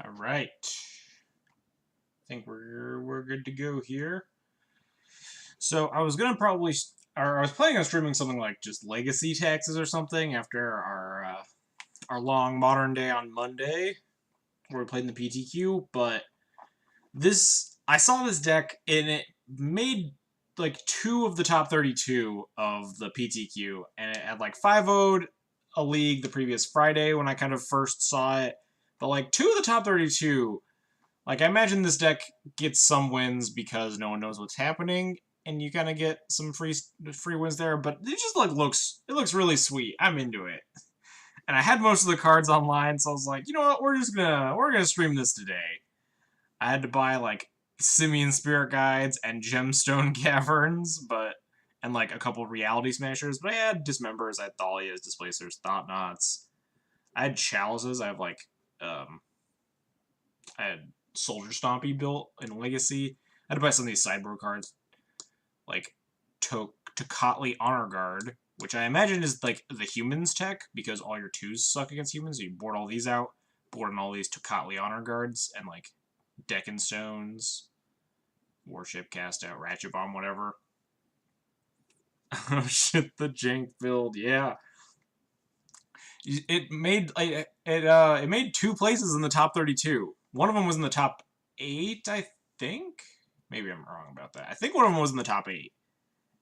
All right. I think we're good to go here. So I was gonna probably, or I was planning on streaming something like just Legacy Taxes or something after our long modern day on Monday, where we played in the PTQ. But this, I saw this deck and it made like 2 of the top 32 of the PTQ, and it had like 5-0'd a league the previous Friday when I kind of first saw it. But like 2 of the top 32. Like, I imagine this deck gets some wins because no one knows what's happening, and you kind of get some free wins there, but it just, like, looks really sweet. I'm into it. And I had most of the cards online, so I was like, you know what, we're gonna stream this today. I had to buy, like, Simian Spirit Guides and Gemstone Caverns, and, like, a couple Reality Smashers, but I had Dismembers, I had Thalias, Displacers, Thought-Knots. I had Chalices, I have, like, I had Soldier Stompy built in Legacy. I had to buy some of these sideboard cards, like Tocatli Honor Guard, which I imagine is like the humans tech, because all your 2s suck against humans, so you board all these out, board in all these Tocatli Honor Guards, and like Deccan Stones, Warship Cast Out, Ratchet Bomb, whatever. Oh shit, the jank build, yeah. It made it made 2 places in the top 32. One of them was in the top 8, I think. Maybe I'm wrong about that. I think one of them was in the top 8,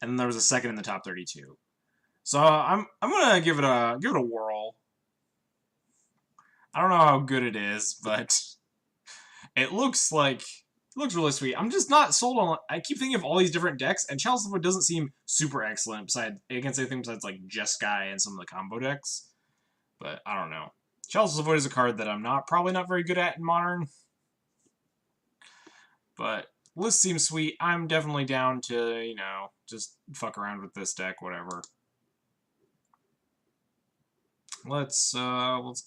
and then there was a second in the top 32. So I'm gonna give it a whirl. I don't know how good it is, but it looks really sweet. I'm just not sold on. I keep thinking of all these different decks, and Chalice of Wood doesn't seem super excellent against anything besides like Jeskai and some of the combo decks. But I don't know. Chalice of Void is a card that I'm probably not very good at in Modern. But list seems sweet. I'm definitely down to, you know, just fuck around with this deck, whatever. Let's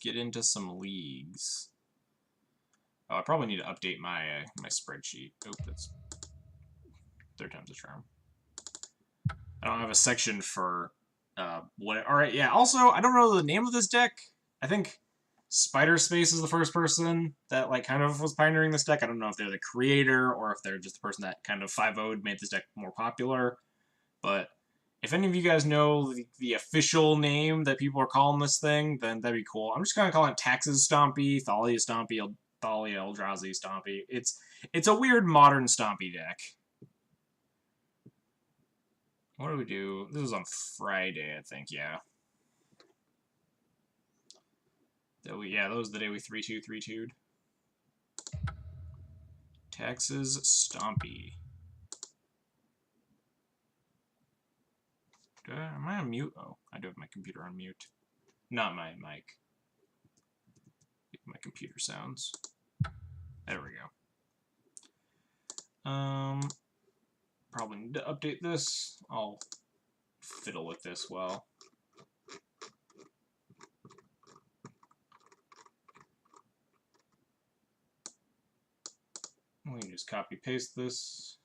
get into some leagues. Oh, I probably need to update my my spreadsheet. Oh, that's 3rd time's a charm. I don't have a section for what. All right, yeah. Also, I don't know the name of this deck. I think Sspiderspace is the first person that like kind of was pioneering this deck. I don't know if they're the creator or if they're just the person that kind of 5-0'd made this deck more popular. But if any of you guys know the official name that people are calling this thing, then that'd be cool. I'm just gonna call it Taxes Stompy, Thalia Stompy, Thalia Eldrazi Stompy. It's a weird modern Stompy deck. What do we do? This is on Friday, I think, yeah. That was the day we 3-2-3-2'd. Taxes Stompy. Am I on mute? Oh, I do have my computer on mute. Not my mic. My computer sounds. There we go. Probably need to update this. I'll fiddle with this while. We can just copy paste this.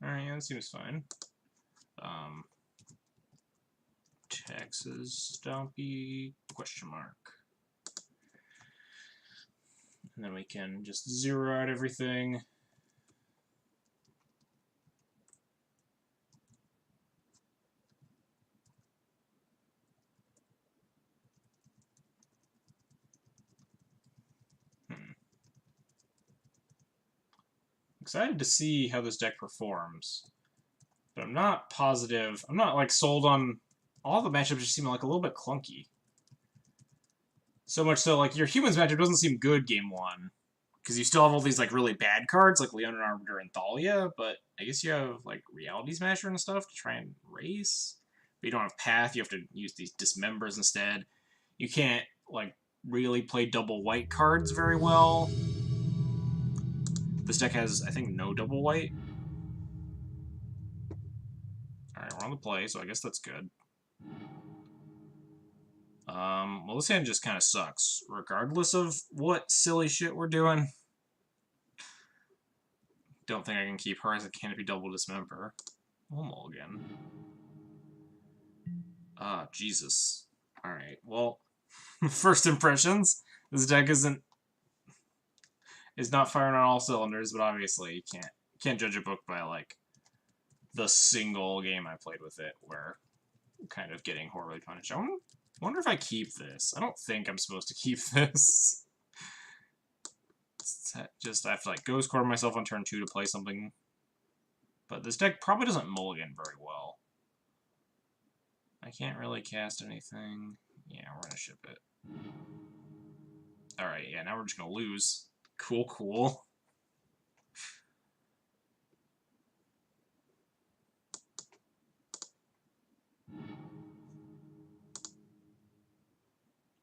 Alright, yeah, that seems fine. Taxes Stompy ? And then we can just zero out everything. Excited to see how this deck performs, but I'm not positive. I'm not like sold on all the matchups. Just seem like a little bit clunky. So much so, like your humans matchup doesn't seem good game 1 because you still have all these like really bad cards like Leonin Arbiter and Thalia, but I guess you have like Reality Smasher and stuff to try and race. But you don't have Path. You have to use these Dismembers instead. You can't like really play double white cards very well. This deck has, I think, no double white. Alright, we're on the play, so I guess that's good. Well, this hand just kind of sucks, regardless of what silly shit we're doing. Don't think I can keep her as a Canopy Double Dismember. We'll mulligan. Ah, Jesus. Alright, well, first impressions. This deck is not firing on all cylinders, but obviously you can't judge a book by, like, the single game I played with it, where I'm kind of getting horribly punished. I wonder if I keep this. I don't think I'm supposed to keep this. Just, I have to, like, Ghost Quarter myself on turn 2 to play something. But this deck probably doesn't mulligan very well. I can't really cast anything. Yeah, we're gonna ship it. Alright, yeah, now we're just gonna lose. Cool, cool.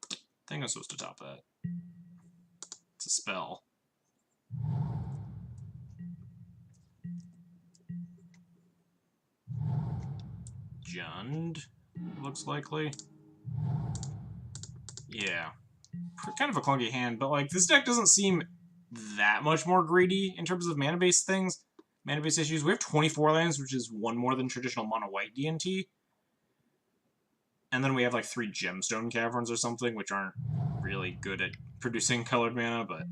I think I'm supposed to top that. It's a spell. Jund, looks likely. Yeah. Kind of a clunky hand, but, like, this deck doesn't seem that much more greedy in terms of mana-based things. Mana-based issues. We have 24 lands, which is one more than traditional mono-white D&T. And then we have, like, 3 Gemstone Caverns or something, which aren't really good at producing colored mana, but...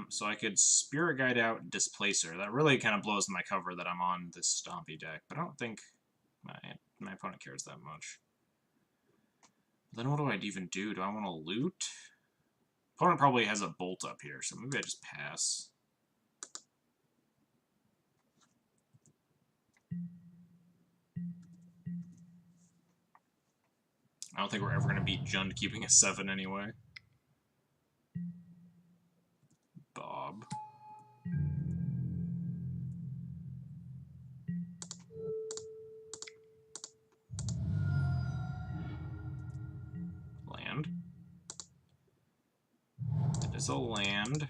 so I could Spirit Guide out Displacer. That really kind of blows my cover that I'm on this Stompy deck, but I don't think my opponent cares that much. Then what do I even do? Do I want to loot? Opponent probably has a bolt up here, so maybe I just pass. I don't think we're ever going to beat Jund keeping a 7 anyway. Bob. Land. That is a land.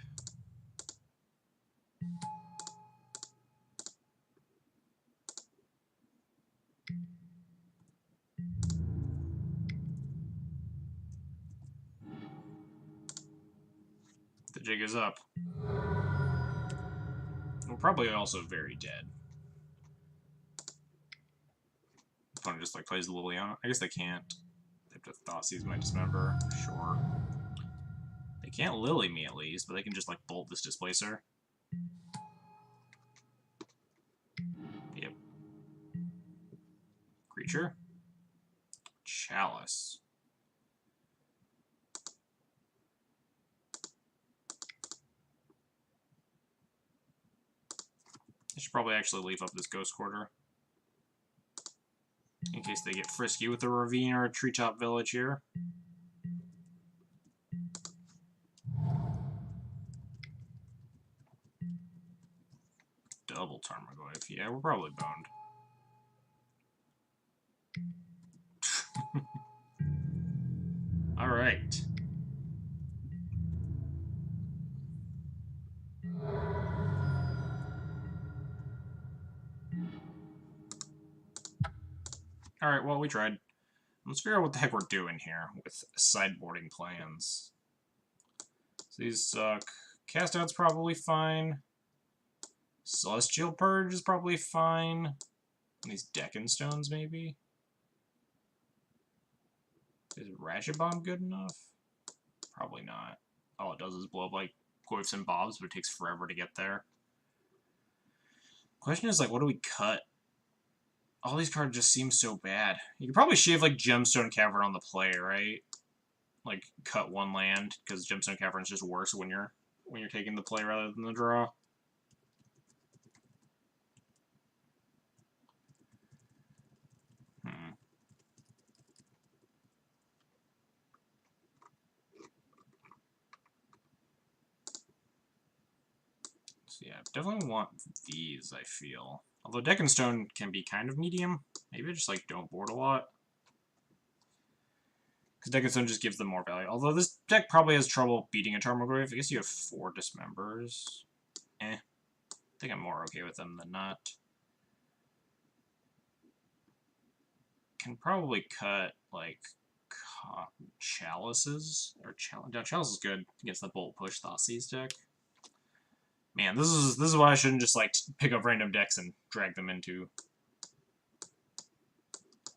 The jig is up. We're probably also very dead. Opponent just, like, plays Liliana. I guess they can't. They have to Thoughtseize my Dismember. Sure. They can't Lily me, at least, but they can just, like, bolt this Displacer. Yep. Creature. Chalice. I should probably actually leave up this Ghost Quarter. In case they get frisky with a Ravine or a Treetop Village here. Double Tarmogoyf. Yeah, we're probably boned. Alright. Alright, well, we tried. Let's figure out what the heck we're doing here with sideboarding plans. So these suck. Cast Out's probably fine. Celestial Purge is probably fine. And these Deccan Stones, maybe? Is Ratchet Bomb good enough? Probably not. All it does is blow up, like, Goyfs and Bobs, but it takes forever to get there. Question is, like, what do we cut? All these cards just seem so bad. You could probably shave, like, Gemstone Cavern on the play, right? Like, cut one land, because Gemstone Cavern's just worse when you're taking the play rather than the draw. So yeah, definitely want these, I feel. Although Deccan Stone can be kind of medium. Maybe I just, like, don't board a lot. Because Deccan Stone just gives them more value. Although this deck probably has trouble beating a Tarmogoyf. I guess you have 4 Dismembers. I think I'm more okay with them than not. can probably cut, like, chalices. No, chalice is good against the bolt push Thoughtseize deck. Man, this is why I shouldn't just, like, pick up random decks and drag them into...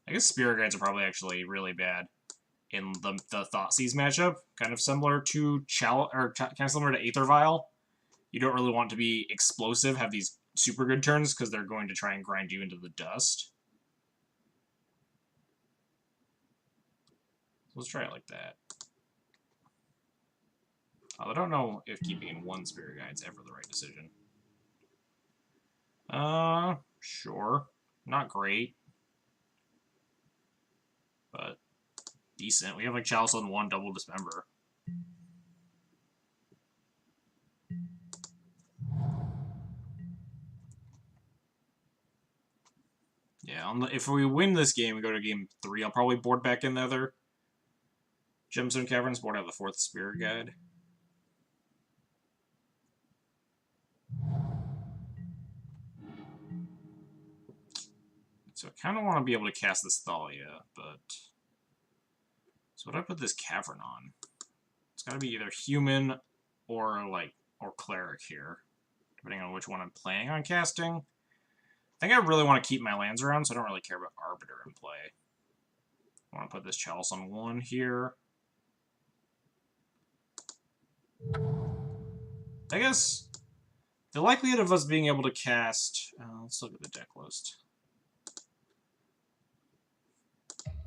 I guess Spirit Guides are probably actually really bad in the Thoughtseize matchup. Kind of similar to kind of similar to Aether Vial. You don't really want to be explosive, have these super good turns, because they're going to try and grind you into the dust. So let's try it like that. I don't know if keeping in one Spirit Guide is ever the right decision. Sure. Not great. But decent. We have like Chalice on 1, double Dismember. Yeah, if we win this game, we go to game 3, I'll probably board back in the other Gemstone Caverns, board out the 4th Spirit Guide. So I kind of want to be able to cast this Thalia, but... So what do I put this Cavern on? It's got to be either human or Cleric here, depending on which one I'm planning on casting. I think I really want to keep my lands around, so I don't really care about Arbiter in play. I want to put this Chalice on 1 here. I guess the likelihood of us being able to cast... let's look at the deck list.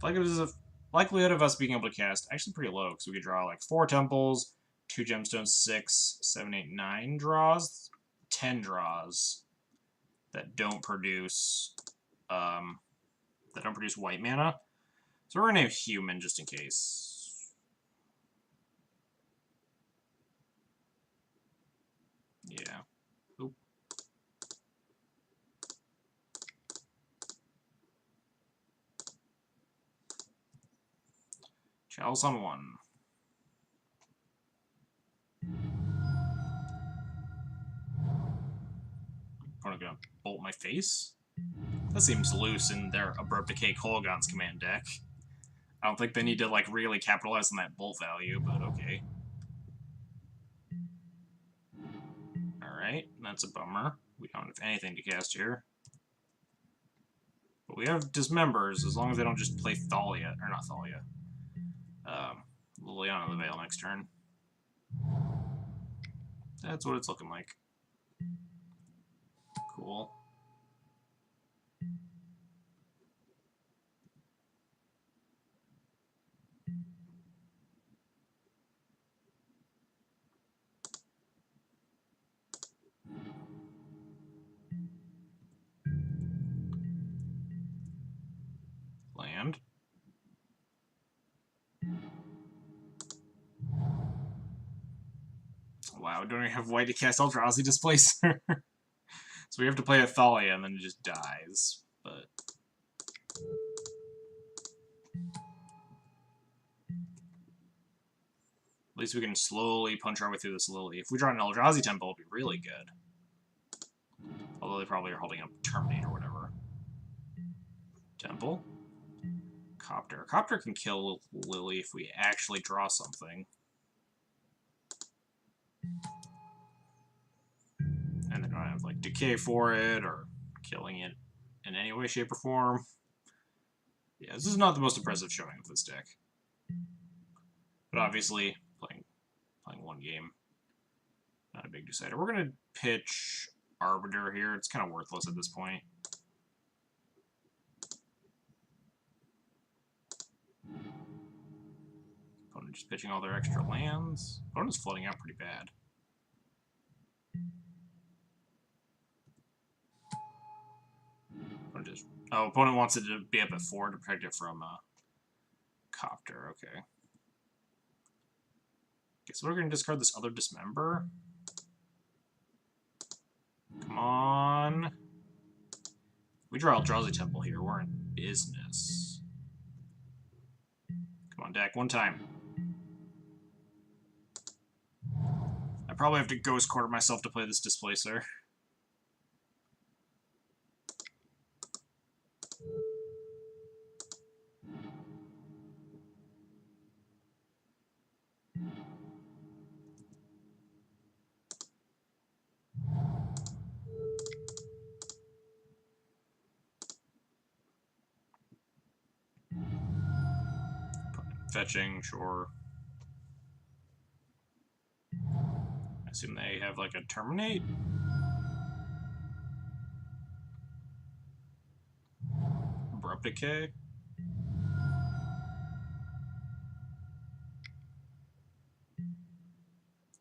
Likelihood of us being able to cast actually pretty low, because we could draw like 4 temples, 2 gemstones, 6, 7, 8, 9 draws, 10 draws that don't produce white mana. So we're gonna have human just in case. Yeah. Oop. Chalice on 1. Opponent gonna bolt my face? That seems loose in their Abrupt Decay Kolaghan's command deck. I don't think they need to, like, really capitalize on that bolt value, but okay. Alright, that's a bummer. We don't have anything to cast here. But we have Dismembers, as long as they don't just play Thalia, or not Thalia. Liliana the Veil next turn. That's what it's looking like. Cool. Land. Wow, don't even have white to cast Eldrazi Displacer. So we have to play a Thalia and then it just dies. But at least we can slowly punch our way through this Lily. If we draw an Eldrazi Temple, it'll be really good. Although they probably are holding up Terminate or whatever. Temple. Copter. Copter can kill Lily if we actually draw something. And then I have like Decay for it, or killing it in any way, shape, or form. Yeah, this is not the most impressive showing of this deck. But obviously, playing one game, not a big decider. We're gonna pitch Arbiter here. It's kind of worthless at this point. Opponent just pitching all their extra lands. Opponent's floating out pretty bad. Opponent wants it to be up at 4 to protect it from Copter. Okay. Guess we're going to discard this other Dismember. Come on. We draw Eldrazi Temple here. We're in business. Come on, deck. One time. I probably have to Ghost Quarter myself to play this Displacer. Fetching, sure. I assume they have like a terminate. Abrupt decay.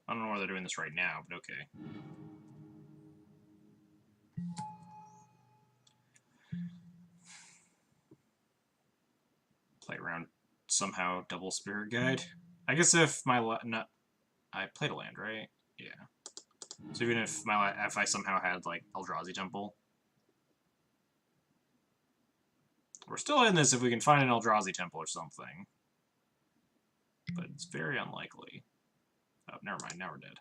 I don't know why they're doing this right now, but okay. Play around somehow. Double Spirit Guide. I guess if my I played a land, right? Yeah. So even if I somehow had like Eldrazi Temple, we're still in this if we can find an Eldrazi Temple or something. But it's very unlikely. Oh, never mind. Now we're dead.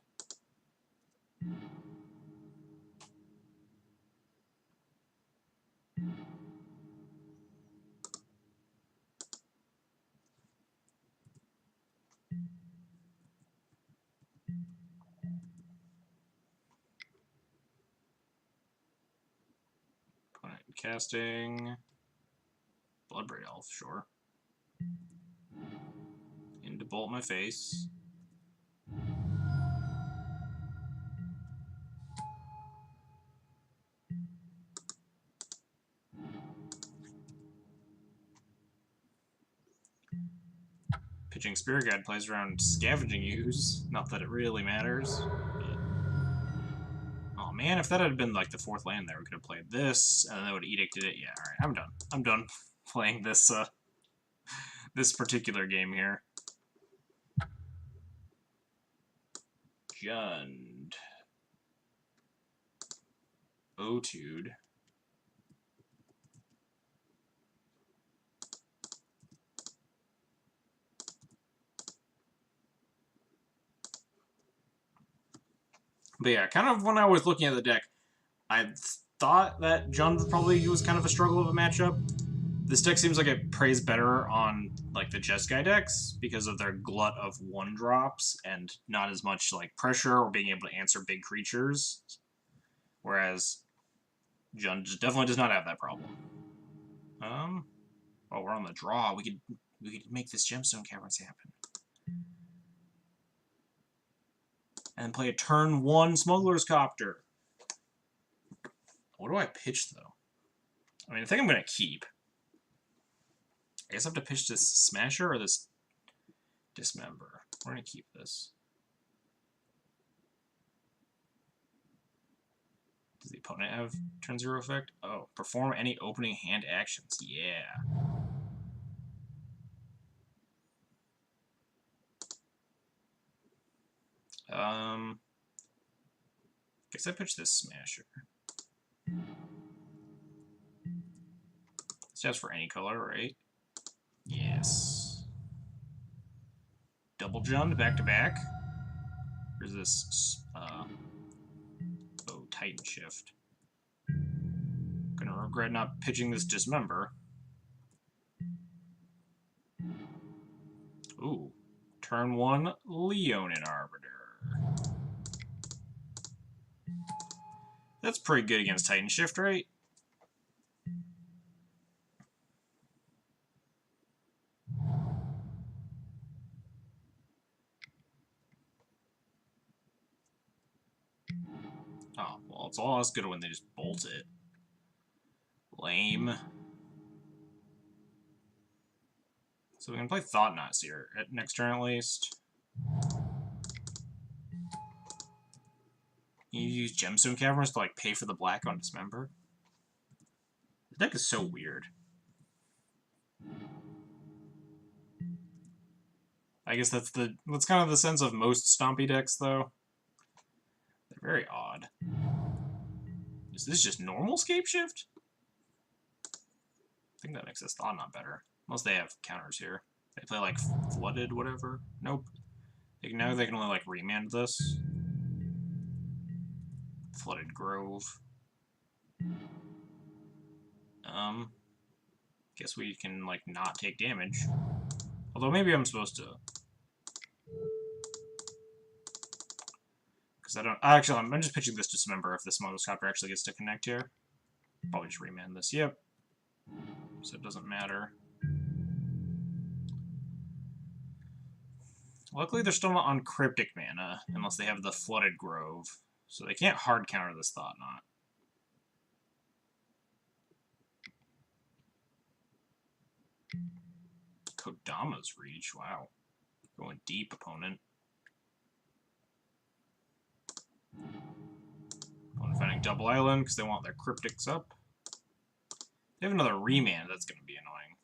Opponent casting. Bloodbraid Elf, sure. Into bolt my face. Pitching Spirit Guide plays around Scavenging Ooze. Not that it really matters. But... oh man, if that had been like the fourth land there, we could have played this, and then they would have edicted it. Yeah, alright, I'm done. I'm done playing this, this particular game here. Jund. Otude. But yeah, kind of when I was looking at the deck, I thought that Jund probably was kind of a struggle of a matchup. This deck seems like it plays better on like the Jeskai decks because of their glut of 1-drops and not as much like pressure or being able to answer big creatures. Whereas Jund definitely does not have that problem. Oh, we're on the draw. We could make this Gemstone Caverns happen. And play a turn 1 Smuggler's Copter. What do I pitch, though? I mean, I think I'm going to keep. I guess I have to pitch this Smasher or this Dismember. We're going to keep this. Does the opponent have turn 0 effect? Oh, perform any opening hand actions. Yeah. Guess I pitch this Smasher. This has for any color, right? Yes. Double Jund back to back. Here's this Titan Shift. Gonna regret not pitching this Dismember. Ooh. Turn 1 Leonin Arbiter. That's pretty good against Titan Shift, right? Oh, well, it's all as good when they just bolt it. Lame. So we can play Thought Knots here, at next turn at least. You use Gemstone Caverns to like pay for the black on Dismember. The deck is so weird. I guess that's kind of the sense of most Stompy decks, though. They're very odd. Is this just normal Scape Shift? I think that makes this Thought Knot better. Unless they have counters here. They play like Flooded, whatever. Nope. Now they can only like remand this. Flooded Grove. Guess we can like not take damage. Although maybe I'm supposed to. Because I don't. Actually, I'm just pitching this to Dismember if the Smuggler's Copter actually gets to connect here. Probably just remand this. Yep. So it doesn't matter. Luckily, they're still not on Cryptic mana, unless they have the Flooded Grove. So they can't hard counter this Thought Knot. Kodama's Reach, wow. Going deep, opponent. Opponent finding Double Island because they want their Cryptics up. They have another Remand, that's going to be annoying.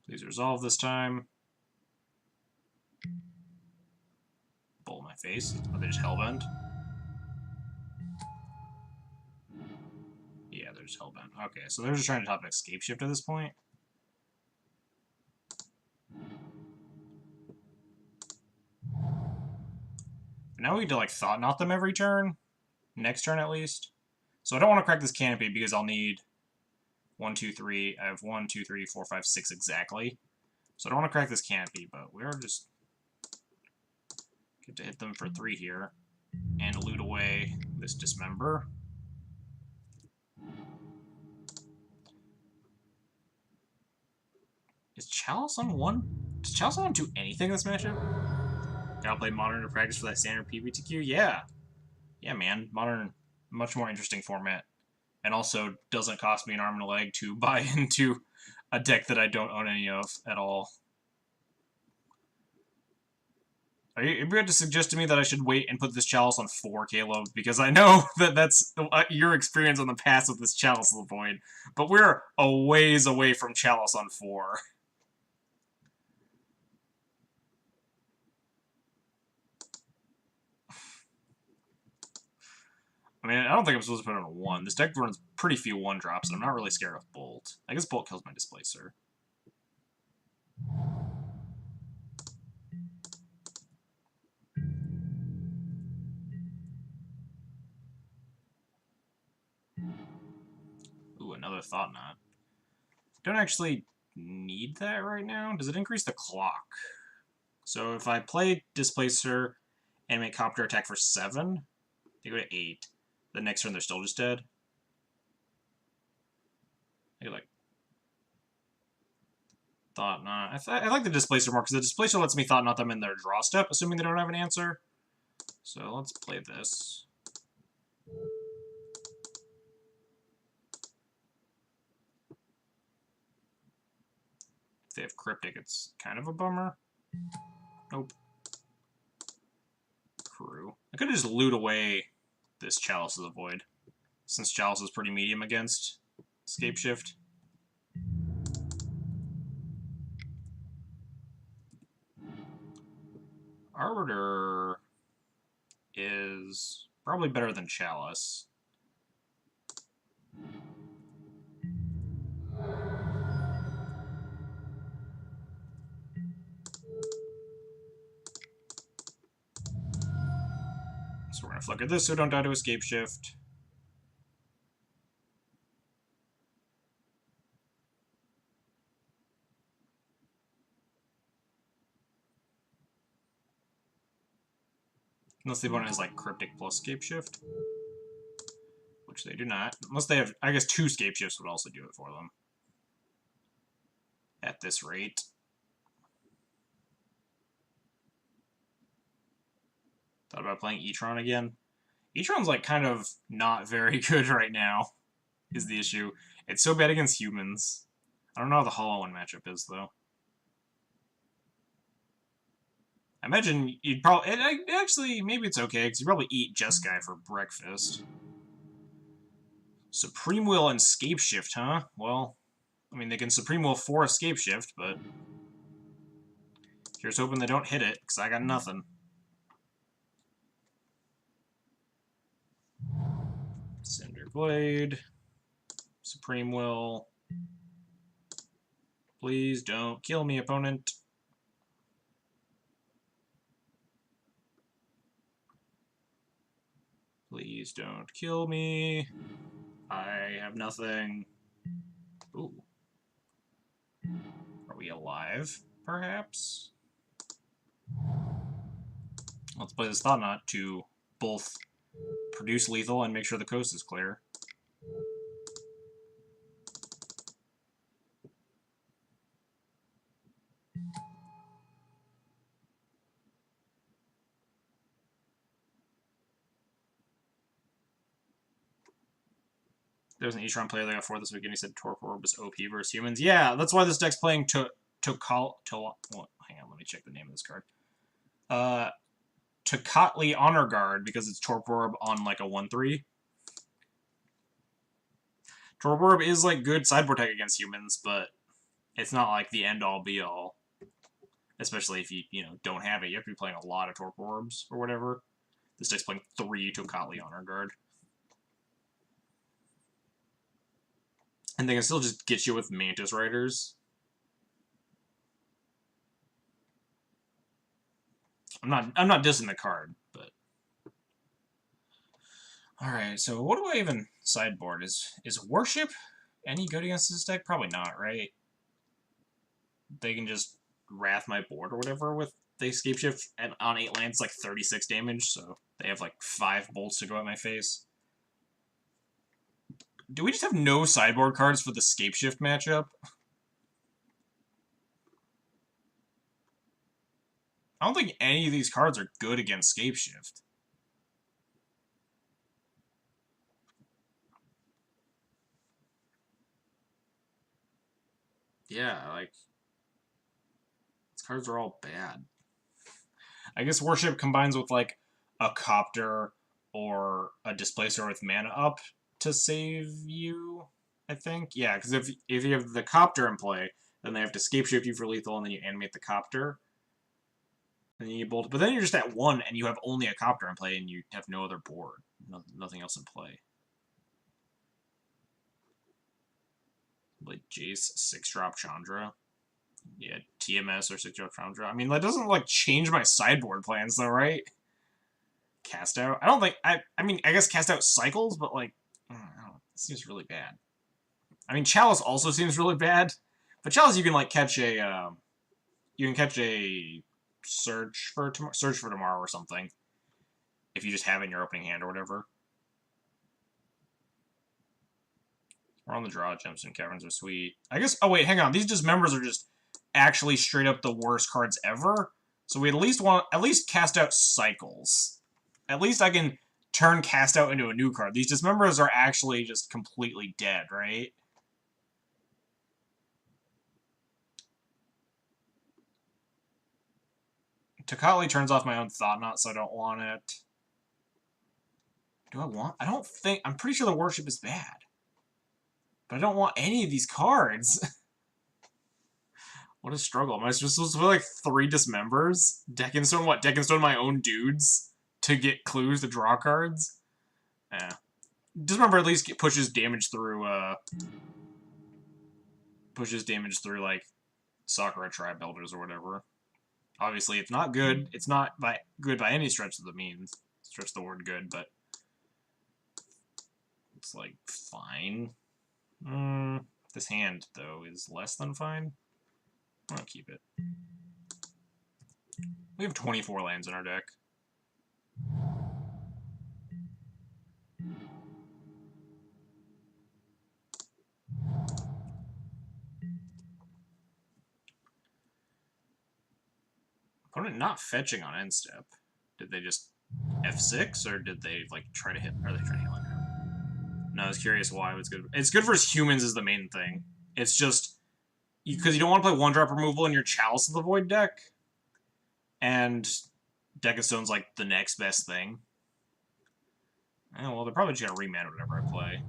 Please resolve this time. Bowl my face. Are they just Hellbent? Yeah, they're just Hellbent. Okay, so they're just trying to top Escape Shift at this point. Now we need to, like, Thought Knot them every turn. Next turn, at least. So I don't want to crack this Canopy because I'll need 1, 2, 3. I have 1, 2, 3, 4, 5, 6 exactly. So I don't want to crack this Canopy, but we are just get to hit them for 3 here and loot away this Dismember. Is Chalice on 1? Does Chalice on 1 do anything in this matchup? Gotta play Modern to practice for that standard PBTQ? Yeah. Yeah, man. Modern, much more interesting format. And also doesn't cost me an arm and a leg to buy into a deck that I don't own any of at all. Are you going to suggest to me that I should wait and put this Chalice on 4, Caleb? Because I know that that's your experience on the past with this Chalice of the Void. But we're a ways away from Chalice on 4. I mean, I don't think I'm supposed to put it on a 1. This deck runs pretty few 1-drops, and I'm not really scared of Bolt. I guess Bolt kills my Displacer. Ooh, another Thought Knot. Don't actually need that right now. Does it increase the clock? So if I play Displacer and make Copter attack for 7, they go to 8. The next turn they're still just dead. I like Thought Knot. I like the Displacer more because the Displacer lets me Thought Knot them in their draw step, assuming they don't have an answer. So let's play this. If they have Cryptic, it's kind of a bummer. Nope. Crew. I could just loot away this Chalice of the Void, since Chalice is pretty medium against Escape Shift. Arbiter is probably better than Chalice. So we're going to flicker this so don't die to Escape Shift. Unless the opponent has, like, Cryptic plus Escape Shift. Which they do not. Unless they have, I guess 2 Escape Shifts would also do it for them. At this rate. Thought about playing E-Tron again. E-Tron's, like, kind of not very good right now, is the issue. It's so bad against humans. I don't know how the Hollow One matchup is, though. I imagine you'd probably... Actually, maybe it's okay, because you probably eat Jeskai for breakfast. Supreme Will and Escape Shift, huh? Well, I mean, they can Supreme Will for Escape Shift, but... Here's hoping they don't hit it, because I got nothing. Cinder Blade. Supreme Will. Please don't kill me, opponent. Please don't kill me. I have nothing. Ooh. Are we alive, perhaps? Let's play this Thought Knot to both produce lethal and make sure the coast is clear. There's an Eatron player that got 4 this weekend. He said Torpor Orb is OP versus humans. Yeah, that's why this deck's playing well, hang on, let me check the name of this card. Tocatli Honor Guard, because it's Torpor Orb on like a 1/3. Torpor Orb is like good sideboard tech against humans, but it's not like the end-all be-all. Especially if you don't have it. You have to be playing a lot of Torpor Orbs or whatever. This deck's playing 3 Tocatli Honor Guard. And they can still just get you with Mantis Riders. I'm not dissing the card, but alright, so what do I even sideboard? Is Worship any good against this deck? Probably not, right? They can just Wrath my board or whatever with the Escape Shift, and on 8 lands, like 36 damage, so they have like 5 bolts to go at my face. Do we just have no sideboard cards for the Escape Shift matchup? I don't think any of these cards are good against Escape Shift. Yeah, like, these cards are all bad. I guess Worship combines with, like, a Copter or a Displacer with mana up to save you, I think. Yeah, because if you have the Copter in play, then they have to Escape Shift you for lethal, and then you animate the Copter. And you bolt, but then you're just at 1, and you have only a Copter in play, and you have no other board. Nothing else in play. Like Jace, 6-drop Chandra. Yeah, TMS or 6-drop Chandra. I mean, that doesn't, like, change my sideboard plans, though, right? Cast out? I don't think... I mean, I guess cast out cycles, but, like... I don't know. It seems really bad. I mean, Chalice also seems really bad. But Chalice, you can, like, catch a... you can catch a... Search for Tomorrow or something. If you just have it in your opening hand or whatever. We're on the draw. Gemstone Caverns are sweet. I guess... Oh, wait, hang on. These Dismembers are just actually straight up the worst cards ever. So we at least cast out cycles. At least I can turn cast out into a new card. These Dismembers are actually just completely dead, right? Tocatli turns off my own Thought Knot, so I don't want it. Do I want... I don't think... I'm pretty sure the Worship is bad. But I don't want any of these cards. What a struggle. Am I supposed to play, like, 3 Dismembers? Deckenstone what? Deckenstone my own dudes? To get clues to draw cards? Eh. Dismember at least pushes damage through, like, Sakura Tribe Elders or whatever. Obviously, it's not good. It's not good by any stretch of the means. Stretch the word good, but... It's, like, fine. This hand, though, is less than fine. I'm gonna keep it. We have 24 lands in our deck. Opponent not fetching on end step. Did they just F6, or did they, like, try to hit... Are they trying to hit land? No, I was curious why it was good. It's good versus humans is the main thing. It's just... Because you don't want to play 1-drop removal in your Chalice of the Void deck. And Deckenstone's, like, the next best thing. Oh, well, they're probably just gonna remana whatever I play.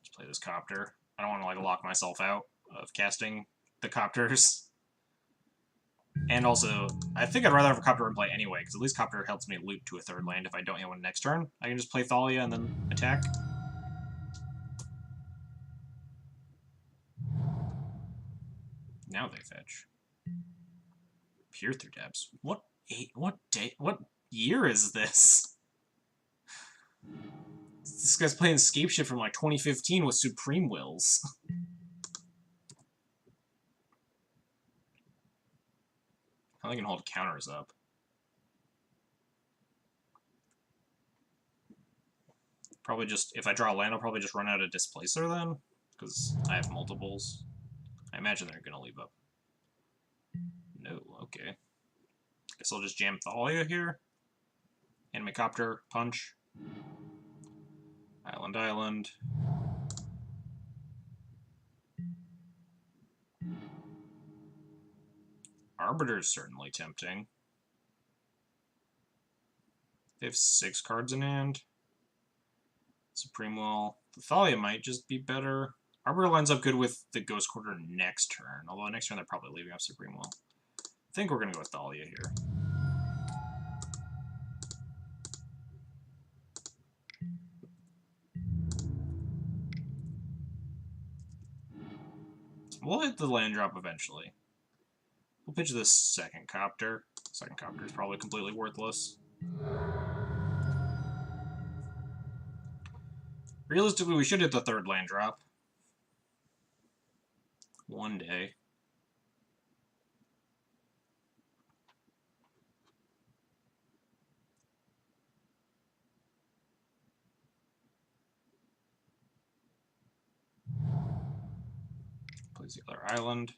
Just play this Copter. I don't want to, like, lock myself out of casting the Copters. And also, I think I'd rather have a Copter in play anyway, because at least Copter helps me loop to a 3rd land if I don't hit one next turn. I can just play Thalia and then attack. Now they fetch. Peer through depths. What year is this? This guy's playing Escape Shift from like 2015 with Supreme Wills. How they can hold counters up. Probably just, if I draw a land, I'll probably just run out of Displacer then, because I have multiples. I imagine they're going to leave up. No, okay. Guess I'll just jam Thalia here. Animacopter, punch. Island, island. Arbiter's certainly tempting. They have 6 cards in hand. Supreme Will. The Thalia might just be better. Arbiter lines up good with the Ghost Quarter next turn, although next turn they're probably leaving up Supreme Will. I think we're going to go with Thalia here. We'll hit the land drop eventually. We'll pitch this second copter. Second copter is probably completely worthless. Realistically, we should hit the third land drop. One day. Plays the other island.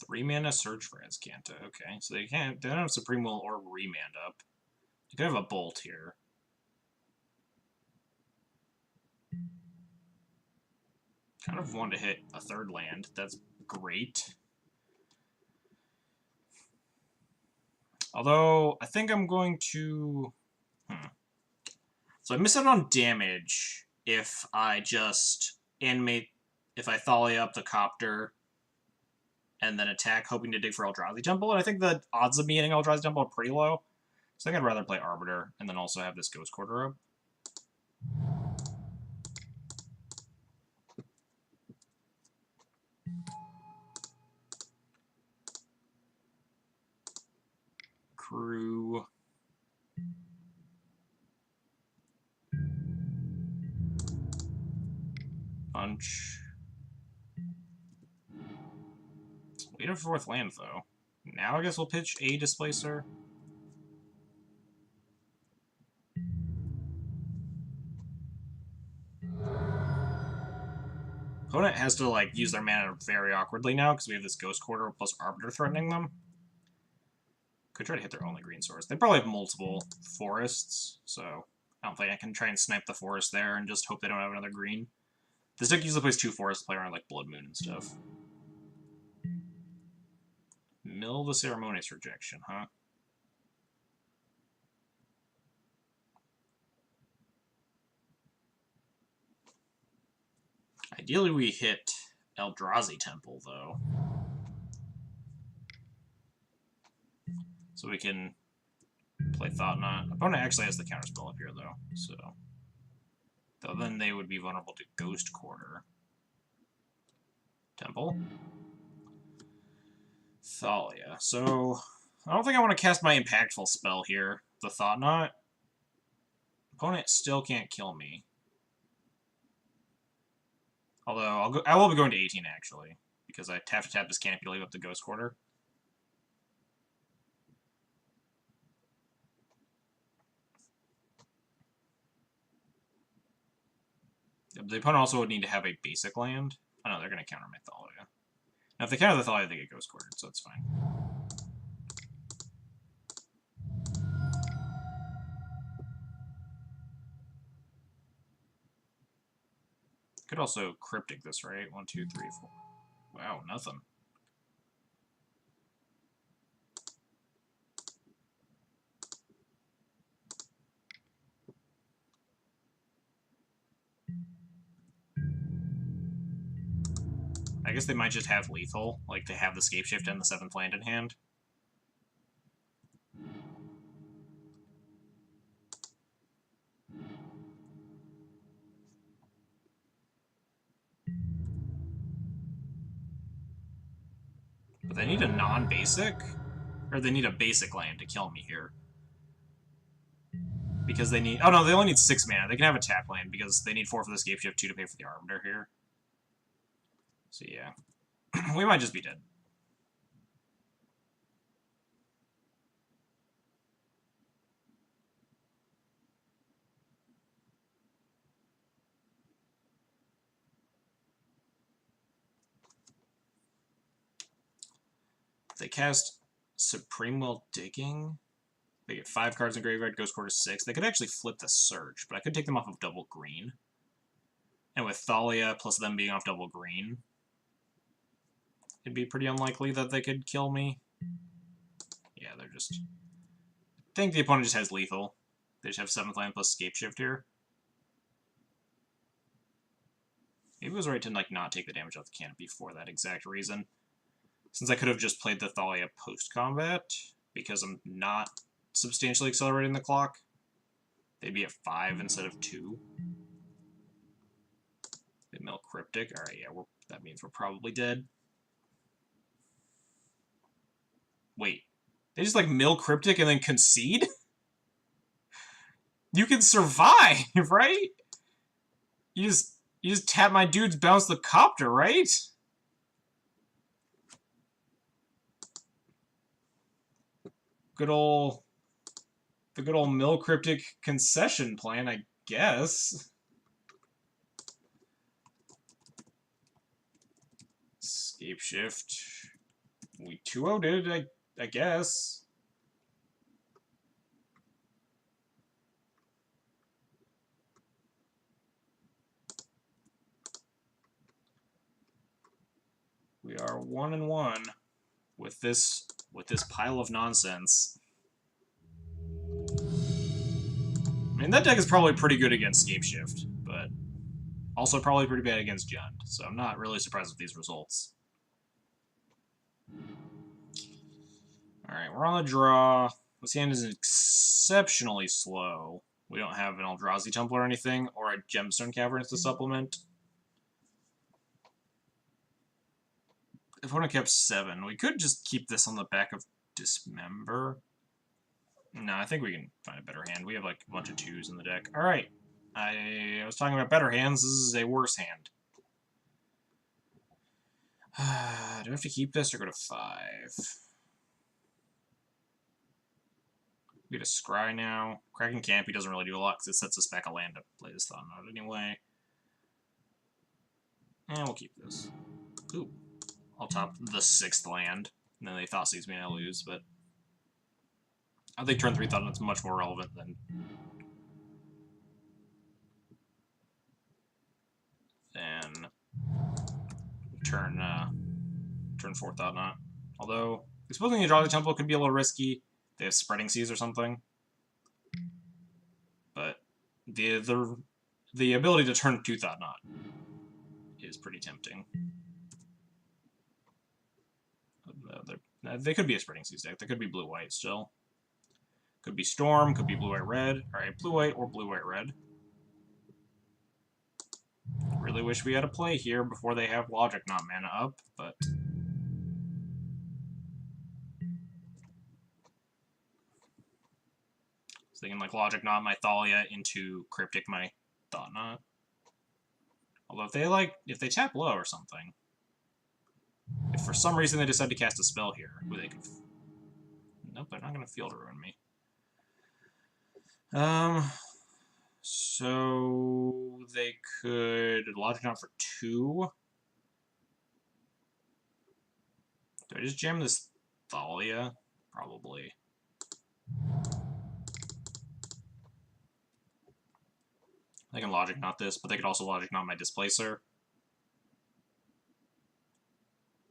3 mana search for Azcanta. Okay, so they don't have Supreme Will or Remand up. They could have a Bolt here. Kind of want to hit a third land. That's great. Although, I think I'm going to... So I miss out on damage if I just animate... If I Thalia up the Copter and then attack, hoping to dig for Eldrazi Temple. And I think the odds of me hitting Eldrazi Temple are pretty low. So I think I'd rather play Arbiter and then also have this Ghost Quarter up. Crew. Punch. Wait a 4th land, though. Now I guess we'll pitch a Displacer. Opponent has to, like, use their mana very awkwardly now, because we have this Ghost Quarter plus Arbiter threatening them. Could try to hit their only green source. They probably have multiple forests, so I don't think I can try and snipe the forest there and just hope they don't have another green. This deck usually plays 2 forests to play around, like, Blood Moon and stuff. Mill the Ceremonious Rejection, huh? Ideally, we hit Eldrazi Temple, though. So we can play Thought Knot. Opponent actually has the counterspell up here, though. So then they would be vulnerable to Ghost Quarter. Temple. Thalia. So I don't think I want to cast my impactful spell here. The Thought Knot. Opponent still can't kill me. Although I will be going to 18 actually, because I have to tap this canopy to leave up the Ghost Quarter. The opponent also would need to have a basic land. Oh no, they're going to counter my Thalia. Now if they counter the Thalia, they get Ghost Quartered, so it's fine. Could also Cryptic this, right? 1, 2, 3, 4. Wow, nothing. I guess they might just have lethal, like they have the Scapeshift and the 7th land in hand. But they need a non-basic? Or they need a basic land to kill me here. Because they need... Oh no, they only need 6 mana. They can have a tap land because they need 4 for the Scapeshift, 2 to pay for the Arbiter here. So yeah. We might just be dead. If they cast Supreme Will Digging, they get 5 cards in graveyard, ghost quarter 6. They could actually flip the Search, but I could take them off of double green. And with Thalia, plus them being off double green, it'd be pretty unlikely that they could kill me. Yeah, they're just... I think the opponent just has lethal. They just have 7th land plus Scapeshift here. Maybe it was right to like not take the damage off the canopy for that exact reason. Since I could have just played the Thalia post-combat, because I'm not substantially accelerating the clock, they'd be at 5 instead of 2. They mill Cryptic. Alright, yeah, that means we're probably dead. Wait. They just, like, mill Cryptic and then concede? You can survive, right? You just tap my dudes, bounce the copter, right? The good old mill Cryptic concession plan, I guess. Escape shift. We 2-0'd it, I guess. We are 1-1 with this pile of nonsense. I mean, that deck is probably pretty good against Scapeshift, but also probably pretty bad against Jund, so I'm not really surprised with these results. Alright, we're on the draw. This hand is exceptionally slow. We don't have an Eldrazi Temple or anything, or a Gemstone Caverns to supplement. If one kept 7, we could just keep this on the back of Dismember. No, I think we can find a better hand. We have like a bunch of 2s in the deck. Alright. I was talking about better hands. This is a worse hand. Do I have to keep this or go to 5? We get a Scry now. Kraken Campy doesn't really do a lot because it sets us back a land to play this Thought Knot anyway. And we'll keep this. Ooh. I'll top the 6th land. And then they Thought Seize me and I lose, but I think turn 3 Thought Knot's much more relevant than turn 4 Thought Knot. Although, exposing the Eldrazi Temple could be a little risky. They have Spreading Seas or something. But the ability to turn 2 Thought Knot is pretty tempting. They could be a Spreading Seas deck. They could be blue-white still. Could be Storm, could be blue-white-red. Alright, blue-white or blue-white-red. Really wish we had a play here before they have Logic Knot mana up, but... So they can like Logic Knot my Thalia into Cryptic my Thought Knot. Although if they tap low or something, if for some reason they decide to cast a spell here, they could. Nope, they're not gonna Field Ruin me. So they could Logic Knot for 2. Do I just jam this Thalia? Probably. They can Logic Knot this, but they could also Logic Knot my Displacer.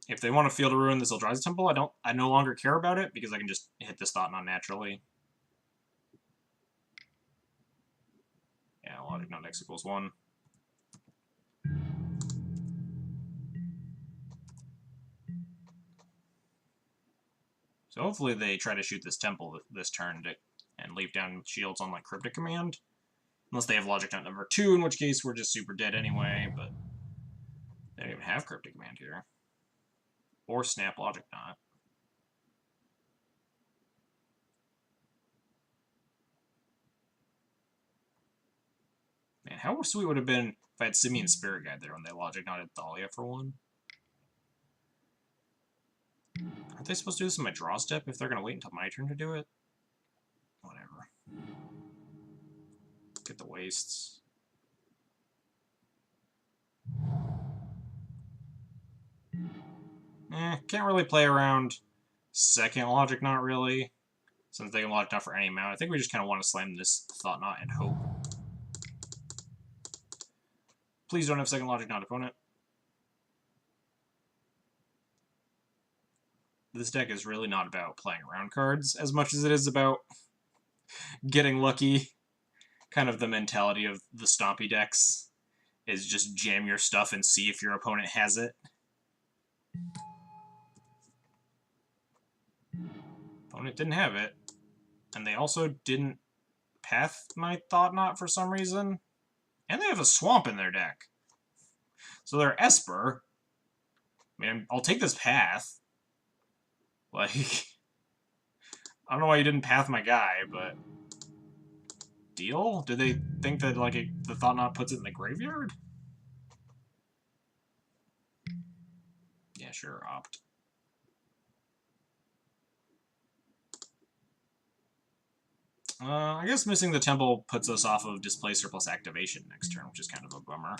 If they want to Field Ruin this Eldrazi Temple, I no longer care about it because I can just hit this Thought Knot naturally. Yeah, Logic Knot X equals 1. So hopefully they try to shoot this Temple this turn and leave down shields on like Cryptic Command. Unless they have Logic Knot number 2, in which case we're just super dead anyway, but they don't even have Cryptic Command here. Or Snap Logic Knot. Man, how sweet would it have been if I had Simian Spirit Guide there when they Logic Knotted Thalia for 1? Aren't they supposed to do this in my draw step if they're going to wait until my turn to do it? Whatever. Get the wastes. Can't really play around Second Logic Knot, really. Since they can Logic Knot for any amount. I think we just kind of want to slam this Thought Knot and hope. Please don't have second Logic Knot, opponent. This deck is really not about playing around cards as much as it is about getting lucky. Kind of the mentality of the Stompy decks is just jam your stuff and see if your opponent has it. Opponent didn't have it. And they also didn't path my Thought Knot for some reason. And they have a Swamp in their deck. So they're Esper. I mean, I'll take this path. Like, I don't know why you didn't path my guy, but... Deal? Do they think that, like, the Thought Knot puts it in the graveyard? Yeah, sure, opt. I guess missing the temple puts us off of Displacer plus activation next turn, which is kind of a bummer.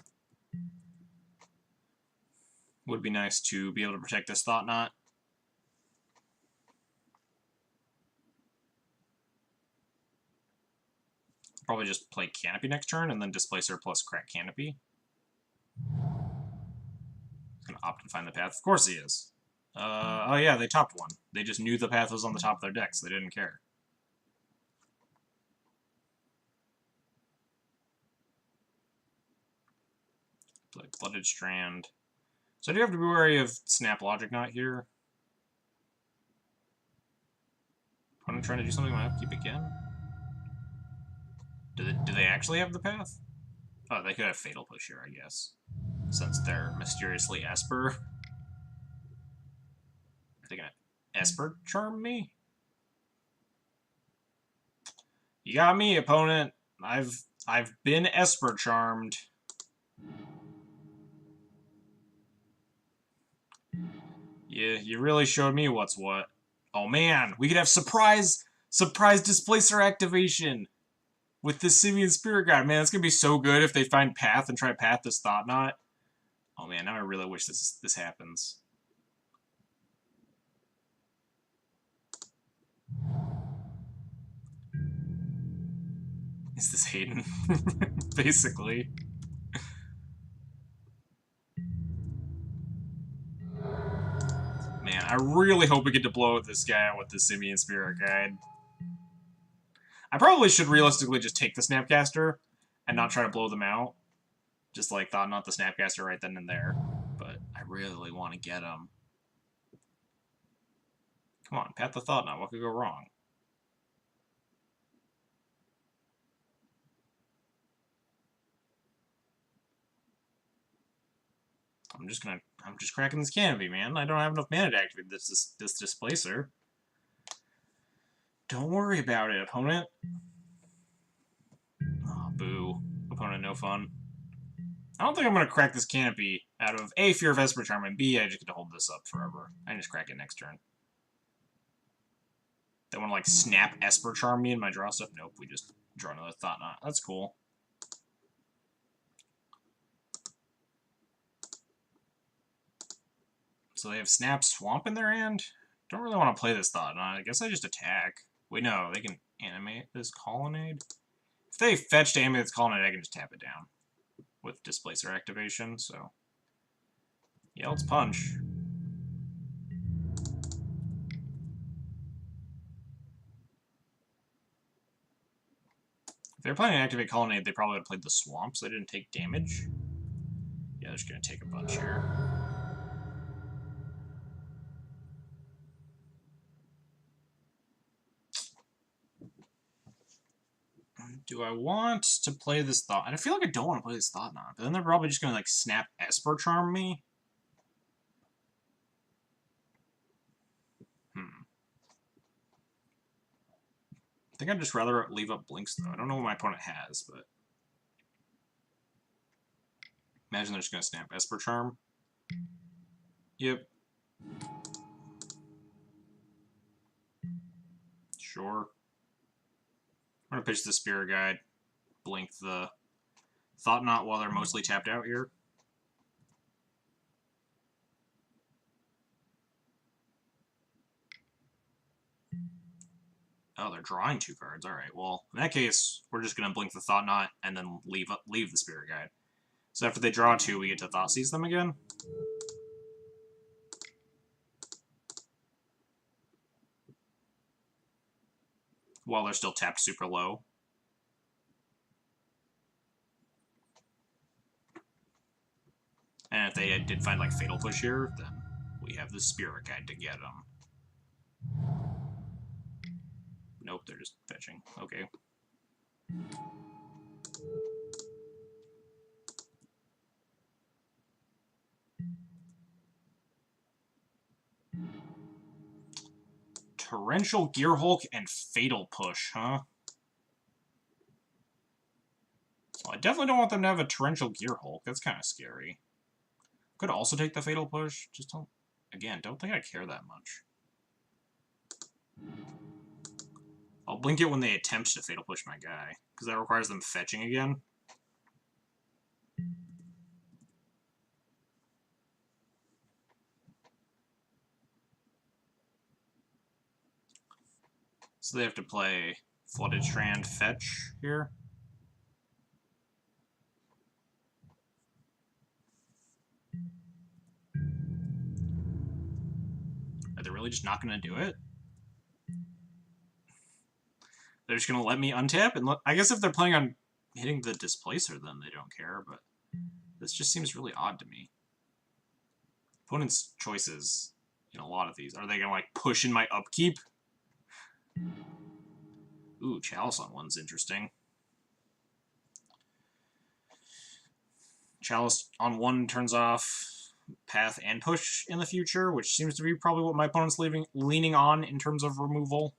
Would be nice to be able to protect this Thought Knot. Probably just play Canopy next turn, and then Displacer plus Crack Canopy. He's gonna opt and find the path. Of course he is. Oh yeah, they topped one. They just knew the path was on the top of their deck, so they didn't care. Play Flooded Strand. So I do have to be wary of Snap Logic Knot here. Opponent trying to do something with my upkeep again? Do they actually have the path? Oh, they could have Fatal Push here, I guess. Since they're mysteriously Esper. Are they gonna Esper Charm me? You got me, opponent. I've been Esper Charmed. Yeah, you really showed me what's what. Oh man, we could have surprise Displacer activation with this Simian Spirit Guide. Man, it's gonna be so good if they find Path and try to Path this Thought Knot. Oh man, now I really wish this happens. Is this Hayden? Basically. Man, I really hope we get to blow this guy out with the Simian Spirit Guide. I probably should realistically just take the Snapcaster and not try to blow them out. Just like Thought Knot the Snapcaster right then and there. But I really want to get him. Come on, Path the Thought Knot. What could go wrong? I'm just cracking this Canopy, man. I don't have enough mana to activate this Displacer. Don't worry about it, opponent. Oh, boo. Opponent, no fun. I don't think I'm going to crack this Canopy out of A, fear of Esper Charm, and B, I just get to hold this up forever. I can just crack it next turn. They want to, like, snap Esper Charm me in my draw stuff? Nope, we just draw another Thought Knot. That's cool. So they have Snap Swamp in their hand? Don't really want to play this Thought Knot. I guess I just attack. Wait, no, they can animate this Colonnade? If they fetch to animate this Colonnade, I can just tap it down with Displacer activation, so... Yeah, let's punch. If they were planning to activate Colonnade, they probably would have played the Swamp, so they didn't take damage. Yeah, they're just going to take a bunch here. Do I want to play this Thought? I feel like I don't want to play this Thought Knot, but then they're probably just going to, like, snap Esper Charm me. I think I'd just rather leave up Blinks, though. I don't know what my opponent has, but... Imagine they're just going to snap Esper Charm. Yep. Sure. I'm going to pitch the Spirit Guide. Blink the Thought Knot while they're mostly tapped out here. Oh, they're drawing 2 cards. Alright, well, in that case, we're just going to blink the Thought Knot and then leave the Spirit Guide. So after they draw 2, we get to Thoughtseize them again. While they're still tapped super low. And if they did find, like, Fatal Push here, then we have the Spirit Guide to get them. Nope, they're just fetching. Okay. Torrential Gearhulk and Fatal Push, huh? Well, I definitely don't want them to have a Torrential Gearhulk. That's kind of scary. Could also take the Fatal Push. Just don't... Again, don't think I care that much. I'll blink it when they attempt to Fatal Push my guy, because that requires them fetching again. So they have to play Flooded Strand fetch here. Are they really just not going to do it? They're just going to let me untap? And I guess if they're planning on hitting the Displacer, then they don't care, but this just seems really odd to me. Opponent's choices in a lot of these. Are they going to, like, push in my upkeep? Ooh, Chalice on one's interesting. Chalice on 1 turns off Path and Push in the future, which seems to be probably what my opponent's leaning on in terms of removal.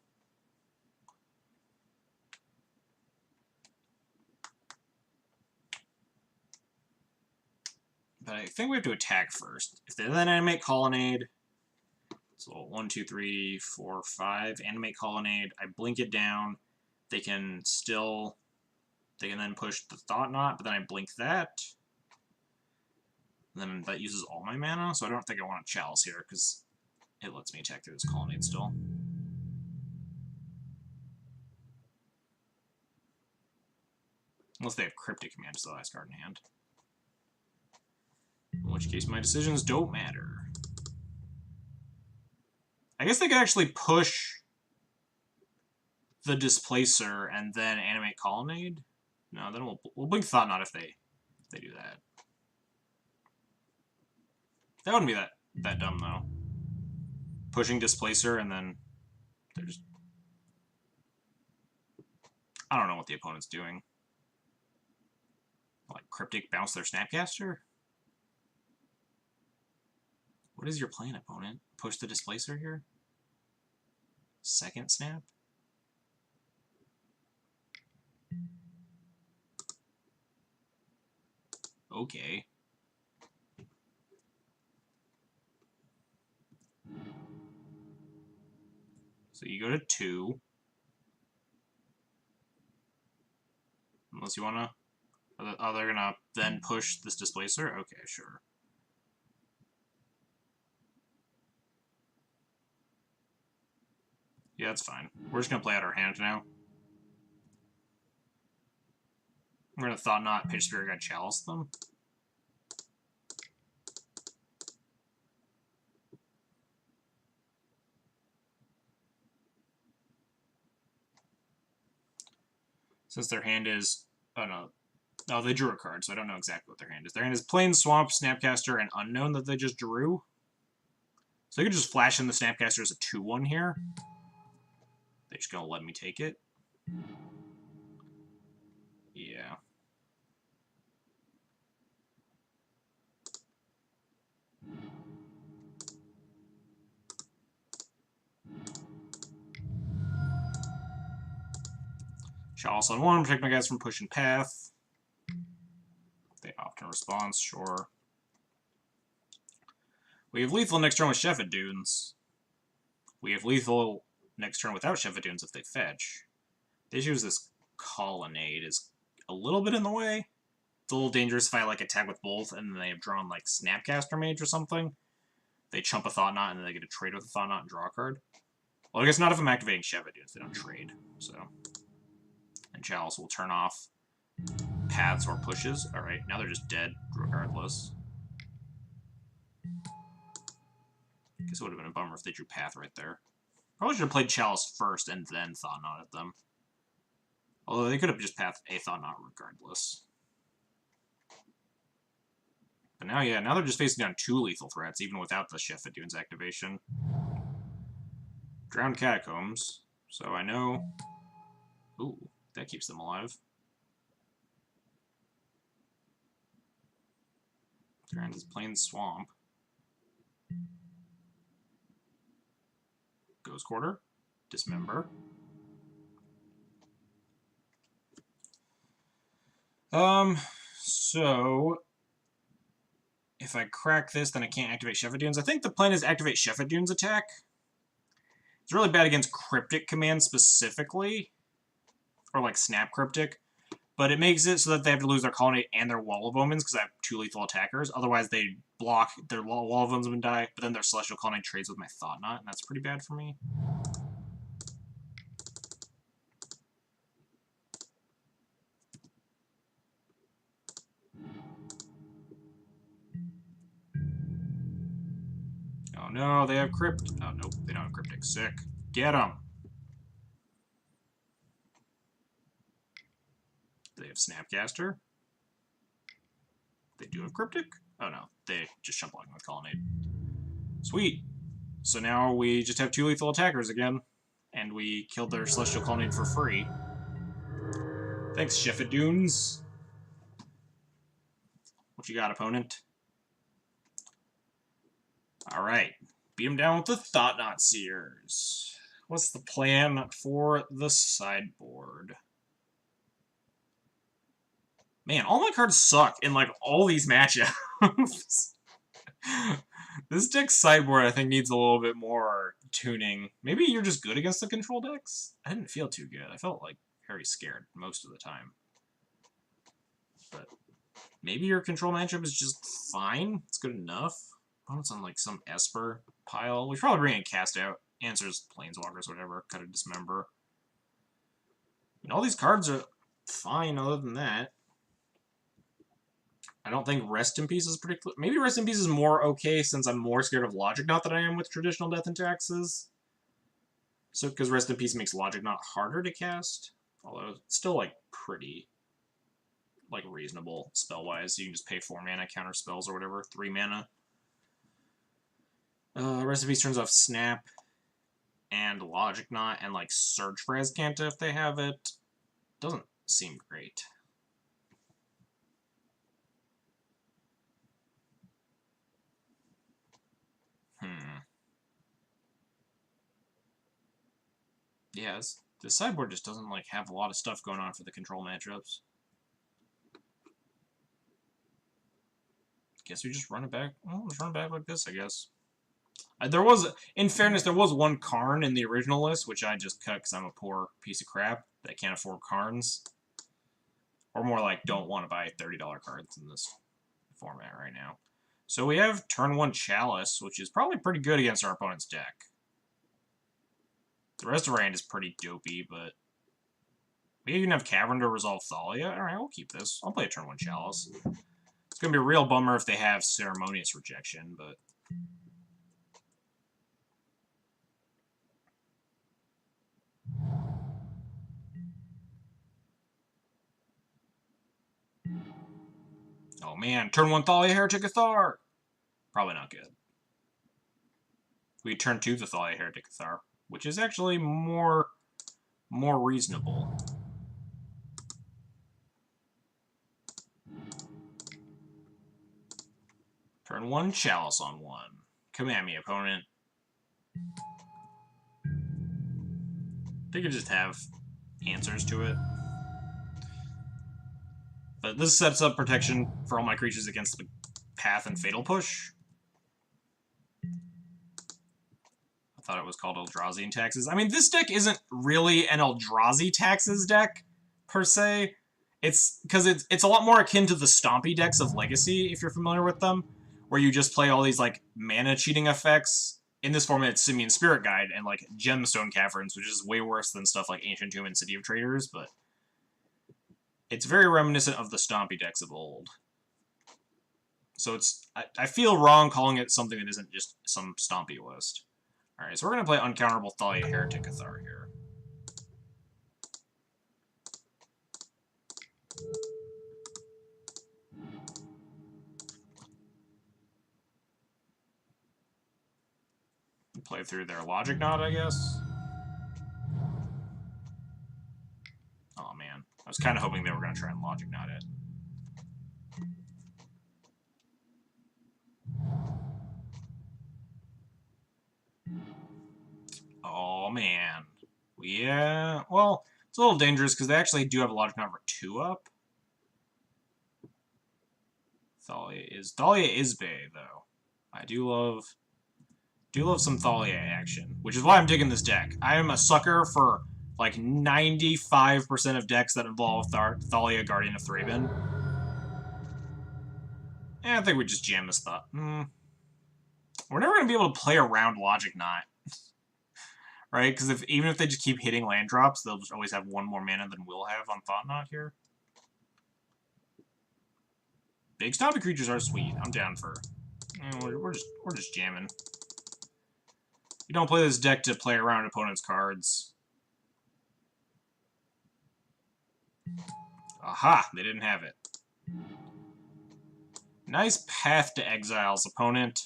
But I think we have to attack first. If they then animate Colonnade, so 1, 2, 3, 4, 5, animate Colonnade, I blink it down, they can then push the Thought Knot, but then I blink that. And then that uses all my mana, so I don't think I want a Chalice here, because it lets me attack through this Colonnade still. Unless they have Cryptic Command as the last card in hand. In which case my decisions don't matter. I guess they could actually push the Displacer and then animate Colonnade. No, then we'll blink Thought Knot if they do that. That wouldn't be that dumb though. Pushing Displacer and then they're just... I don't know what the opponent's doing. Like Cryptic bounce their Snapcaster? What is your plan, opponent? Push the Displacer here? Second snap? Okay. So you go to 2. Unless you wanna... Oh, they're gonna then push this Displacer? Okay, sure. Yeah, that's fine. We're just gonna play out our hand now. We're gonna Thought Knot, Pitch Spirit Guide, Chalice them. Since their hand is... Oh, no. No, they drew a card, so I don't know exactly what their hand is. Their hand is Plain, Swamp, Snapcaster, and Unknown that they just drew. So they could just flash in the Snapcaster as a 2-1 here. They're just gonna let me take it. Yeah. Chalice on 1, protect my guys from pushing Path. They often respond, sure. We have lethal next turn with Shepherd Dunes. We have lethal next turn without Shepherd Dunes if they fetch. The issue is this Colonnade is a little bit in the way. It's a little dangerous if I like attack with both and then they have drawn like Snapcaster Mage or something. They chump a Thought Knot and then they get to trade with a Thought Knot and draw a card. Well, I guess not if I'm activating Shevadunes, they don't trade, so. And Chalice will turn off paths or pushes. Alright, now they're just dead, regardless. Guess it would have been a bummer if they drew Path right there. Probably should have played Chalice first and then Thought Knot at them. Although they could have just pathed a Thought Knot regardless. But now, yeah, now they're just facing down 2 lethal threats, even without the Shevadune's activation. Drowned Catacombs, so I know... Ooh, that keeps them alive. Drowned is plain Swamp. Ghost Quarter. Dismember. So... If I crack this, then I can't activate Shevadunes. I think the plan is activate Shevadune's attack. It's really bad against Cryptic commands specifically. Or like Snap Cryptic. But it makes it so that they have to lose their Colonnade and their Wall of Omens because I have 2 lethal attackers. Otherwise, they block their Wall of Omens and die, but then their Celestial Colonnade trades with my Thought Knot, and that's pretty bad for me. Oh no, they have Crypt. Oh nope, they don't have Cryptic. Sick. Get them! They have Snapcaster. They do have Cryptic. Oh no, they just jump blocking with Colonnade. Sweet. So now we just have 2 lethal attackers again, and we killed their Celestial Colonnade for free. Thanks, Shevadunes. What you got, opponent? Alright. Beat him down with the Thought Knot Seers. What's the plan for the sideboard? Man, all my cards suck in, like, all these matchups. This deck's sideboard, I think, needs a little bit more tuning. Maybe you're just good against the control decks? I didn't feel too good. I felt, like, very scared most of the time. But maybe your control matchup is just fine. It's good enough. Oh, it's on, like, some Esper pile. We should probably bring in Cast Out. Answers, Planeswalkers, whatever. Cut a Dismember. I mean, all these cards are fine other than that. I don't think Rest in Peace is particular. Maybe Rest in Peace is more okay since I'm more scared of Logic Knot than I am with traditional Death and Taxes. So, because Rest in Peace makes Logic Knot harder to cast. Although, it's still, like, pretty, like, reasonable spell-wise. You can just pay 4 mana, counter spells or whatever. 3 mana. Rest in Peace turns off Snap and Logic Knot and, like, Search for Azcanta if they have it. Doesn't seem great. Yeah, the sideboard just doesn't, like, have a lot of stuff going on for the control matchups. Guess we just run it back. Well, let's run it back like this, I guess. There was, in fairness, there was one Karn in the original list, which I just cut because I'm a poor piece of crap that can't afford Karns. Or more like, don't want to buy $30 cards in this format right now. So we have turn 1 Chalice, which is probably pretty good against our opponent's deck. The rest of our hand is pretty dopey, but we even have Cavern to resolve Thalia. Alright, we'll keep this. I'll play a turn 1 Chalice. It's going to be a real bummer if they have Ceremonious Rejection, but... Oh man, turn 1 Thalia Heretic Athar! Probably not good. We turn 2 the Thalia Heretic Athar, which is actually more reasonable. Turn 1 Chalice on 1. Command me, opponent. They could just have answers to it. But this sets up protection for all my creatures against the Path and Fatal Push. I thought it was called Eldrazi Taxes. I mean, this deck isn't really an Eldrazi Taxes deck, per se. It's because it's a lot more akin to the Stompy decks of Legacy, if you're familiar with them, where you just play all these, like, mana cheating effects in this format, it's Simian Spirit Guide and like Gemstone Caverns, which is way worse than stuff like Ancient Tomb and City of Traders, but it's very reminiscent of the Stompy decks of old. So it's I feel wrong calling it something that isn't just some Stompy list. Alright, so we're going to play Uncounterable Thalia Heretic Cathar here. Play through their Logic Knot, I guess. Oh man, I was kind of hoping they were going to try and Logic Knot it. Oh man. Yeah, well, it's a little dangerous because they actually do have a Logic Knot for 2 up. Thalia is Bay, though. I do love some Thalia action, which is why I'm digging this deck. I am a sucker for like 95% of decks that involve Thalia, Guardian of Thraben. I think we just jam this thought. We're never going to be able to play around Logic Knot. Right? Because even if they just keep hitting land drops, they'll just always have 1 more mana than we'll have on Thought Knot here. Big Stompy creatures are sweet. I'm down for... we're just jamming. You don't play this deck to play around opponent's cards. Aha! They didn't have it. Nice path to exiles, opponent.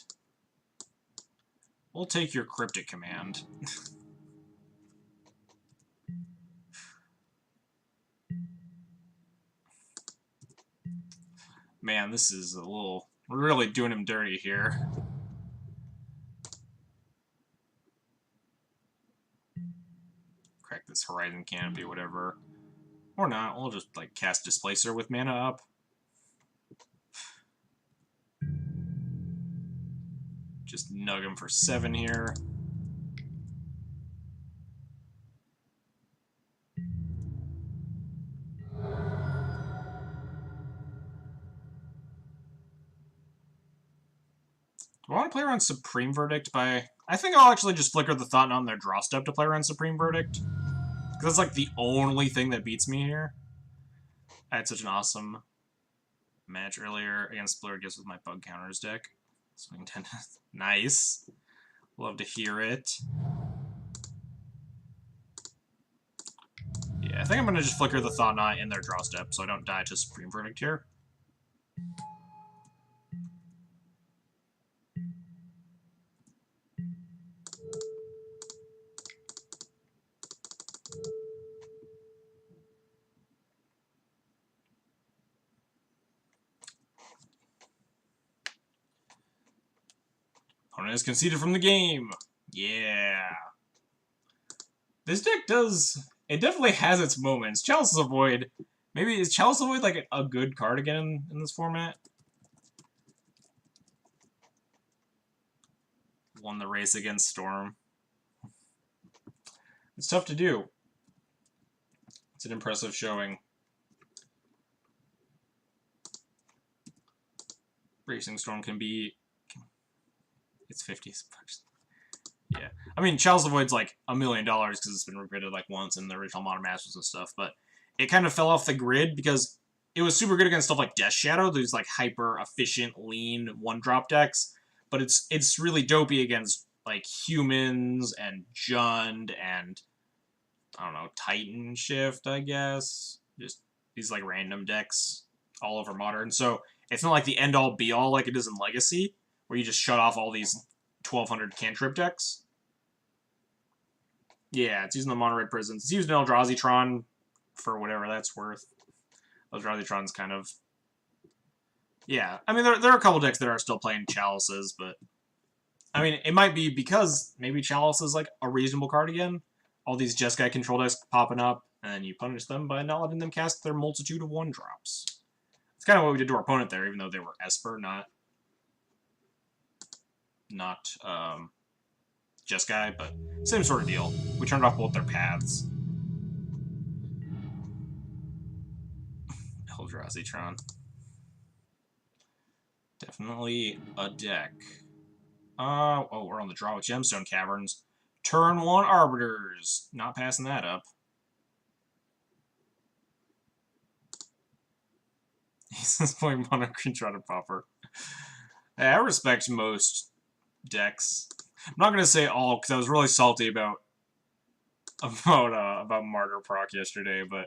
We'll take your Cryptic Command. Man, this is a little... We're really doing him dirty here. Crack this Horizon Canopy, whatever. Or not, we'll just, like, cast Displacer with mana up. Just nug him for 7 here. Do I want to play around Supreme Verdict by... I think I'll actually just flicker the Thought Knot on their draw step to play around Supreme Verdict. Because that's like the only thing that beats me here. I had such an awesome match earlier against Blurred Gifts with my Bug Counters deck. Swing 10. Nice. Love to hear it. Yeah, I think I'm going to just flicker the Thought Knot in their draw step so I don't die to Supreme Verdict here. Opponent is conceded from the game. Yeah. This deck does... It definitely has its moments. Chalice of Void... Maybe is Chalice of Void like a good card again in this format? Won the race against Storm. It's tough to do. It's an impressive showing. Racing Storm can be... It's 50 bucks. Yeah. I mean, Chalice of Void's like $1 million because it's been regraded like once in the original Modern Masters and stuff, but it kind of fell off the grid because it was super good against stuff like Death Shadow, these like hyper-efficient, lean, one-drop decks, but it's really dopey against like humans and Jund and, I don't know, Titan Shift, I guess. Just these like random decks all over Modern. So it's not like the end-all be-all like it is in Legacy, where you just shut off all these 1200 cantrip decks. Yeah, it's using the Mono Red Prisons. It's using Eldrazi for whatever that's worth. Eldrazi kind of... Yeah, I mean, there are a couple decks that are still playing Chalices, but... I mean, it might be because maybe Chalice is like a reasonable card again. All these Jeskai control decks popping up, and you punish them by not letting them cast their multitude of 1-drops. It's kind of what we did to our opponent there, even though they were Esper, not Jeskai, but same sort of deal. We turned off both their paths. Eldrazi. Definitely a deck. Oh, we're on the draw with Gemstone Caverns. Turn 1 Arbiters. Not passing that up. He's playing Mono Green Trotter Popper. Hey, I respect most decks. I'm not gonna say all because I was really salty about Martyr Proc yesterday, but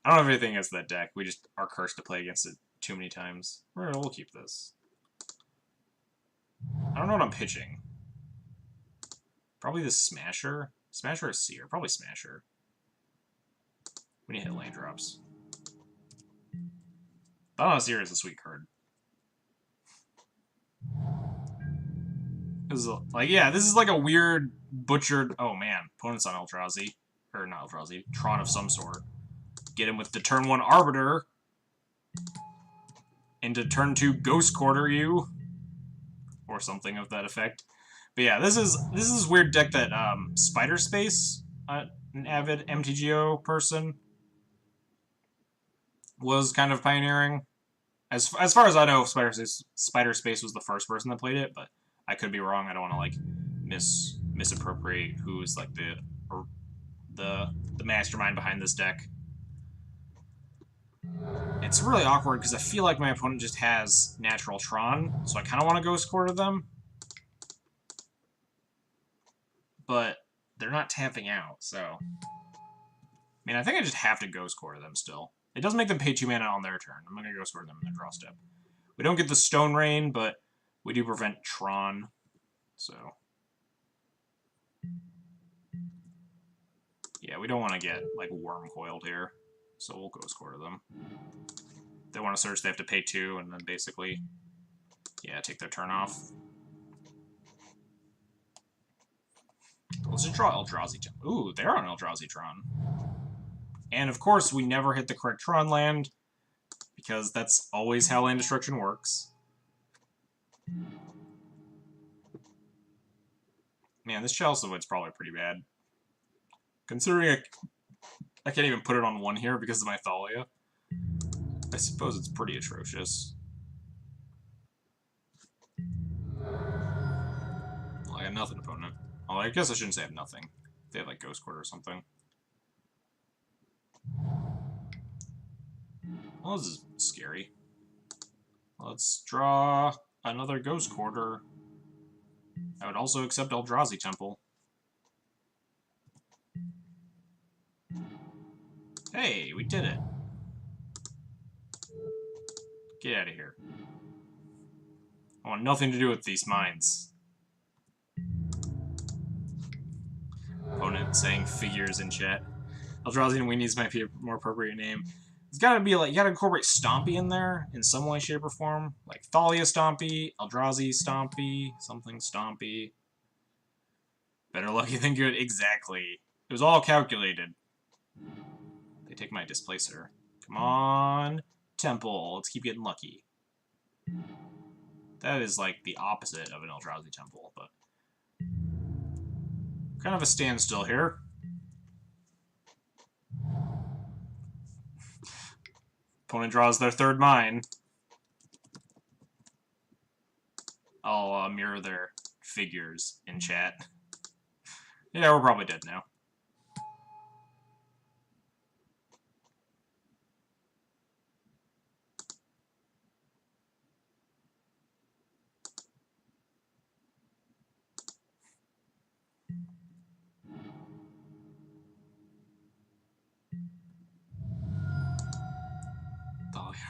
I don't have anything against that deck. We just are cursed to play against it too many times. We'll keep this. I don't know what I'm pitching. Probably the Smasher. Smasher or Seer? Probably Smasher. We need to hit land drops. But Seer is a sweet card. This is like, yeah, this is like a weird butchered. Oh man, opponent's on Eldrazi, or not Eldrazi, Tron of some sort. Get him with the turn 1 Arbiter. Into turn 2 Ghost Quarter you, or something of that effect. But yeah, this is weird deck that Sspiderspace, an avid MTGO person, was kind of pioneering. As far as I know, Sspiderspace was the first person that played it, but I could be wrong. I don't want to like misappropriate who's like the mastermind behind this deck. It's really awkward because I feel like my opponent just has natural Tron, so I kind of want to Ghost Quarter them. But they're not tapping out, so... I mean, I think I just have to Ghost Quarter them still. It does make them pay 2 mana on their turn. I'm going to Ghost Quarter them in their draw step. We don't get the Stone Rain, but we do prevent Tron, so... Yeah, we don't want to get, like, Worm Coiled here, so we'll Ghost Quarter them. If they want to search, they have to pay 2, and then basically, yeah, take their turn off. Let's just draw Eldrazi. Ooh, they're on Eldrazi Tron. And of course, we never hit the correct Tron land, because that's always how land destruction works. Man, this Chalice of Void's probably pretty bad. Considering I can't even put it on 1 here because of my Thalia, I suppose it's pretty atrocious. Well, I got nothing, opponent. Well, I guess I shouldn't say I have nothing. They have like Ghost Quarter or something. Well, this is scary. Let's draw another Ghost Quarter. I would also accept Eldrazi Temple. Hey, we did it. Get out of here. I want nothing to do with these mines. Opponent saying figures in chat. Eldrazi and Weenies might be a more appropriate name. It's gotta be like, you gotta incorporate Stompy in there in some way, shape, or form. Like Thalia Stompy, Eldrazi Stompy, something Stompy. Better lucky than good. Exactly. It was all calculated. They take my Displacer. Come on, Temple. Let's keep getting lucky. That is like the opposite of an Eldrazi Temple, but kind of a standstill here. Opponent draws their 3rd mine. I'll mirror their figures in chat. Yeah, we're probably dead now.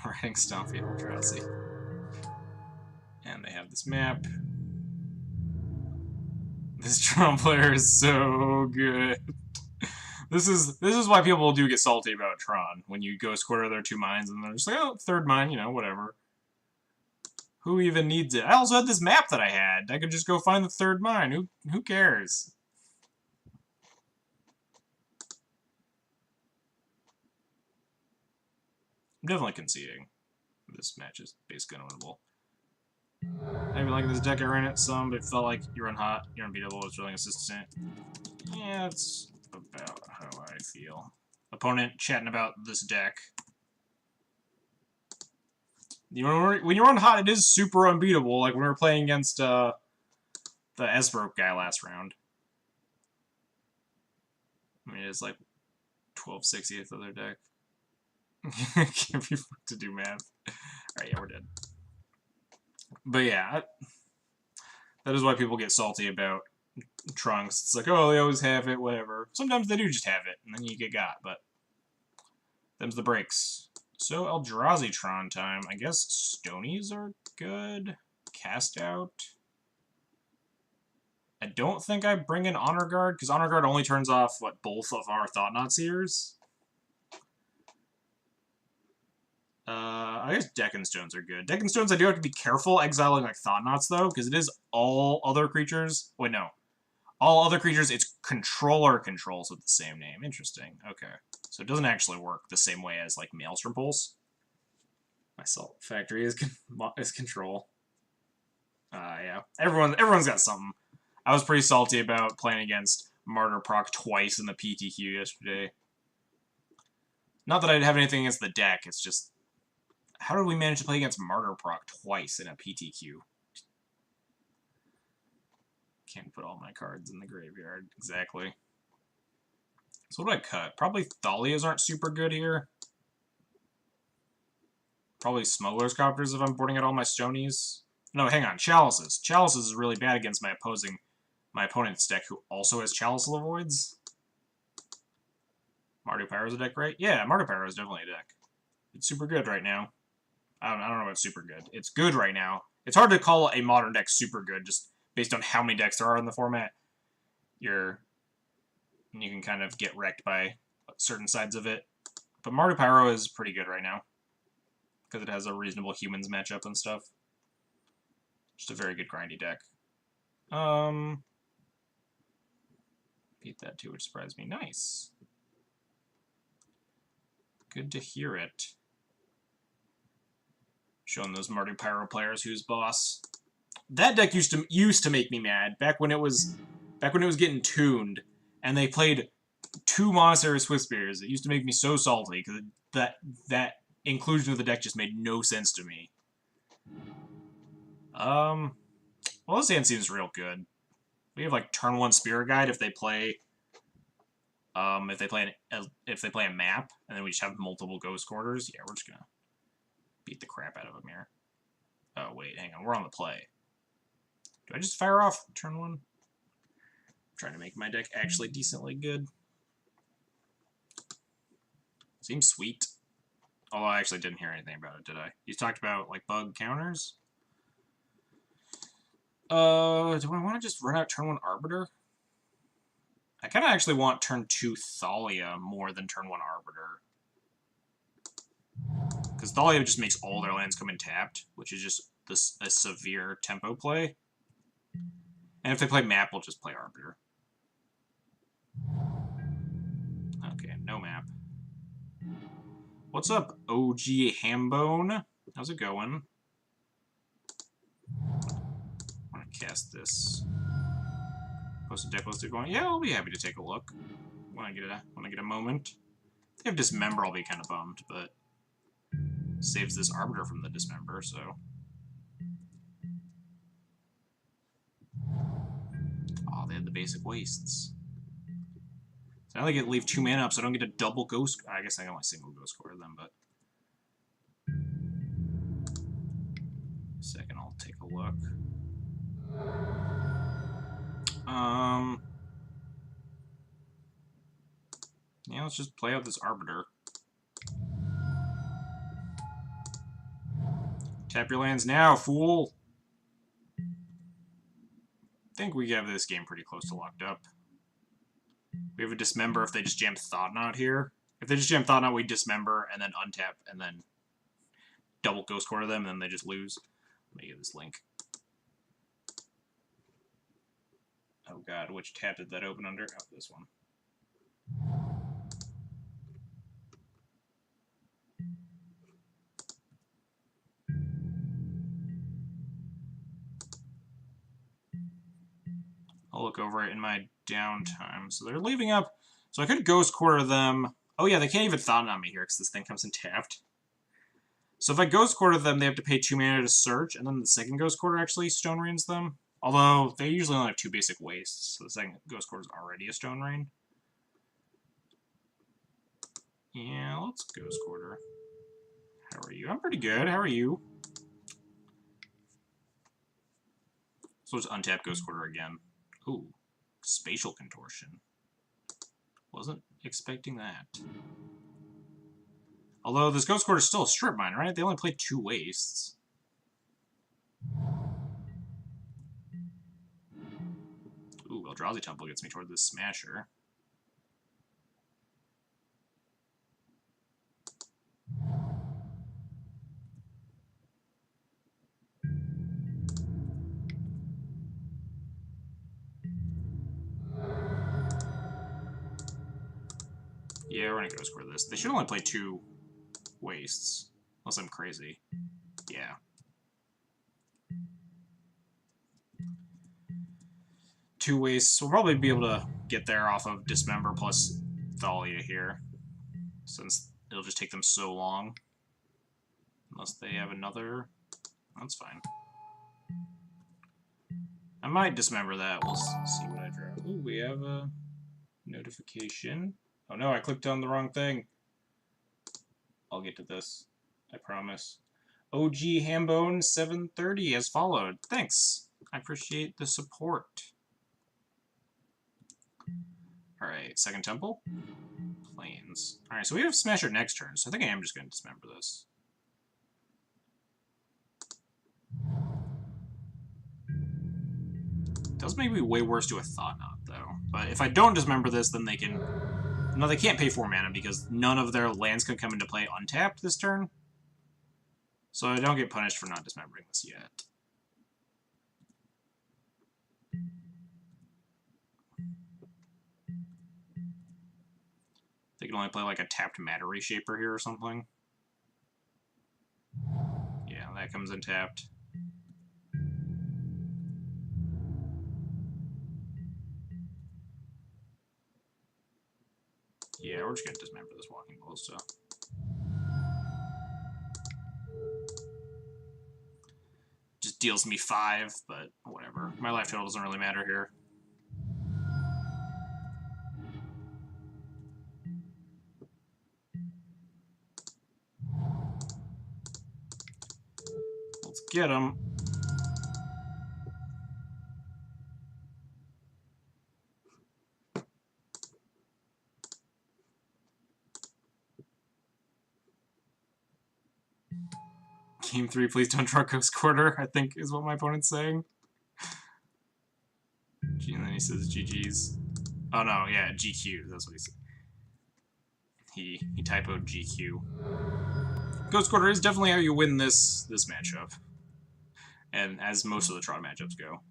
Writing Stompy and Eldrazi. And they have this map. This Tron player is so good. This is why people do get salty about Tron. When you Ghost Quarter their 2 mines and they're just like, oh, 3rd mine, you know, whatever. Who even needs it? I also had this map that I had. I could just go find the 3rd mine. Who cares? I'm definitely conceding. This match is basically unwinnable. I've been liking this deck. I ran it some, but it felt like you run hot, you're unbeatable, it's really consistent. Yeah, that's about how I feel. Opponent chatting about this deck. When you run hot, it is super unbeatable. Like when we were playing against the Esbroke guy last round. I mean, it's like 12/60th of their deck. Can't be fucked to do math. Alright, yeah, we're dead. But yeah, that is why people get salty about Trunks. It's like, oh, they always have it, whatever. Sometimes they do just have it, and then you get got, but them's the breaks. So, Eldrazi Tron time. I guess Stonies are good. Cast out. I don't think I bring in Honor Guard, because Honor Guard only turns off, what, both of our Thought-Knot Seers? I guess Deccan Stones are good. Deccan Stones, I do have to be careful exiling, like, Thought-Knots, though, because it is all other creatures. Wait, no. All other creatures, it's controller controls with the same name. Interesting. Okay. So it doesn't actually work the same way as, like, Maelstrom Pulse. My Salt Factory is control. Yeah. Everyone's got something. I was pretty salty about playing against Martyr Proc twice in the PTQ yesterday. Not that I'd have anything against the deck, it's just... How did we manage to play against Martyr Proc twice in a PTQ? Can't put all my cards in the graveyard. Exactly. So what do I cut? Probably Thalias aren't super good here. Probably Smuggler's Copters if I'm boarding out all my Stonies. No, hang on. Chalices. Chalices is really bad against my opponent's deck, who also has Chalice Voids. Mardu Pyro's a deck, right? Yeah, Mardu Pyro is definitely a deck. It's super good right now. I don't know about super good. It's good right now. It's hard to call a modern deck super good, just based on how many decks there are in the format. You can kind of get wrecked by certain sides of it. But Mardu Pyro is pretty good right now, because it has a reasonable humans matchup and stuff. Just a very good grindy deck. Beat that too, which surprised me. Nice. Good to hear it. Showing those Mardu Pyro players who's boss. That deck used to make me mad back when it was getting tuned, and they played 2 Monastery Swiftspears. It used to make me so salty because that inclusion of the deck just made no sense to me. Well, this hand seems real good. We have like turn 1 Spirit Guide if they play if they play a map, and then we just have multiple Ghost Quarters. Yeah, we're just gonna beat the crap out of them here. Oh wait, hang on, we're on the play. Do I just fire off turn 1? I'm trying to make my deck actually decently good. Seems sweet. Although I actually didn't hear anything about it, did I? You talked about like bug counters. Do I want to just run out turn 1 Arbiter? I kind of actually want turn 2 Thalia more than turn 1 Arbiter. Because Thalia just makes all their lands come in tapped, which is just a severe tempo play. And if they play map, we'll just play Arbiter. Okay, no map. What's up, OG Hambone? How's it going? I want to cast this. Post a deck list going. Yeah, I'll be happy to take a look when I get a moment. If they have Dismember, I'll be kind of bummed, but saves this Arbiter from the Dismember, so. Oh, they had the basic wastes. So now they get to leave 2 mana up, so I don't get a double Ghost. I guess I got my single Ghost Core then, but. Second, I'll take a look. Yeah, let's just play out this Arbiter. Tap your lands now, fool! I think we have this game pretty close to locked up. We have a Dismember if they just jam Thought-Knot here. If they just jam Thought-Knot, we Dismember and then untap and then double Ghost Quarter them, and then they just lose. Let me get this link. Oh god, which tab did that open under? Oh, this one. I'll look over it in my downtime. So they're leaving up. So I could Ghost Quarter them. Oh yeah, they can't even Thought-Knot me here because this thing comes in tapped. So if I Ghost Quarter them, they have to pay 2 mana to search, and then the second Ghost Quarter actually Stone Rains them. Although, they usually only have 2 basic wastes, so the second Ghost Quarter is already a Stone Rain. Yeah, let's Ghost Quarter. How are you? I'm pretty good. How are you? So let's untap Ghost Quarter again. Ooh, Spatial Contortion. Wasn't expecting that. Although this Ghost Quarter is still a strip mine, right? They only played 2 wastes. Ooh, Eldrazi Temple gets me toward this Smasher. Yeah, we're gonna Ghost Quarter this. They should only play 2 wastes. Unless I'm crazy. Yeah. Two wastes. We'll probably be able to get there off of Dismember plus Thalia here. Since it'll just take them so long. Unless they have another... That's fine. I might Dismember that. We'll see what I draw. Ooh, we have a notification. Oh no, I clicked on the wrong thing. I'll get to this. I promise. OG Hambone 730 has followed. Thanks. I appreciate the support. Alright, second temple. Plains. Alright, so we have Smasher next turn, so I think I am just going to Dismember this. It does make me way worse to a Thought Knot, though. But if I don't Dismember this, then they can... No, they can't pay 4 mana because none of their lands can come into play untapped this turn. So I don't get punished for not Dismembering this yet. They can only play like a tapped Matter Reshaper here or something. Yeah, that comes in tapped. Yeah, we're just gonna Dismember this Walking Ballista. Just deals me 5, but whatever. My life total doesn't really matter here. Let's get him. Game 3, please don't draw Ghost Quarter, I think is what my opponent's saying. And then he says GG's. Oh no, yeah, GQ, that's what he said. He typoed GQ. Ghost Quarter is definitely how you win this matchup. And as most of the Tron matchups go.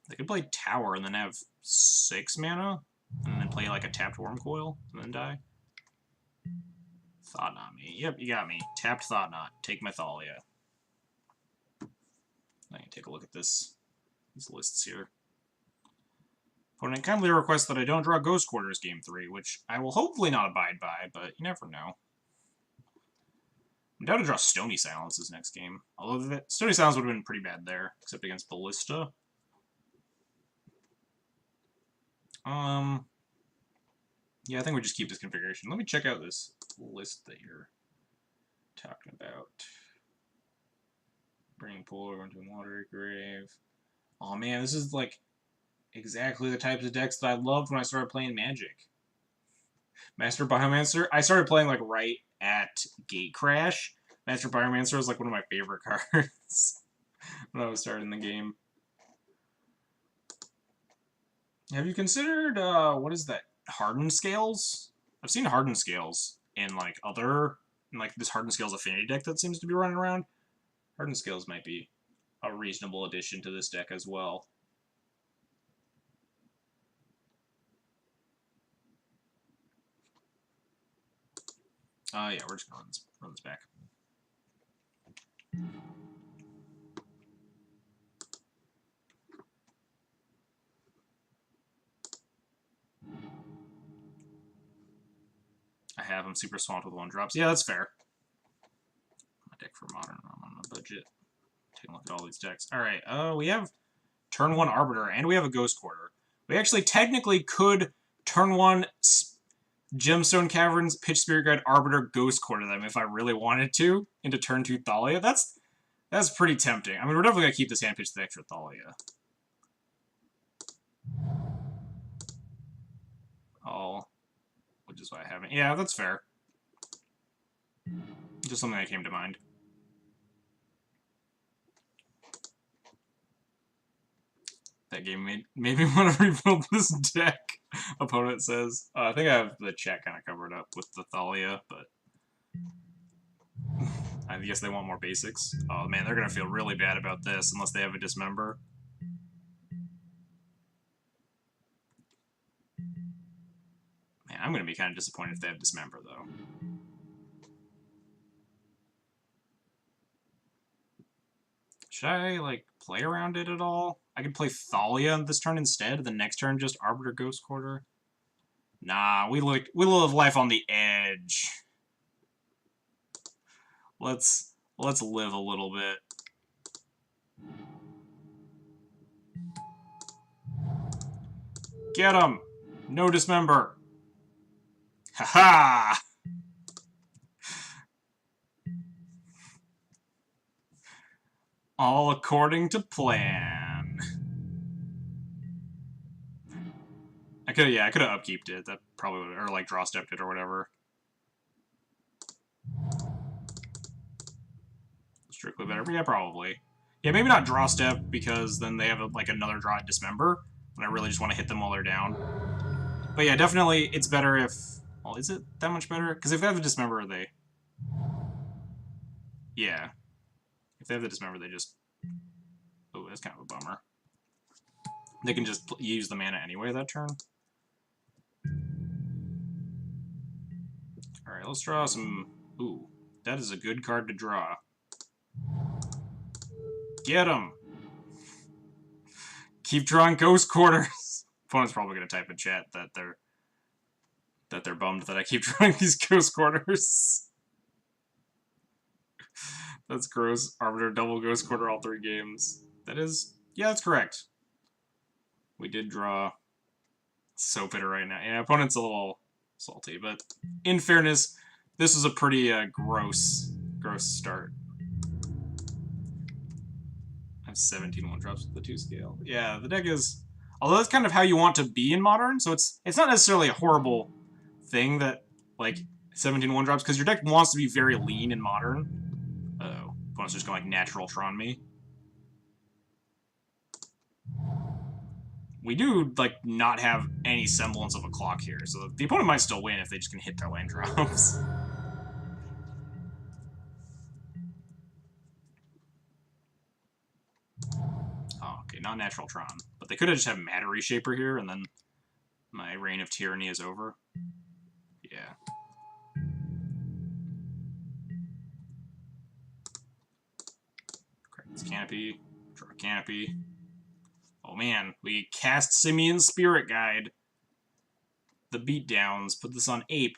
They could play Tower and then have 6 mana, and then play like a tapped Worm Coil, and then die. Thought Knot me. Yep, you got me. Tapped Thought Knot. Take my Thalia. I can take a look at these lists here. Opponent kindly requests that I don't draw Ghost Quarters Game 3, which I will hopefully not abide by, but you never know. I'm down to draw Stony Silences next game. Although Stony Silence would have been pretty bad there, except against Ballista. Yeah, I think we just keep this configuration. Let me check out this list that you're talking about. Burning Pool, into a Watery Grave. Oh man, this is like exactly the types of decks that I loved when I started playing Magic. Master Biomancer, I started playing like right at Gate Crash. Master Biomancer was like one of my favorite cards when I was starting the game. Have you considered, what is that? Hardened Scales? I've seen Hardened Scales in like this Hardened Scales Affinity deck that seems to be running around. Hardened Scales might be a reasonable addition to this deck as well. Yeah, we're just gonna run this back. I have him super swamped with 1-drops. Yeah, that's fair. My deck for Modern, I'm on budget. Take a look at all these decks. Alright, we have turn 1 Arbiter, and we have a Ghost Quarter. We actually technically could turn 1 Gemstone Caverns, Pitch Spirit Guide, Arbiter, Ghost Quarter them if I really wanted to, into turn 2 Thalia. That's pretty tempting. I mean, we're definitely going to keep this hand pitch the extra Thalia. Oh, which is why I haven't. Yeah, that's fair. Just something that came to mind. That game made me want to rebuild this deck, opponent says. I think I have the chat kind of covered up with the Thalia, but I guess they want more basics. Oh man, they're going to feel really bad about this unless they have a Dismember. Man, I'm going to be kind of disappointed if they have Dismember, though. Should I, like, play around it at all? I could play Thalia this turn instead, the next turn just Arbiter Ghost Quarter. Nah, we live life on the edge. Let's live a little bit. Get him! No Dismember. Haha! All according to plan. I could have upkeeped it. That probably would, or like draw stepped it or whatever. Strictly better, but yeah, probably. Yeah, maybe not draw step because then they have like another draw at Dismember, and I really just want to hit them while they're down. But yeah, definitely it's better if. Well, is it that much better? Because if they have the Dismember, they. Yeah. If they have the Dismember, they just... Oh, that's kind of a bummer. They can just use the mana anyway that turn. Alright, let's draw some... Ooh, that is a good card to draw. Get him! Keep drawing Ghost Quarters! Opponent's probably going to type in chat that they're bummed that I keep drawing these Ghost Quarters. That's gross. Arbiter double Ghost Quarter all 3 games. That is... Yeah, that's correct. We did draw... So bitter right now. Yeah, opponent's a little salty, but in fairness, this was a pretty gross start. I have 17 1-drops with the 2 scale. Yeah, the deck is... Although that's kind of how you want to be in Modern, so it's not necessarily a horrible thing that, like, 17 1-drops, because your deck wants to be very lean in Modern. Uh-oh. Opponent's just going, like, Natural Tron me. We do, like, not have any semblance of a clock here, so the opponent might still win if they just can hit their land drops. Oh, okay, not Natural Tron. But they could have just had Matter Reshaper here, and then my reign of tyranny is over. Yeah. Crack this Canopy. Draw Canopy. Oh man, we cast Simeon's Spirit Guide. The Beatdowns. Put this on Ape.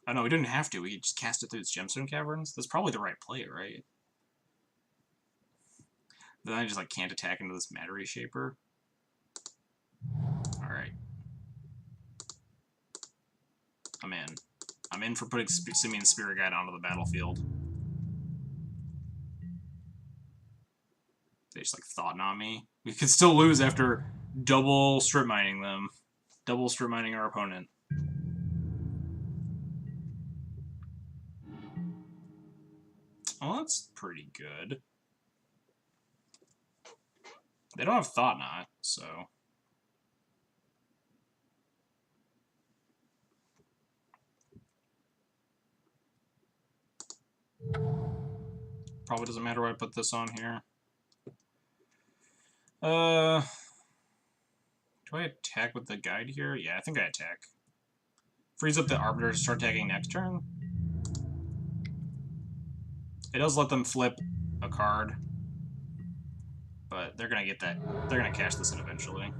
Oh no, we didn't have to. We could just cast it through its Gemstone Caverns. That's probably the right play, right? Then I just, like, can't attack into this Matter Reshaper. Alright. I'm in. I'm in for putting Simeon's Spirit Guide onto the battlefield. They just, like, thought on me. We could still lose after double strip mining them. Double strip mining our opponent. Oh, that's pretty good. They don't have Thought Knot, so... Probably doesn't matter what I put this on here. Do I attack with the guide here? Yeah, I think I attack. Freeze up the Arbiter to start attacking next turn. It does let them flip a card. But they're gonna get that. They're gonna cash this in eventually.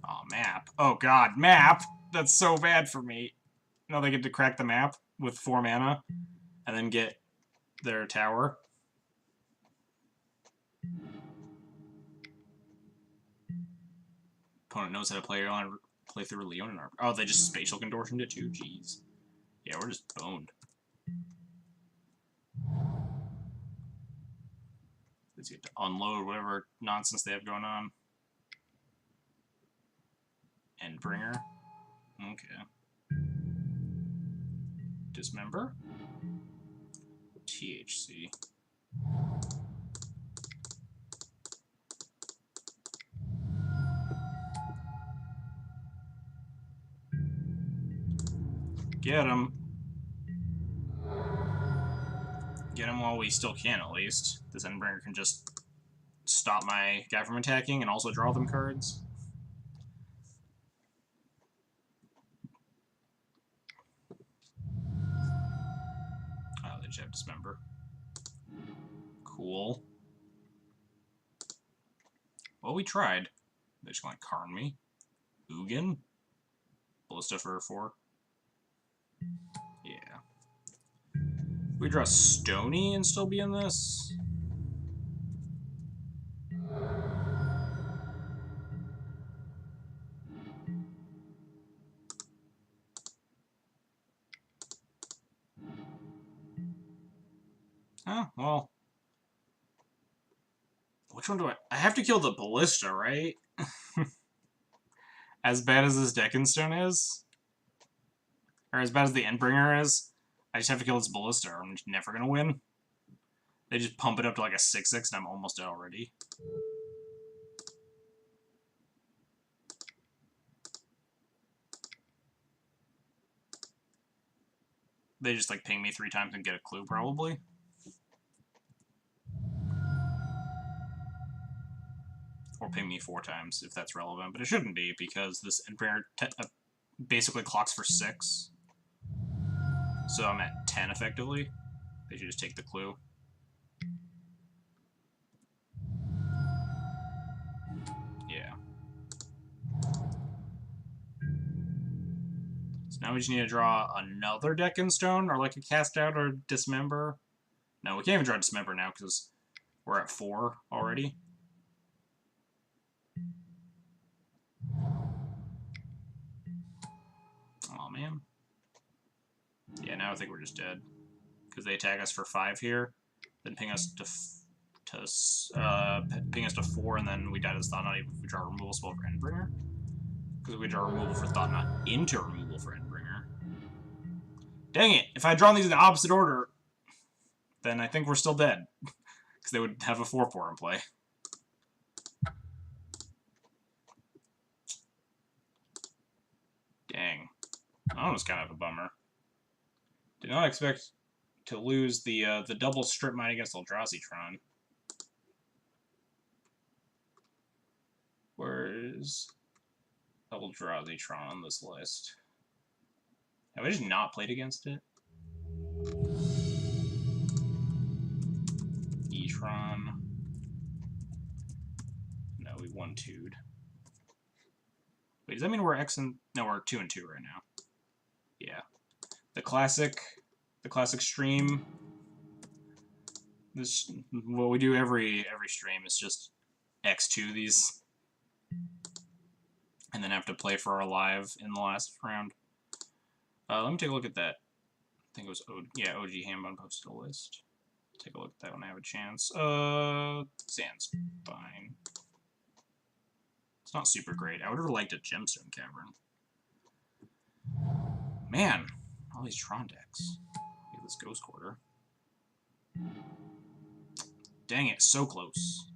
Oh, map. Oh god, map! That's so bad for me. Now they get to crack the map with 4 mana. And then get their tower. Opponent knows how to play through Leon and oh, they just spatial contortioned it too? Jeez. Yeah, we're just boned. Let's get to unload whatever nonsense they have going on. Endbringer. Okay. Dismember. THC. Get him. Get him while we still can, at least. This Endbringer can just stop my guy from attacking and also draw them cards. Oh, they just have Dismember. Cool. Well, we tried. They just want to Karn me. Ugin? Ballista for 4. Yeah. We draw Stony and still be in this? Oh, well. Which one do I have to kill the Ballista, right? As bad as this Deckenstone is? Or as bad as the Endbringer is? I just have to kill this Ballista or I'm just never gonna win. They just pump it up to like a 6-6 and I'm almost dead already. They just like ping me 3 times and get a clue, probably. Or ping me 4 times, if that's relevant. But it shouldn't be, because this Endbringer basically clocks for 6. So I'm at 10, effectively. They should just take the clue. Yeah. So now we just need to draw another Deckenstone, or like a Cast Out or Dismember. No, we can't even draw Dismember now, because we're at 4 already. Oh man. Yeah, now I think we're just dead. Because they attack us for 5 here, then ping us to ping us to 4, and then we die to this Thought Knot even if we draw a removal spell for Endbringer. Because we draw removal for Thought Knot into removal for Endbringer. Dang it! If I had drawn these in the opposite order, then I think we're still dead. Because they would have a 4/4 in play. Dang. That was kind of a bummer. Did not expect to lose the double strip mine against Eldrazi-tron. Where's Eldrazi-tron on this list? Have I just not played against it? E-tron. No, we 1-2'd. Wait, does that mean we're X and... No, we're 2-2 right now. Yeah. The classic stream. This, what we do every stream is just X2 these. And then have to play for our live in the last round. Let me take a look at that. I think it was OG Hambone posted a list. Take a look at that when I have a chance. Sand's fine. It's not super great. I would have liked a Gemstone Cavern. Man, all these Tron decks. Look at this Ghost Quarter. Dang it, so close.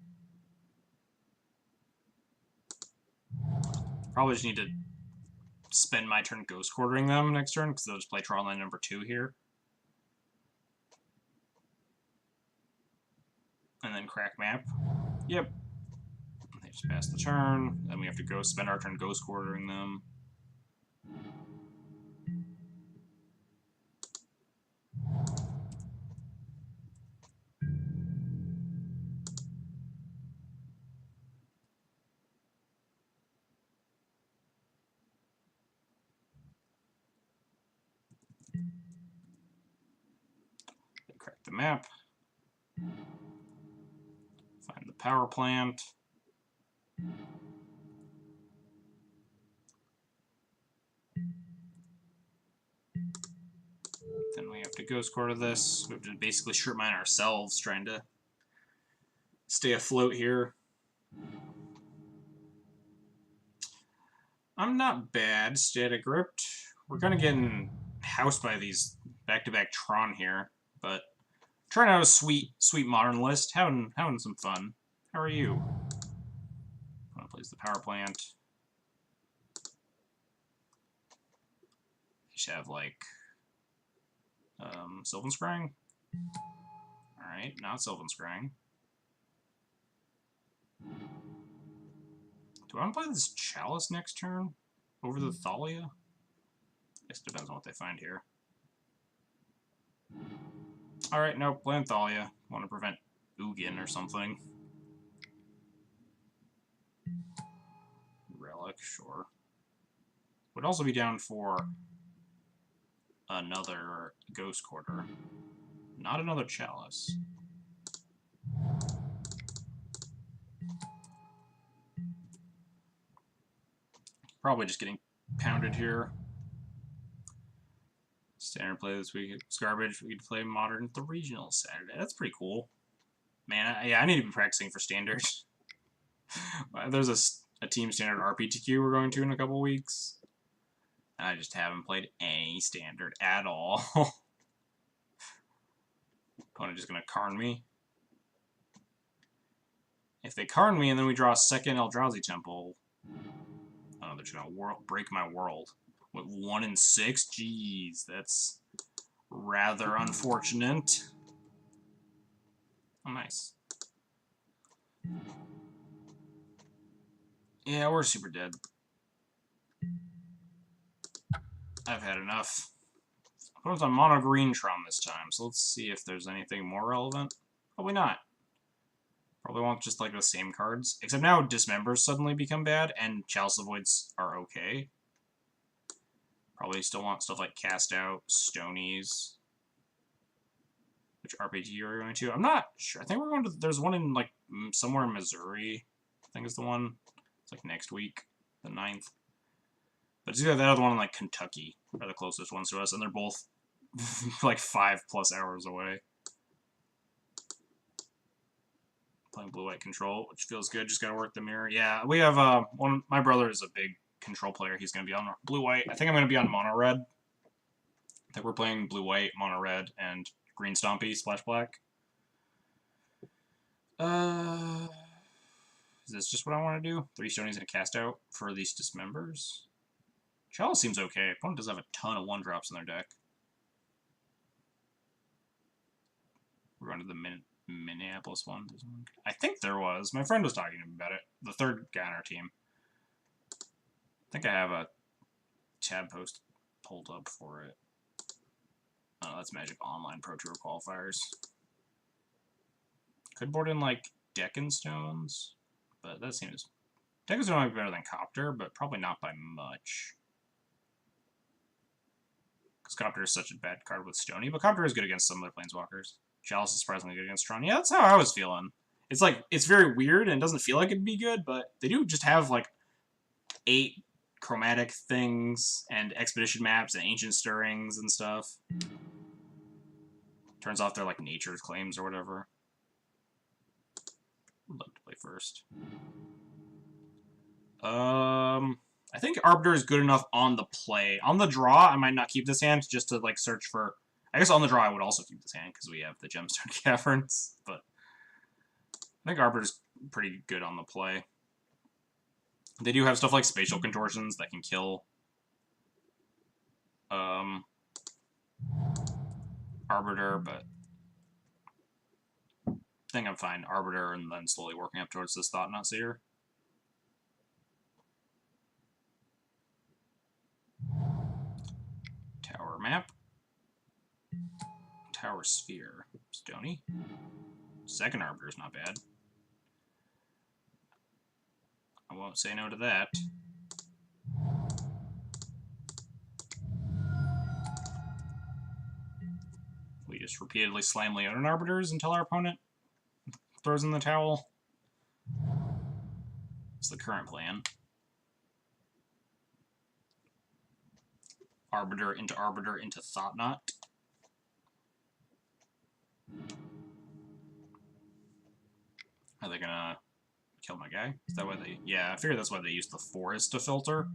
Probably just need to spend my turn Ghost Quartering them next turn, because they'll just play Tron line number 2 here. And then crack map. Yep. They just pass the turn. Then we have to go spend our turn Ghost Quartering them. They crack the map. Find the power plant. Then we have to ghost quarter this. We have to basically strip mine ourselves, trying to stay afloat here. I'm not bad, static gripped. We're kind of getting housed by these back-to-back Tron here, but trying out a sweet modern list, having some fun. How are you? Want to place the power plant? You should have like Sylvan Scrying. All right, not Sylvan Scrying. Do I want to play this Chalice next turn over the Thalia? I guess it depends on what they find here. Alright, no, playing Thalia. Want to prevent Ugin or something. Relic, sure. Would also be down for another Ghost Quarter. Not another Chalice. Probably just getting pounded here. Standard play this week. It's garbage. We could play Modern at the Regional Saturday. That's pretty cool. Man, I need to be practicing for Standard. There's a Team Standard RPTQ we're going to in a couple weeks. And I just haven't played any Standard at all. Opponent just going to Karn me. If they Karn me and then we draw a second Eldrazi Temple, oh, they're just going to break my world. With 1 and 6? Jeez, that's rather unfortunate. Oh, nice. Yeah, we're super dead. I've had enough. I put on mono green Tron this time, so let's see if there's anything more relevant. Probably not. Probably want just like the same cards. Except now Dismembers suddenly become bad, and Chalice of Voids are okay. Probably still want stuff like Cast Out, Stonies. Which RPG are we going to? I'm not sure. I think we're going to... There's one in, like, somewhere in Missouri. I think is the one. It's, like, next week. The 9th. But it's either that or the one in, like, Kentucky. Are the closest ones to us. And they're both, like, 5+ hours away. Playing blue-white control, which feels good. Just gotta work the mirror. Yeah, we have, my brother is a big control player. He's going to be on blue-white. I think I'm going to be on mono-red. I think we're playing blue-white, mono-red, and green Stompy, splash black. Is this just what I want to do? 3 Stonies and a Cast Out for these Dismembers? Chalice seems okay. Opponent does have a ton of 1-drops in their deck. We're going to the Minneapolis one. I think there was. My friend was talking to me about it. The third guy on our team. I think I have a tab post pulled up for it. Oh, that's Magic Online Pro Tour qualifiers. Could board in, like, Deckenstones, but that seems... Deckenstone might be better than Copter, but probably not by much. Because Copter is such a bad card with Stony, but Copter is good against some other Planeswalkers. Chalice is surprisingly good against Tron. Yeah, that's how I was feeling. It's like, it's very weird and it doesn't feel like it'd be good, but they do just have, like, 8 chromatic things and expedition maps and ancient stirrings and stuff. Turns off their, like, nature's claims or whatever. I'd like to play first. I think Arbiter is good enough on the play. On the draw, I might not keep this hand just to, like, search for... I guess on the draw I would also keep this hand because we have the Gemstone Caverns, but I think Arbiter's pretty good on the play. They do have stuff like Spatial Contortions that can kill Arbiter, but I think I'm fine. Arbiter and then slowly working up towards this Thought-Knot Seer. Tower map. Tower Sphere. Stony. Second Arbiter is not bad. I won't say no to that. We just repeatedly slam Leonin Arbiters until our opponent throws in the towel. It's the current plan. Arbiter into Thought-Knot. Are they gonna kill my guy? Is that why they... Yeah, I figured that's why they used the Forest to filter.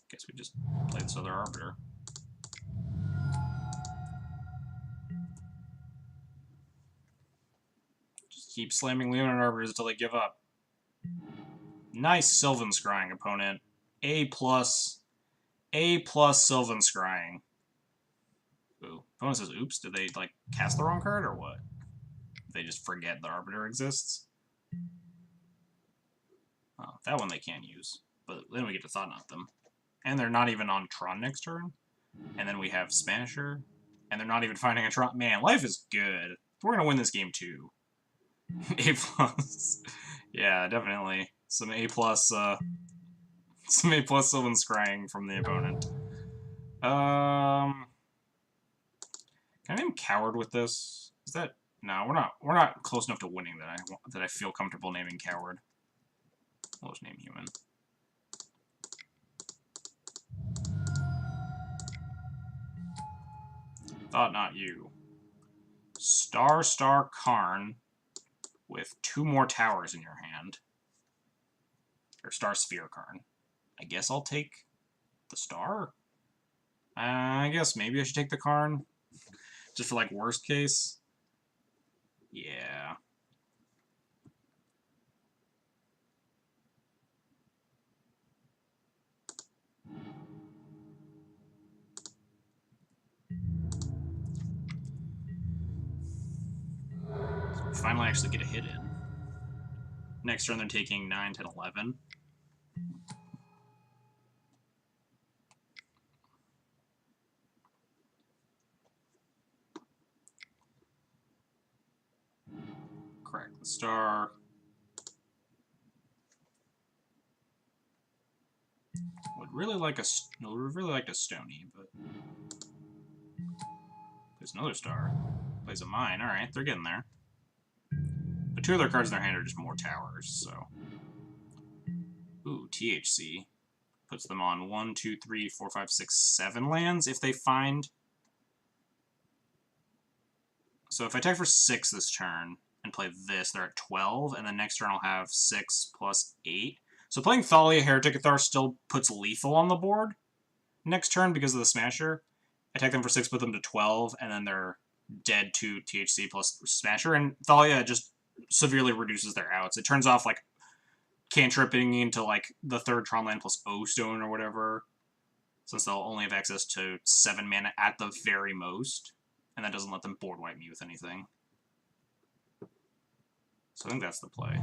Guess we just play this other Arbiter. Just keep slamming Leonin Arbiters until they give up. Nice Sylvan Scrying, opponent. A+. A+ Sylvan Scrying. Ooh. Opponent says, oops, did they, like, cast the wrong card, or what? They just forget the Arbiter exists? Oh, that one they can use. But then we get to Thought-Knot them. And they're not even on Tron next turn. And then we have Spanisher. And they're not even finding a Tron. Man, life is good. We're going to win this game, too. A+. Yeah, definitely. Some A+, some A+ Sylvan Scrying from the opponent. Can I name Coward with this? Is that... No, we're not close enough to winning that I feel comfortable naming Coward. We'll just name Human. Thought-Knot you. Star Karn with 2 more towers in your hand. Or Star Sphere Karn. I guess I'll take the Star? I guess maybe I should take the Karn. Just for, like, worst case. Yeah. Finally actually get a hit in. Next turn they're taking 9, 10, 11. Crack the Star. Would really like a Stony, but plays another Star. Plays a Mine. All right, they're getting there. But 2 of their cards in their hand are just more towers, so. Ooh, THC. Puts them on 1, 2, 3, 4, 5, 6, 7 lands if they find. So if I attack for 6 this turn and play this, they're at 12, and then next turn I'll have 6 plus 8. So playing Thalia Heretic Athar still puts lethal on the board next turn because of the Smasher. Attack them for 6, put them to 12, and then they're dead to THC plus Smasher, and Thalia just severely reduces their outs. It turns off, like, cantripping into, like, the 3rd Tron land plus O-Stone or whatever, since they'll only have access to 7 mana at the very most, and that doesn't let them board wipe me with anything. So I think that's the play.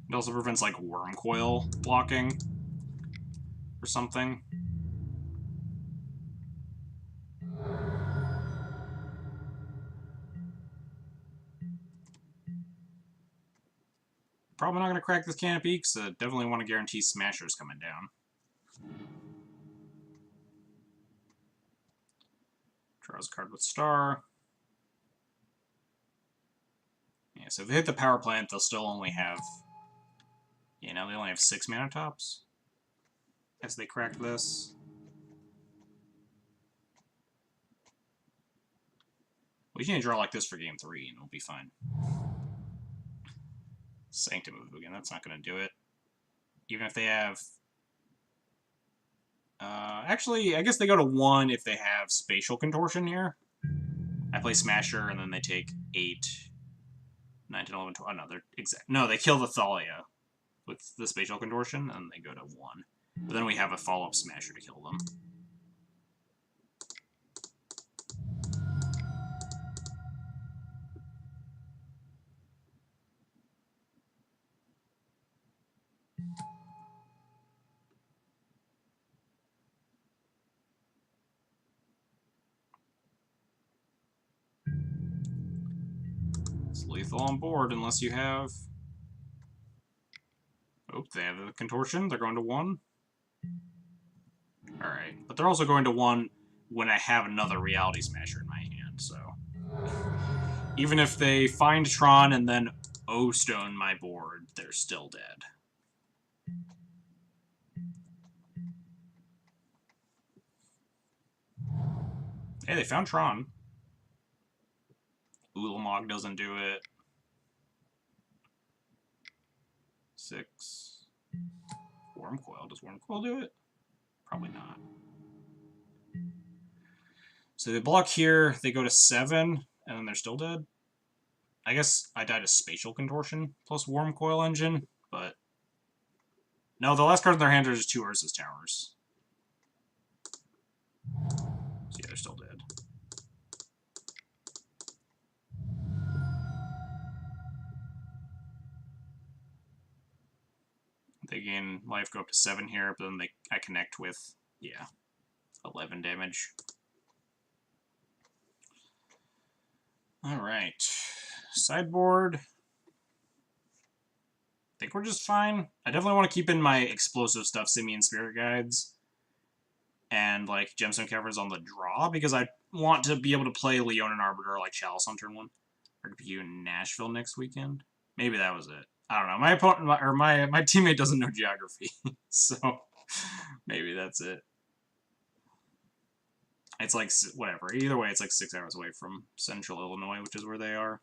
It also prevents, like, Worm Coil blocking or something. Probably not going to crack this Canopy, because I definitely want to guarantee Smashers coming down. Draws a card with Star. Yeah, so if they hit the power plant, they'll still only have... You know, they only have 6 mana tops. As they crack this. We can draw like this for game 3, and we'll be fine. Sanctum move again, that's not going to do it. Even if they have... actually, I guess they go to 1 if they have Spatial Contortion here. I play Smasher, and then they take 8, 9, 10, 11, 12... Oh, no, they're exact. No, they kill the Thalia with the Spatial Contortion, and they go to 1. But then we have a follow-up Smasher to kill them. It's lethal on board unless you have... Oh, they have the contortion. They're going to 1. Alright. But they're also going to 1 when I have another Reality Smasher in my hand, so... Even if they find Tron and then O-Stone my board, they're still dead. Hey, they found Tron. Ulamog doesn't do it. 6. Wormcoil. Does Wormcoil do it? Probably not. So they block here, they go to 7, and then they're still dead. I guess I died a Spatial Contortion plus Wormcoil Engine, but... No, the last card in their hand are just 2 Urza's Towers. So yeah, they're still dead. They gain life, go up to 7 here, but then I connect with, yeah, 11 damage. Alright. Sideboard. I think we're just fine. I definitely want to keep in my explosive stuff, Simian Spirit Guides, and, like, Gemstone Caverns on the draw, because I want to be able to play Leonin Arbiter, like Chalice on turn 1. Or to be in Nashville next weekend. Maybe that was it. I don't know. My opponent, or my teammate doesn't know geography, so maybe that's it. It's like, whatever. Either way, it's like 6 hours away from Central Illinois, which is where they are.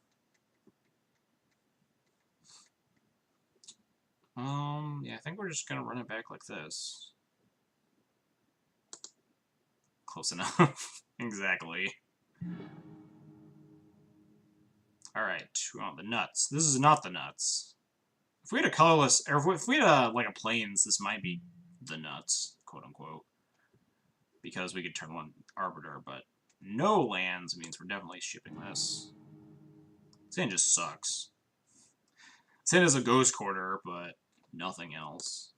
Yeah, I think we're just gonna run it back like this. Close enough. Exactly. Alright, we want the nuts. This is not the nuts. If we had a colorless, or if we had like a plains, this might be the nuts, quote unquote. Because we could turn 1 Arbiter, but no lands means we're definitely shipping this. This hand just sucks. This hand is a Ghost Quarter, but nothing else.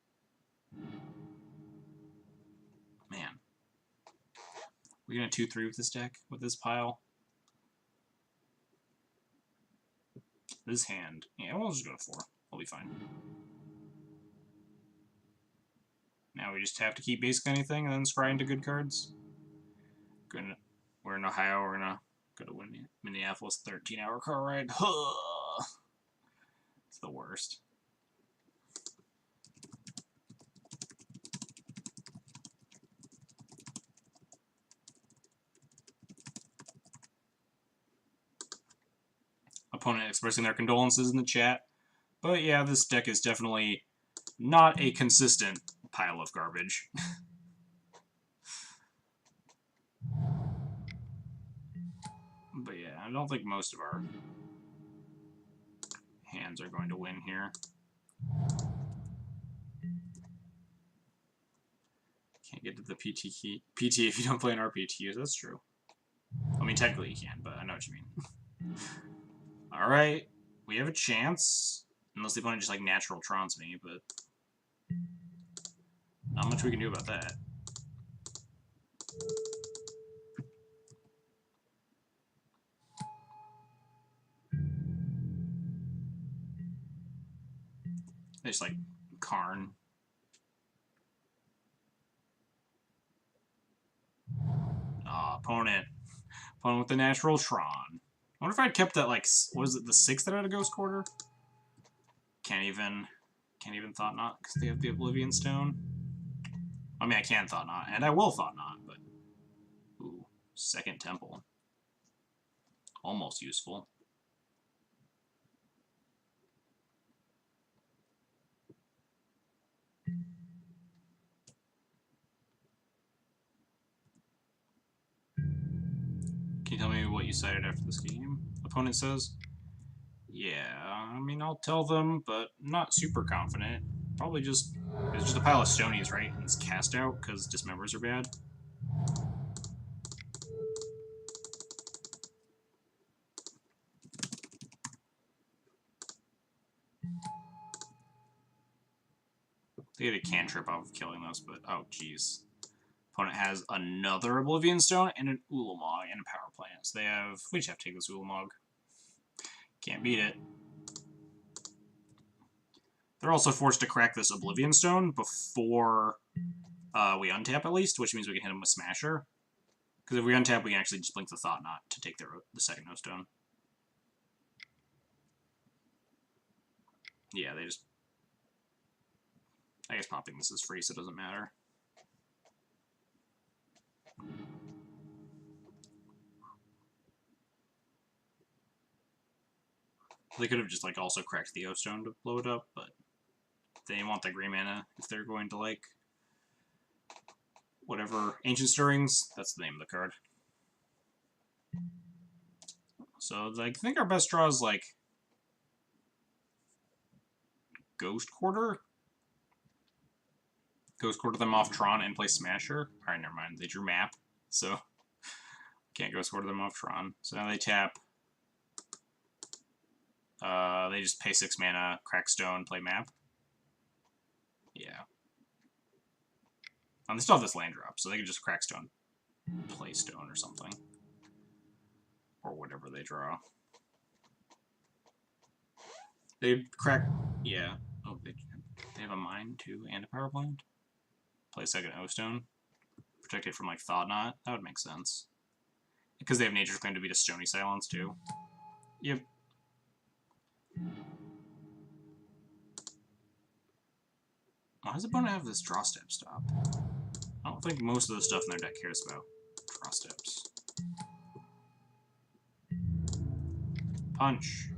Man. We're gonna 2-3 with this deck, with this pile. This hand. Yeah, we'll just go to 4. We'll be fine. Now we just have to keep basic anything and then scry into good cards. We're in Ohio, we're gonna go to Minneapolis 13-hour car ride. It's the worst. Opponent expressing their condolences in the chat. But yeah, this deck is definitely not a consistent pile of garbage. But yeah, I don't think most of our hands are going to win here. Can't get to the PT if you don't play an RPTs, that's true. I mean, technically you can, but I know what you mean. Alright, we have a chance. Unless the opponent just, like, natural Trons me, but... not much we can do about that. They just, like, Karn. Opponent. Opponent with the natural Tron. I wonder if I'd kept that, like, what was it, the 6 that had a Ghost Quarter? Can't even Thought Knot, because they have the Oblivion Stone. I mean, I can Thought Knot, and I will Thought Knot, but... Ooh, Second Temple. Almost useful. Can you tell me what you cited after this game? Opponent says, yeah, I mean, I'll tell them, but I'm not super confident. Probably just, it's just a pile of Stonies, right? And it's cast out because Dismembers are bad. They get a cantrip off of killing this, but oh jeez. Opponent has another Oblivion Stone and an Ulamog and a Power Plant. So they have, we just have to take this Ulamog. Can't beat it. They're also forced to crack this Oblivion Stone before we untap, at least, which means we can hit them with Smasher. Because if we untap, we can actually just blink the Thought Knot to take the second No Stone. Yeah, they just... I guess popping this is free, so it doesn't matter. They could have just, like, also cracked the O-Stone to blow it up, but they want the green mana if they're going to, like, whatever. Ancient Stirrings, that's the name of the card. So, like, I think our best draw is, like, Ghost Quarter? Ghost Quarter them off Tron and play Smasher? Alright, never mind. They drew Map, so can't Ghost Quarter them off Tron. So now they tap. They just pay 6 mana, crack Stone, play Map. Yeah. And they still have this land drop, so they can just crack Stone, play Stone or something. Or whatever they draw. They crack... Yeah. Oh, they have a Mine, too, and a Power Plant? Play a second O-Stone. Protect it from, like, Thought Knot. That would make sense. Because they have Nature's Claim to beat a Stony Silence, too. Yep. Why does the opponent have this draw step stop? I don't think most of the stuff in their deck cares about draw steps. Punch.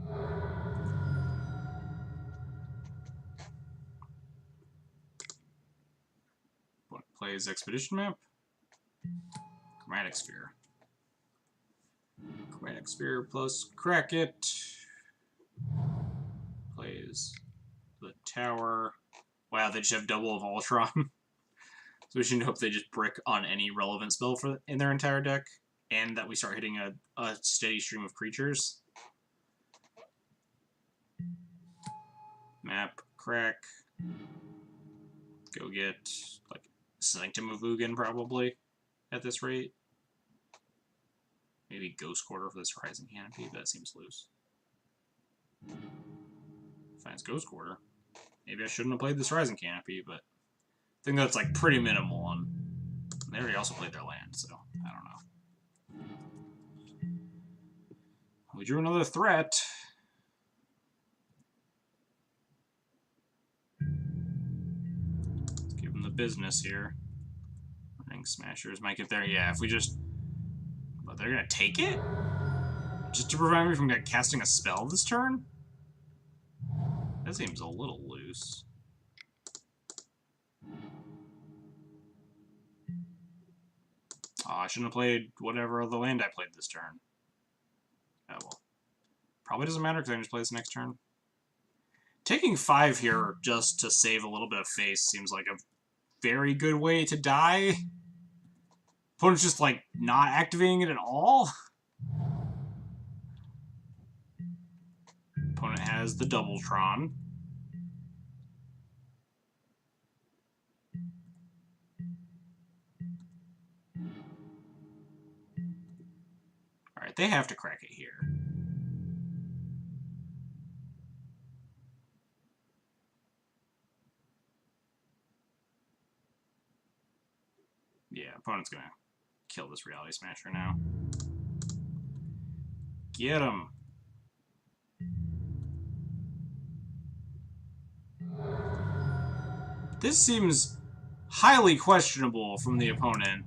Opponent plays Expedition Map. Chromatic Sphere. Chromatic Sphere plus Crack It. Plays the Tower. Wow, they just have double of Voltron. So we should hope they just brick on any relevant spell in their entire deck. And that we start hitting a steady stream of creatures. Map, crack. Go get, like, Sanctum of Ugin, probably, at this rate. Maybe Ghost Quarter for this Horizon Canopy, but that seems loose. Finds Ghost Quarter. Maybe I shouldn't have played this Horizon Canopy, but I think that's, like, pretty minimal on... They already also played their land, so I don't know. We drew another threat. Let's give them the business here. Ring Smashers might get there. Yeah, if we just... But they're gonna take it? Just to prevent me from casting a spell this turn? That seems a little loose. Oh, I shouldn't have played whatever other land I played this turn. Oh well. Probably doesn't matter because I can just play this next turn. Taking 5 here just to save a little bit of face seems like a very good way to die. Opponent's just, like, not activating it at all. Opponent has the Doubletron. Alright, they have to crack it here. Yeah, opponent's gonna kill this Reality Smasher now. Get him! This seems highly questionable from the opponent.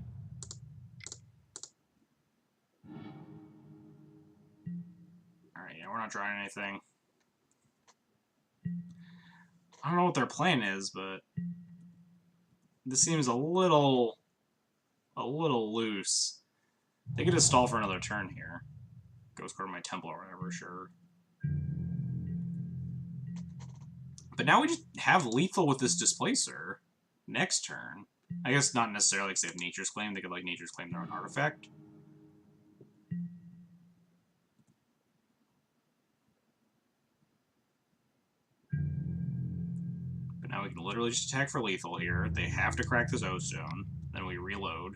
Alright, yeah, we're not drawing anything. I don't know what their plan is, but this seems a little loose. They could just stall for another turn here. Ghost Quarter my Temple or whatever, sure. But now we just have lethal with this Displacer next turn. I guess not necessarily because they have Nature's Claim. They could, like, Nature's Claim their own artifact. But now we can literally just attack for lethal here. They have to crack this O-Stone. Then we reload.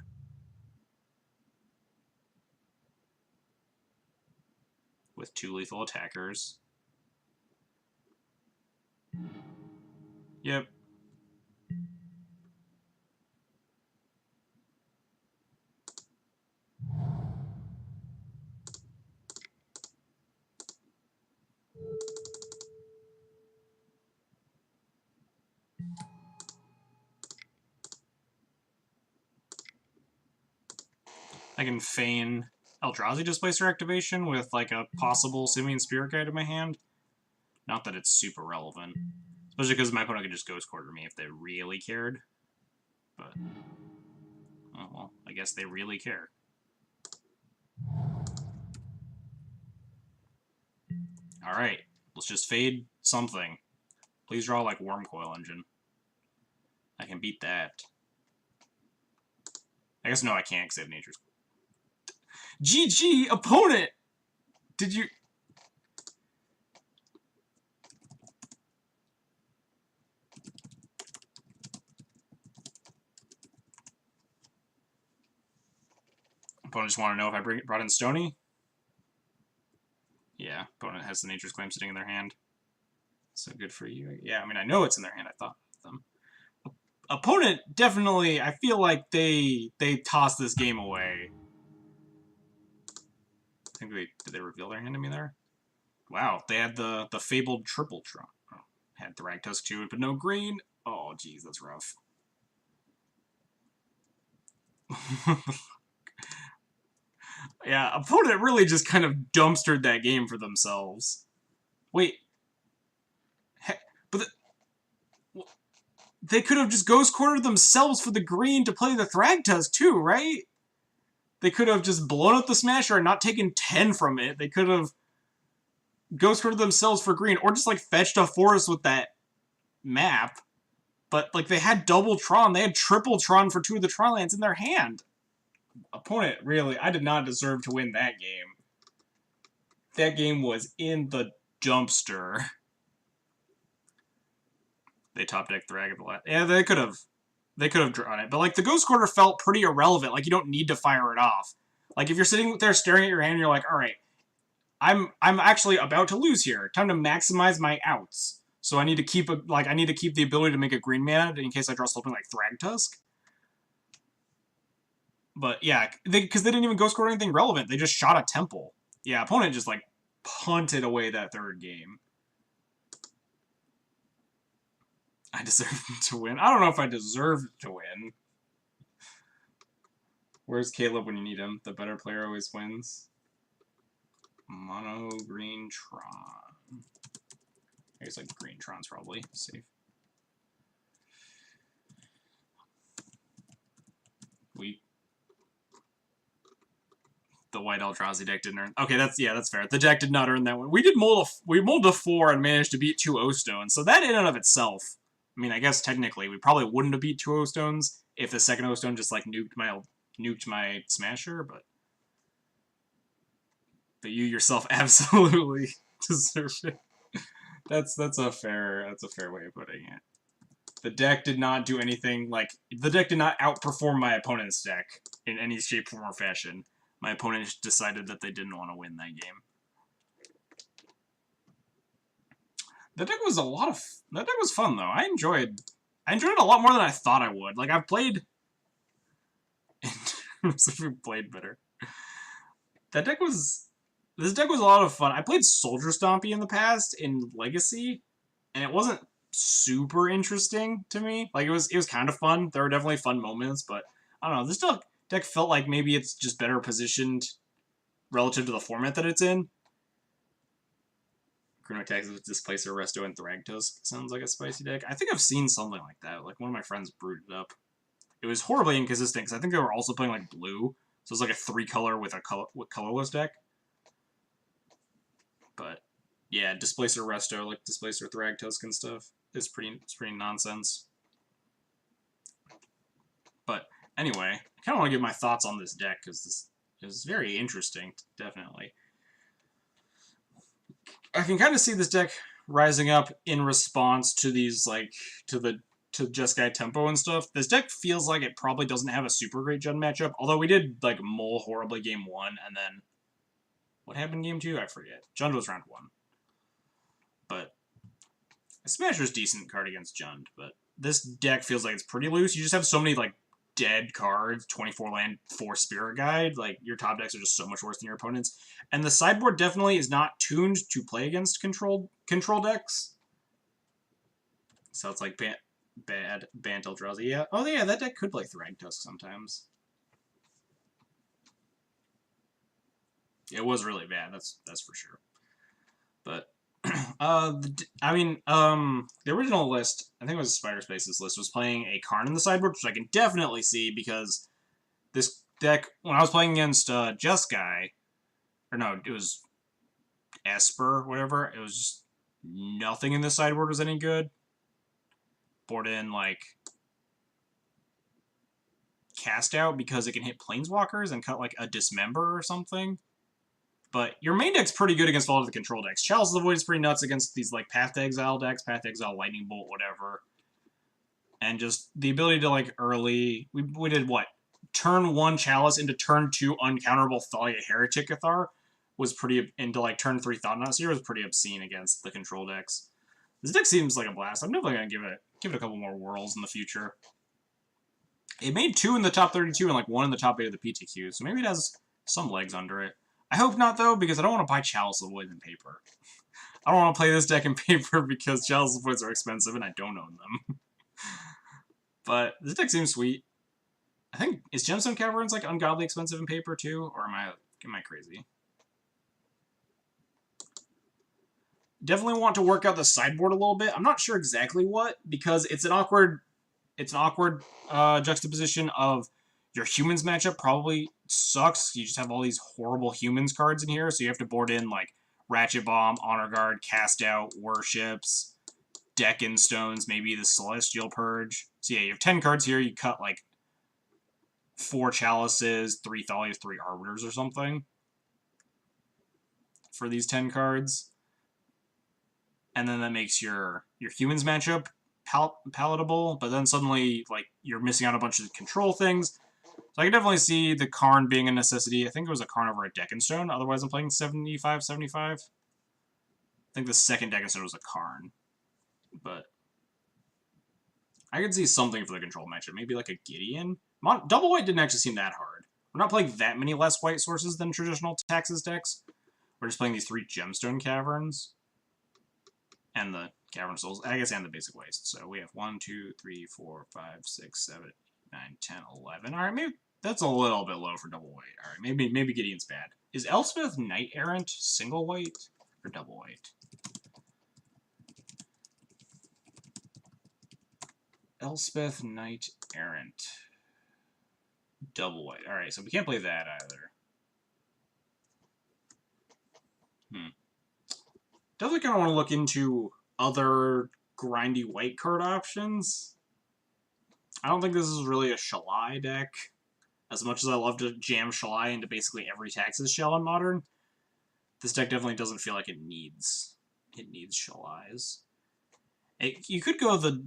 with 2 lethal attackers. Yep. I can feign Eldrazi Displacer activation with like a possible Simian Spirit Guide in my hand. Not that it's super relevant. Especially because my opponent could just Ghost Quarter me if they really cared. But, oh well, I guess they really care. Alright, let's just fade something. Please draw like Wormcoil Engine. I can beat that. I guess no, I can't because I have Nature's. GG, opponent! Did you... Opponent just want to know if I brought in Stony? Yeah, opponent has the Nature's Claim sitting in their hand. So good for you. Yeah, I mean, I know it's in their hand. I thought of them. Opponent, definitely, I feel like they tossed this game away. I think did they reveal their hand to me there? Wow, they had the fabled triple Tron. Oh, had Thragtusk too, but no green. Oh, geez, that's rough. Yeah, opponent really just kind of dumpstered that game for themselves. Wait. But they could have just Ghost Quartered themselves for the green to play the Thragtusk too, right? They could have just blown up the Smasher and not taken 10 from it. They could have Ghost Quartered themselves for green, or just like fetched a forest with that map. But like they had double Tron, they had triple Tron for 2 of the Tron lands in their hand. Opponent, really, I did not deserve to win that game. That game was in the dumpster. They top deck Thrag at the last. Yeah, they could have drawn it, but like the Ghost Quarter felt pretty irrelevant. Like you don't need to fire it off. Like if you're sitting there staring at your hand, and you're like, all right, I'm actually about to lose here. Time to maximize my outs. So I need to keep the ability to make a green mana in case I draw something like Thragtusk. But yeah, because they didn't even Ghost Quarter anything relevant. They just shot a Temple. Yeah, opponent just like punted away that 3rd game. I deserved to win. I don't know if I deserved to win. Where's Caleb when you need him? The better player always wins. Mono green Tron. I guess like green Tron's probably safe. The white Eldrazi deck didn't earn. Okay, that's fair. The deck did not earn that one. We mulled a 4 and managed to beat 2 O-Stones. So that in and of itself, I mean, I guess technically we probably wouldn't have beat 2 O-Stones if the second O-Stone just like nuked my Smasher, but you yourself absolutely deserve it. That's a fair way of putting it. The deck did not do anything like the deck did not outperform my opponent's deck in any shape, form, or fashion. My opponent decided that they didn't want to win that game. That deck was that deck was fun though. I enjoyed it a lot more than I thought I would. Like I've played in terms of who played better. This deck was a lot of fun. I played Soldier Stompy in the past in Legacy, and it wasn't super interesting to me. Like it was kind of fun. There were definitely fun moments, but I don't know. This deck felt like maybe it's just better positioned relative to the format that it's in. Chrono Attacks with Displacer, Resto, and Thragtusk. Sounds like a spicy deck. I think I've seen something like that. Like one of my friends brewed it up. It was horribly inconsistent because I think they were also playing like blue, so it's like a 3-color with a colorless deck. But yeah, Displacer Resto, like Displacer Thragtusk and stuff, is pretty nonsense. But anyway, I kind of want to give my thoughts on this deck because this is very interesting, definitely. I can kind of see this deck rising up in response to these, like, to Jeskai Tempo and stuff. This deck feels like it probably doesn't have a super great Gen matchup, although we did, like, mull horribly game 1, and then What happened in game 2? I forget. Jund was round 1. But Smasher's a decent card against Jund, but this deck feels like it's pretty loose. You just have so many, like, dead cards, 24 land, 4 Spirit Guide. Like, your top decks are just so much worse than your opponent's. And the sideboard definitely is not tuned to play against control decks. So it's like bad Bantel Drowsy. Yeah. Oh, yeah, that deck could play Thragtusk sometimes. It was really bad, that's for sure. But the original list, I think it was Sspiderspace's list, was playing a Karn in the sideboard, which I can definitely see because this deck, when I was playing against Just Guy, or no, it was Esper, whatever, it was just nothing in the sideboard was any good. Board in, like, Cast Out because it can hit Planeswalkers and cut, like, a Dismember or something. But your main deck's pretty good against all of the control decks. Chalice of the Void is pretty nuts against these, like, Path to Exile decks, Path to Exile, Lightning Bolt, whatever. And just the ability to, like, early... We did, what? Turn 1 Chalice into turn 2 uncounterable Thalia Heretic Cathar was pretty... Into, like, turn 3 Thought-Knot Seer was pretty obscene against the control decks. This deck seems like a blast. I'm definitely going to give it a couple more whirls in the future. It made 2 in the top 32 and, like, 1 in the top 8 of the PTQ, so maybe it has some legs under it. I hope not, though, because I don't want to buy Chalice of the Void in paper. I don't want to play this deck in paper because Chalice of the Voids are expensive and I don't own them. But this deck seems sweet. I think, is Gemstone Caverns, like, ungodly expensive in paper, too? Or am I crazy? Definitely want to work out the sideboard a little bit. I'm not sure exactly what, because it's an awkward juxtaposition of your humans matchup probably sucks. You just have all these horrible humans cards in here, so you have to board in, like, Ratchet Bomb, Honor Guard, Cast Out, Worships, Deccan Stones, maybe the Celestial Purge. So yeah, you have 10 cards here. You cut, like, 4 Chalices, 3 Thalias, 3 Arbiters or something for these 10 cards. And then that makes your humans matchup palatable, but then suddenly, like, you're missing out a bunch of control things. So I can definitely see the Karn being a necessity. I think it was a Karn over a Deccan Stone. Otherwise, I'm playing 75-75. I think the second Deccan Stone was a Karn. But I could see something for the control matchup. Maybe like a Gideon. Double white didn't actually seem that hard. We're not playing that many less white sources than traditional Taxes decks. We're just playing these 3 Gemstone Caverns. And the Cavern Souls, I guess, and the Basic Waste. So we have 1, 2, 3, 4, 5, 6, 7, 9, 10, 11. Alright, maybe that's a little bit low for double white. Alright, maybe Gideon's bad. Is Elspeth Knight Errant single white or double white? Elspeth Knight Errant. Double white. Alright, so we can't play that either. Definitely kind of want to look into other grindy white card options. I don't think this is really a Shalai deck. As much as I love to jam Shalai into basically every Taxes shell in Modern, this deck definitely doesn't feel like it needs Shalais. You could go the,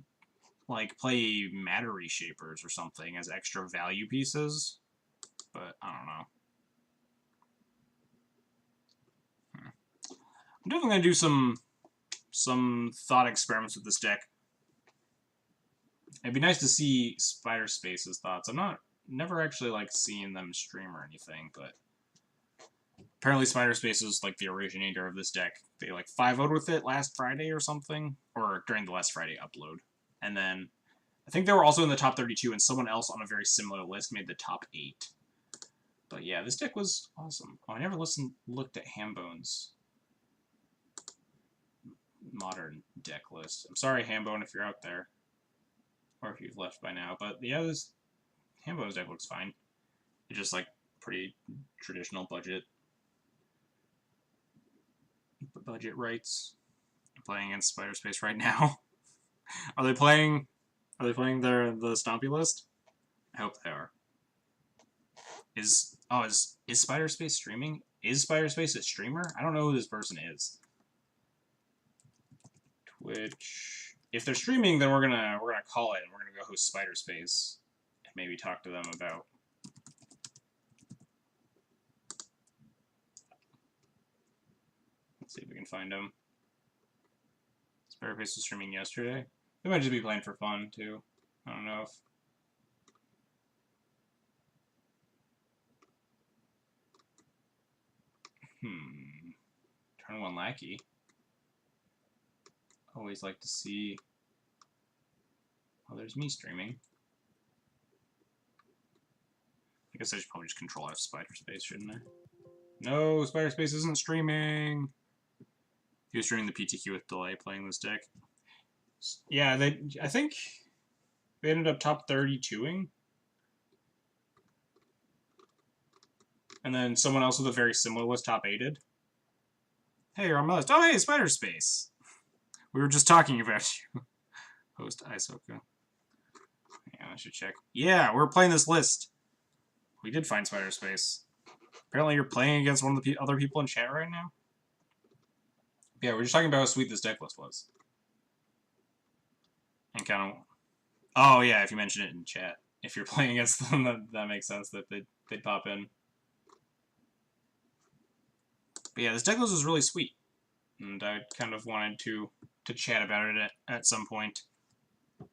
like, play Matter Reshapers or something as extra value pieces, but I don't know. I'm definitely going to do some thought experiments with this deck. It'd be nice to see Sspiderspace's thoughts. I'm never actually, like, seeing them stream or anything, but apparently Sspiderspace is, like, the originator of this deck. They, like, 5-0'd with it last Friday or something, or during the last Friday upload. And then I think they were also in the top 32, and someone else on a very similar list made the top 8. But yeah, this deck was awesome. Oh, I never looked at Hambone's Modern deck list. I'm sorry, Hambone, if you're out there. Or if you've left by now. But yeah, this Hambone's deck looks fine. It's just, like, pretty traditional budget rights. I'm playing against Sspiderspace right now. Are they playing the Stompy list? I hope they are. Is Sspiderspace streaming? Is Sspiderspace a streamer? I don't know who this person is. Twitch. If they're streaming, then we're gonna call it and we're gonna go host Sspiderspace and maybe talk to them about Let's see if we can find him. Sspiderspace was streaming yesterday. They might just be playing for fun, too. I don't know if... Turn 1 Lackey. Always like to see... Oh, there's me streaming. I guess I should probably just control F Sspiderspace, shouldn't I? No, Sspiderspace isn't streaming! He was streaming the PTQ with delay playing this deck. Yeah, I think they ended up top 32ing. And then someone else with a very similar list top 8'd. Hey, you're on my list. Oh, hey, Sspiderspace! We were just talking about you. Host Isoka. Yeah, I should check. Yeah, we're playing this list. We did find Sspiderspace. Apparently you're playing against one of the other people in chat right now. Yeah, we're just talking about how sweet this deck list was. And kind of... Oh, yeah, if you mention it in chat. If you're playing against them, that makes sense that they'd pop in. But yeah, this deck list was really sweet. And I kind of wanted to chat about it at some point. To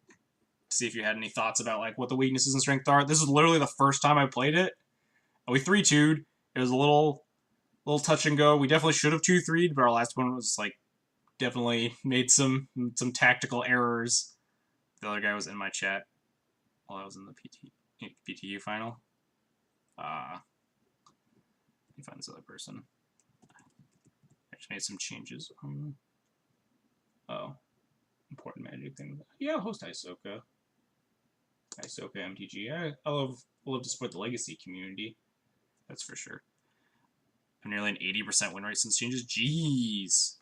see if you had any thoughts about like what the weaknesses and strengths are. This is literally the first time I played it. We 3-2'd. It was a little touch and go. We definitely should have 2-3'd, but our last one was like definitely made some tactical errors. The other guy was in my chat while I was in the PTU final. Let me find this other person. I just made some changes. Oh, important magic thing. Yeah, I'll host Isoka. Isoka MTG. I love to support the legacy community. That's for sure. I'm nearly an 80% win rate since changes. Jeez.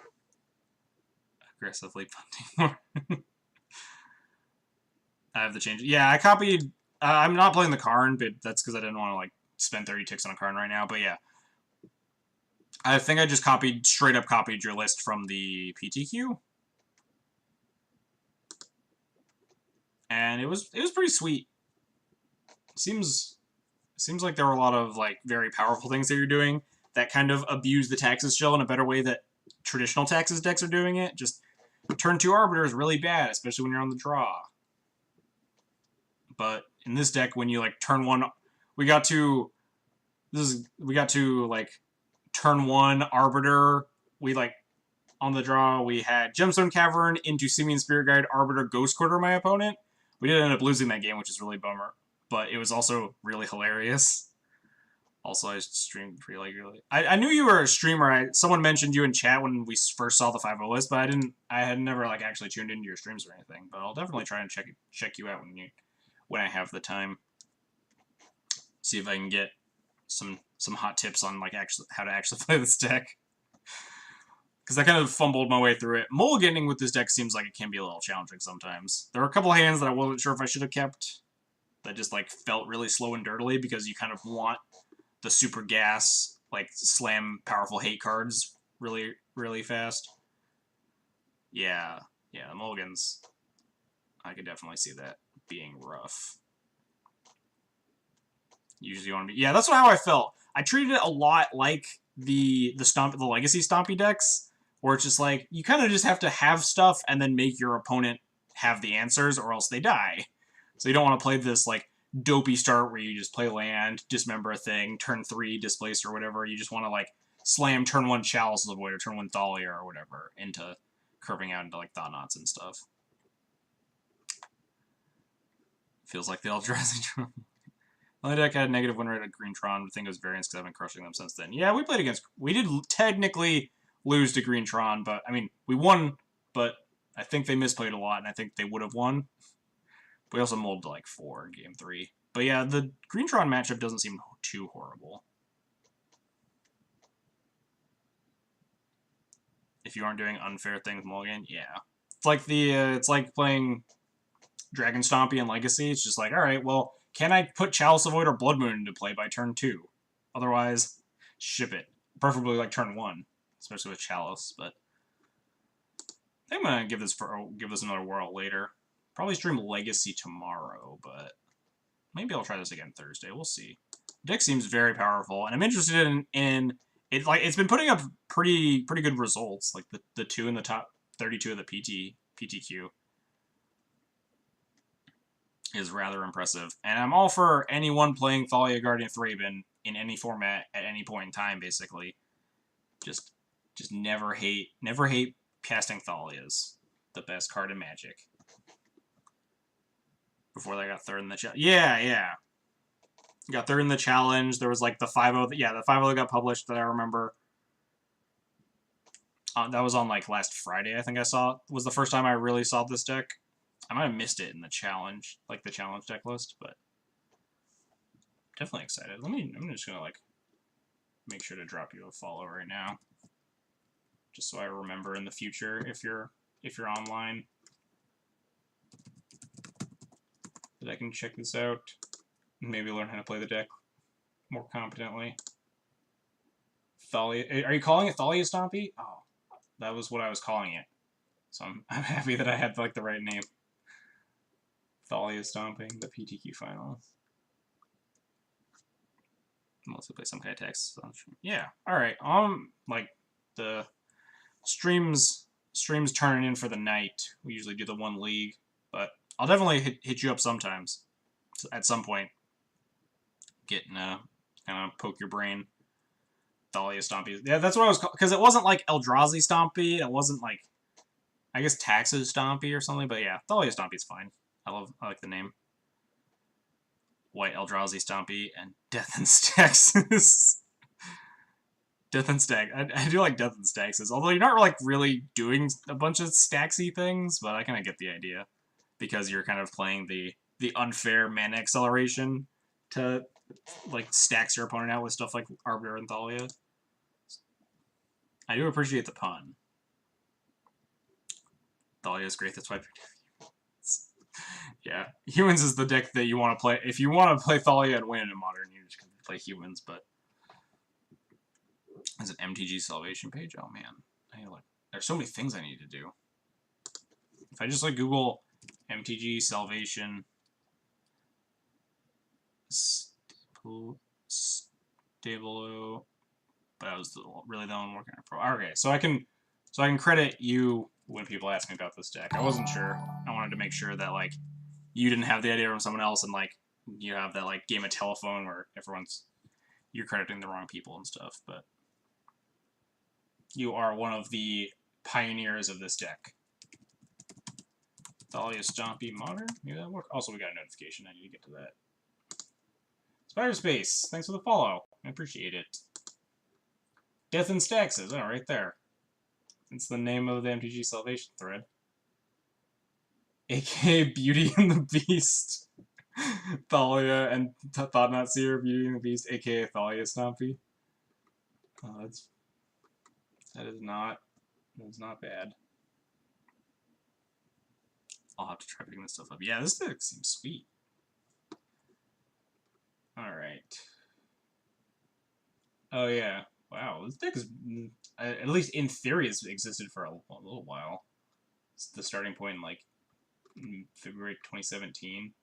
Aggressively punting more. I have the change. Yeah, I copied. I'm not playing the Karn, but that's because I didn't want to like spend 30 ticks on a Karn right now. But yeah, I think I just straight up copied your list from the PTQ, and it was pretty sweet. Seems like there were a lot of like very powerful things that you're doing that kind of abuse the Taxes shell in a better way that traditional Taxes decks are doing it. Just turn 2 Arbiter is really bad, especially when you're on the draw. But in this deck, when you like turn 1, we got to like turn 1 Arbiter. We like on the draw we had Gemstone Cavern into Simian Spirit Guide, Arbiter, Ghost Quarter my opponent. We did end up losing that game, which is really bummer. But it was also really hilarious. Also, I streamed pretty regularly. I knew you were a streamer. Someone mentioned you in chat when we first saw the 5-0 list, but I had never like actually tuned into your streams or anything. But I'll definitely try and check you out when I have the time. See if I can get some hot tips on like how to actually play this deck. Because I kind of fumbled my way through it. Mulliganing with this deck seems like it can be a little challenging sometimes. There were a couple hands that I wasn't sure if I should have kept. That just like felt really slow and dirtily because you kind of want the super gas, like slam powerful hate cards really, really fast. Yeah, the mulligans. I could definitely see that being rough. Usually you want to be... Yeah, that's how I felt. I treated it a lot like the Legacy Stompy decks, where it's just like, you kind of just have to have stuff and then make your opponent have the answers or else they die. So you don't want to play this, like, dopey start where you just play land, dismember a thing, turn 3, displace or whatever. You just want to, like, slam turn 1 Chalice of the Void or turn 1 Thalia or whatever into curving out into, like, Thought-Knots and stuff. Feels like the Eldrazi Drum. My deck had a negative win rate at Greentron. I think it was variance because I've been crushing them since then. Yeah, we played against... We did technically lose to Greentron, but, I mean, we won, but I think they misplayed a lot, and I think they would have won. We also mulled to like 4 in Game 3. But yeah, the Greentron matchup doesn't seem too horrible. If you aren't doing unfair things mulligan, yeah. It's like it's like playing Dragon Stompy and Legacy. It's just like, alright, well, can I put Chalice of Void or Blood Moon into play by turn 2? Otherwise, ship it. Preferably like turn 1, especially with Chalice, but I think I'm gonna give this another whirl later. Probably stream Legacy tomorrow, but maybe I'll try this again Thursday. We'll see. The deck seems very powerful, and I'm interested in it's been putting up pretty good results. Like the two in the top 32 of the PTQ is rather impressive. And I'm all for anyone playing Thalia Guardian Thraben in any format at any point in time, basically. Just never hate casting Thalias. The best card in Magic. Before they got third in the challenge. Yeah. Got third in the challenge. There was like the 5-0. Yeah, the 5-0 that got published that I remember. That was on like last Friday, I think I saw. Was the first time I really saw this deck. I might have missed it in the challenge, like the challenge deck list, but definitely excited. I'm just gonna like make sure to drop you a follow right now, just so I remember in the future if you're online that I can check this out and maybe learn how to play the deck more competently. Thalia, are you calling it Thalia Stompy? Oh, that was what I was calling it. So I'm happy that I had like the right name. Thalia Stomping, the PTQ finals. Mostly play some kind of text. So yeah. All right. Like the streams turning in for the night. We usually do the one league, but I'll definitely hit you up sometimes. At some point, getting kind of poke your brain. Thalia Stompy. Yeah, that's what I was because it wasn't like Eldrazi Stompy. It wasn't like I guess Taxes Stompy or something. But yeah, Thalia Stompy's fine. I like the name. White Eldrazi Stompy and Death and Staxes. Death and Stack. I do like Death and Staxes, although you're not like really doing a bunch of Staxy things, but I kind of get the idea because you're kind of playing the unfair mana acceleration to like stacks your opponent out with stuff like Arbiter and Thalia. I do appreciate the pun. Thalia is great. That's why. Yeah, Humans is the deck that you want to play. If you want to play Thalia and win in Modern, you just can play Humans, but there's an MTG Salvation page. Oh man, there's so many things I need to do. If I just like Google MTG Salvation stable, but I was really the one working on Pro. Okay, so I can credit you when people ask me about this deck. I wasn't sure. I wanted to make sure that like you didn't have the idea from someone else, and like you have that like game of telephone where you're crediting the wrong people and stuff. But you are one of the pioneers of this deck. Thalia Stompy Modern? Maybe that'll work. Also, we got a notification. I need to get to that. Sspiderspace, thanks for the follow. I appreciate it. Death and Staxes, oh, right there. It's the name of the MTG Salvation thread. AKA Beauty and the Beast. Thalia and Thought Not Seer, Beauty and the Beast, AKA Thalia Stompy. Oh, that is not bad. I'll have to try picking this stuff up. Yeah, this deck seems sweet. Alright. Oh yeah. Wow, this deck is, at least in theory, has existed for a little while. It's the starting point in, like, February 2017.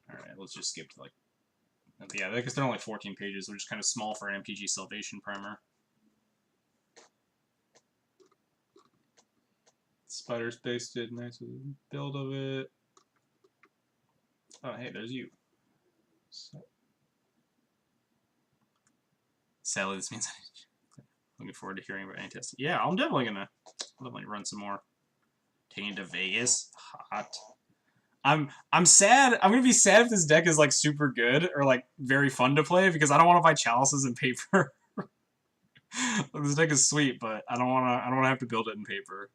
Alright, let's just skip to, like... Yeah, because they're only 14 pages, which is kind of small for an MTG Salvation primer. Sspiderspace did nice with the build of it. Oh, hey, there's you. So, sadly, this means I'm looking forward to hearing about any testing. Yeah, I'm definitely gonna run some more. Taking it to Vegas, hot. I'm sad. I'm gonna be sad if this deck is like super good or like very fun to play because I don't want to buy chalices in paper. This deck is sweet, but I don't wanna have to build it in paper.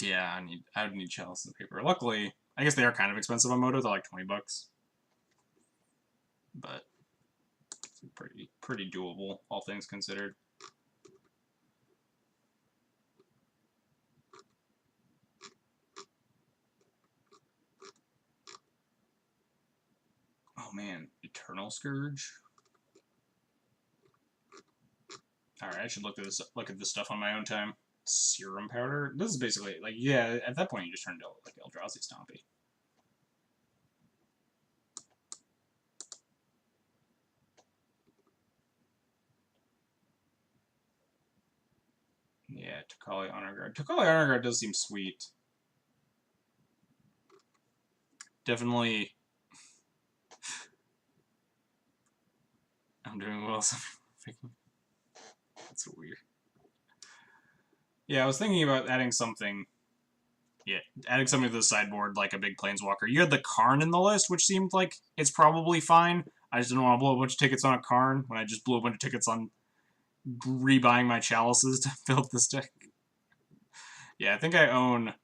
Yeah, I would need chalices in paper. Luckily, I guess they are kind of expensive on Moto. They're like $20, but pretty doable, all things considered. Oh man, Eternal Scourge. All right, I should look at this stuff on my own time. Serum powder. This is basically like, yeah. At that point, you just turn into like Eldrazi Stompy. Thalia Honor Guard. Thalia Honor Guard does seem sweet. Definitely. I'm doing well. That's weird. Yeah, I was thinking about adding something. Yeah, adding something to the sideboard, like a big Planeswalker. You had the Karn in the list, which seemed like it's probably fine. I just didn't want to blow a bunch of tickets on a Karn when I just blew a bunch of tickets on rebuying my chalices to build this deck. Yeah, I think I own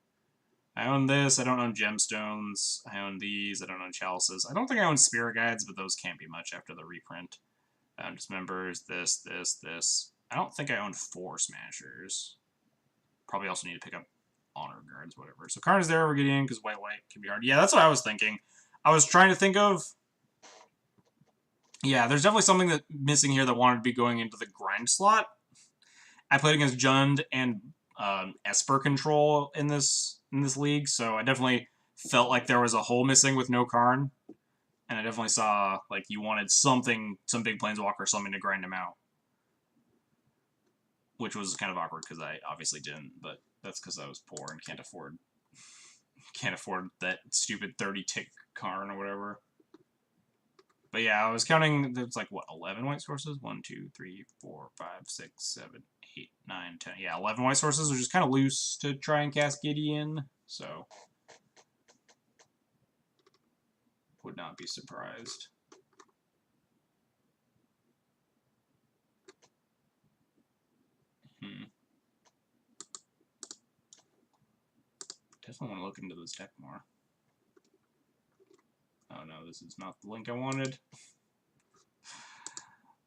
this. I don't own gemstones. I own these. I don't own chalices. I don't think I own spirit guides, but those can't be much after the reprint. Dismembers, this. I don't think I own 4 smashers. Probably also need to pick up honor guards, whatever. So Karn is there over Gideon because white can be hard. Yeah, that's what I was thinking. I was trying to think of. Yeah, there's definitely something that missing here that wanted to be going into the grind slot. I played against Jund and Esper control in this league, so I definitely felt like there was a hole missing with no Karn. And I definitely saw, like, you wanted something, some big Planeswalker, something to grind him out. Which was kind of awkward, because I obviously didn't, but that's because I was poor and can't afford that stupid 30-tick Karn or whatever. But yeah, I was counting, there's like, what, 11 white sources? 1, 2, 3, 4, 5, 6, 7, 8, 9, 10. Yeah, 11 white sources, which is kind of loose to try and cast Gideon, so would not be surprised. Definitely want to look into this deck more. Oh no, this is not the link I wanted.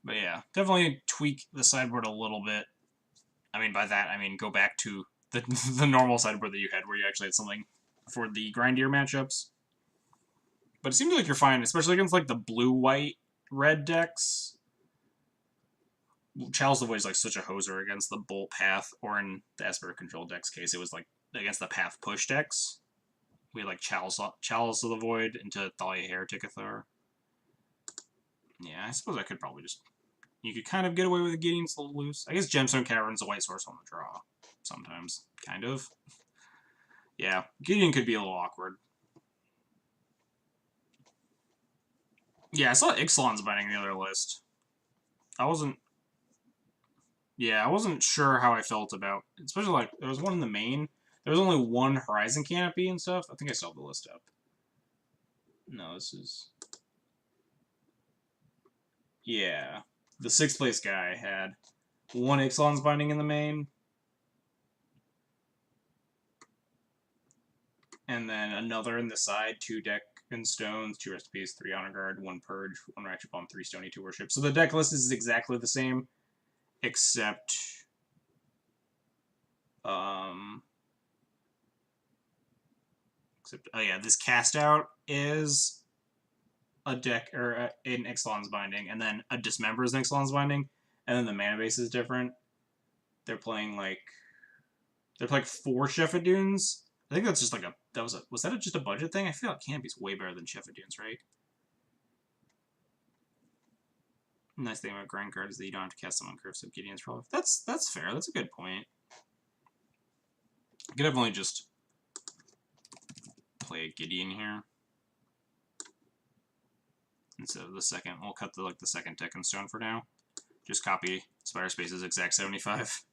But yeah, definitely tweak the sideboard a little bit. I mean, by that, I mean go back to the normal sideboard that you had, where you actually had something for the grindier matchups. But it seems like you're fine, especially against like the blue-white-red decks. Chalice of Void is like such a hoser against the Bolt Path, or in the Esper Control deck's case, it was like against the Path Push decks. We had like Chalice of the Void into Thalia Hereticathar. Yeah, I suppose I could probably just... You could kind of get away with it getting a little loose. I guess Gemstone Cavern's a white source on the draw. Sometimes. Kind of. Yeah, Gideon could be a little awkward. Yeah, I saw Ixalan's binding the other list. I wasn't... Yeah, I wasn't sure how I felt about... Especially, like, there was one in the main. There was only one Horizon Canopy and stuff. I think I still have the list up. No, this is... Yeah. The 6th place guy had one Ixalan's binding in the main. And then another in the side, 2 deck and stones, 2 recipes, 3 honor guard, 1 purge, 1 ratchet bomb, 3 stony, 2 worship. So the deck list is exactly the same, except oh yeah, this cast out is a deck or an Ixalan's binding, and then a dismember is an Ixalan's binding, and then the mana base is different. They're playing like 4 Shepherdunes. I think that's just like was that just a budget thing? I feel like Canopy's way better than Shepherdunes, right? Nice thing about grind card is that you don't have to cast them on curve, so Gideon's probably... That's fair. That's a good point. I could definitely just play a Gideon here instead of the second. We'll cut the second deck in stone for now. Just copy Sspiderspace's exact 75.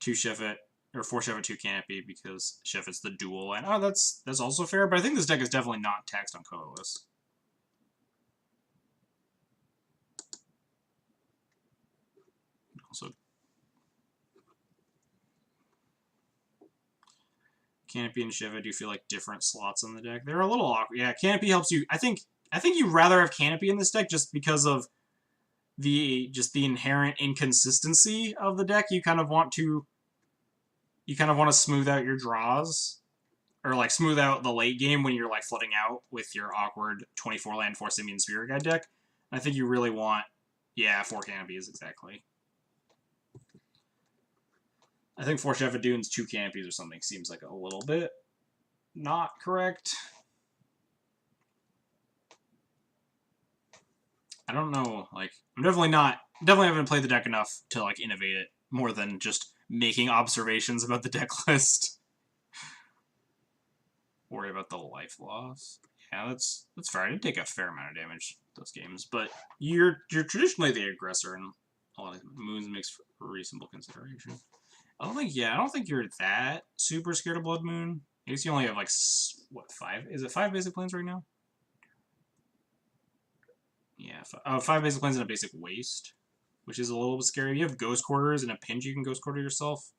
2 Sheffet, or 4 Sheffet, 2 Canopy, because Sheffet's the dual. And that's also fair, but I think this deck is definitely not taxed on colorless. Also, Canopy and Shiva do feel like different slots in the deck. They're a little awkward. Yeah, Canopy helps you. I think you'd rather have Canopy in this deck just because of the inherent inconsistency of the deck. You kind of want to smooth out your draws, or like smooth out the late game when you're like flooding out with your awkward 24 land 4 Simian Spirit Guide deck. And I think you really want, yeah, 4 Canopies exactly. I think 4 Shepherdunes, 2 Canopies or something seems like a little bit not correct. I don't know, like, definitely haven't played the deck enough to, like, innovate it more than just making observations about the deck list. Worry about the life loss. Yeah, that's fair. I did take a fair amount of damage those games, but you're traditionally the aggressor, and a lot of moons makes for reasonable consideration. I don't think you're that super scared of Blood Moon. I guess you only have like what, 5? Is it 5 basic planes right now? Yeah, 5 basic planes and a basic waste, which is a little bit scary. If you have Ghost Quarters and a pinch, you can Ghost Quarter yourself.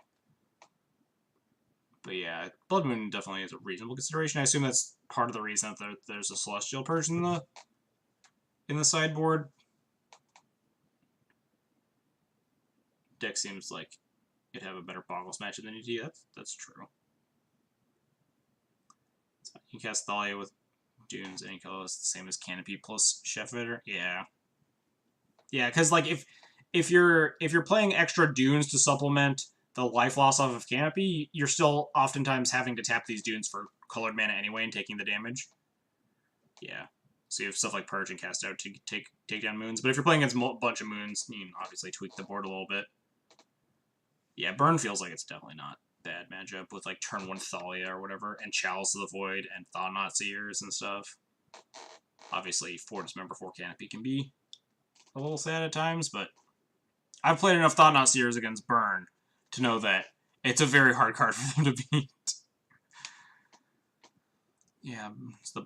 But yeah, Blood Moon definitely is a reasonable consideration. I assume that's part of the reason that there's a Celestial Purge in the sideboard. Deck seems like it'd have a better Boggles matchup than ET. That's true. So you can cast Thalia with Dunes any color. It's the same as Canopy plus Chef Eater. Yeah. Yeah, because like if you're playing extra Dunes to supplement the life loss off of Canopy, you're still oftentimes having to tap these Dunes for colored mana anyway and taking the damage. Yeah. So you have stuff like Purge and Cast Out to take down moons. But if you're playing against a bunch of moons, you can obviously tweak the board a little bit. Yeah, Burn feels like it's definitely not bad matchup with like turn 1 Thalia or whatever, and Chalice of the Void and Thought-Knot Seers and stuff. Obviously, 4 Dismember 4 Canopy can be a little sad at times, but I've played enough Thought-Knot Seers against Burn to know that it's a very hard card for them to beat. Yeah, it's the...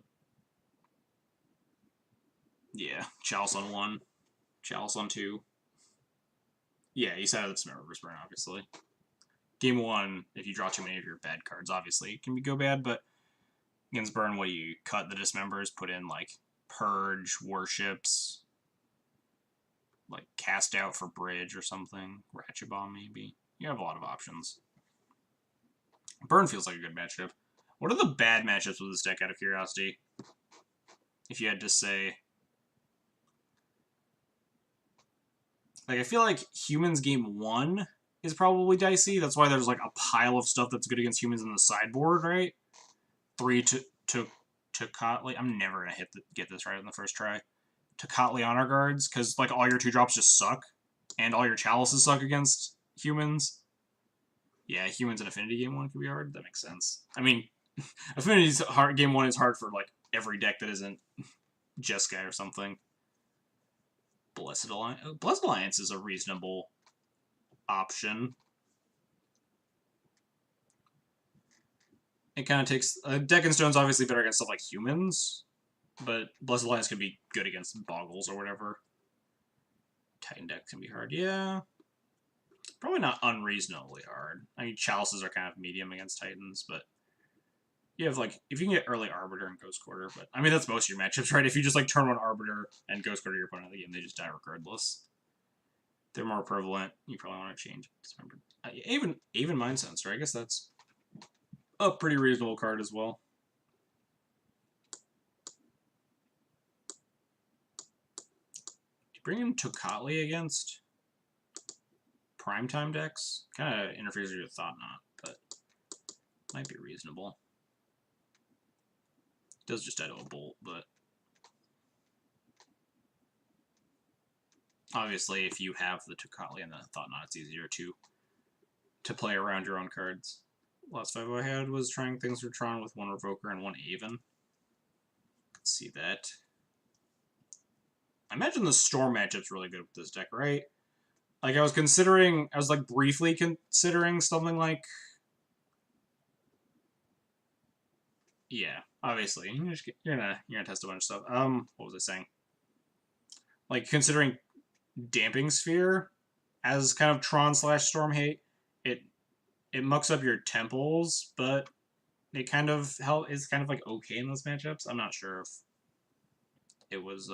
Yeah, Chalice on 1, Chalice on 2. Yeah, you said it's Dismember versus Burn, obviously. Game 1, if you draw too many of your bad cards, obviously it can go bad, but against Burn, what do you cut the Dismembers, put in like Purge, Warships, like Cast Out for Bridge or something, Ratchet Bomb maybe. You have a lot of options. Burn feels like a good matchup. What are the bad matchups with this deck, out of curiosity? If you had to say... Like, I feel like Humans Game 1 is probably dicey. That's why there's, like, a pile of stuff that's good against humans in the sideboard, right? 3 to Kotley. I'm never going to get this right on the first try. To Kotley Honor Guards, because, like, all your 2-drops just suck. And all your Chalices suck against humans. Yeah, Humans and Affinity Game 1 could be hard. That makes sense. I mean, Affinity's hard. Game 1 is hard for, like, every deck that isn't Jeskai or something. Blessed Alliance is a reasonable option. It kind of takes... Deck and Stone's obviously better against stuff like humans, but Blessed Alliance can be good against Boggles or whatever. Titan deck can be hard. Yeah. Probably not unreasonably hard. I mean, Chalices are kind of medium against Titans, but you have, like, if you can get early Arbiter and Ghost Quarter, but, I mean, that's most of your matchups, right? If you just, like, turn 1 Arbiter and Ghost Quarter your opponent out of the game, they just die regardless. They're more prevalent. You probably want to change. Even Mind Sense, right? I guess that's a pretty reasonable card as well. Do you bring in Tocatli against Primetime decks? Kind of interferes with your Thought-Knot, but might be reasonable. Does just die to a bolt, but obviously if you have the Tocatli and the Thought-Knot, it's easier to play around your own cards. Last 5 I had was trying things for Tron with 1 Revoker and 1 Aven. Let's see that. I imagine the Storm matchup's really good with this deck, right? Like, I was like briefly considering something like... Yeah, obviously. You're gonna test a bunch of stuff. What was I saying? Like, considering Damping Sphere as kind of Tron/Storm hate, it mucks up your temples, but it kind of is kind of like okay in those matchups. I'm not sure if it was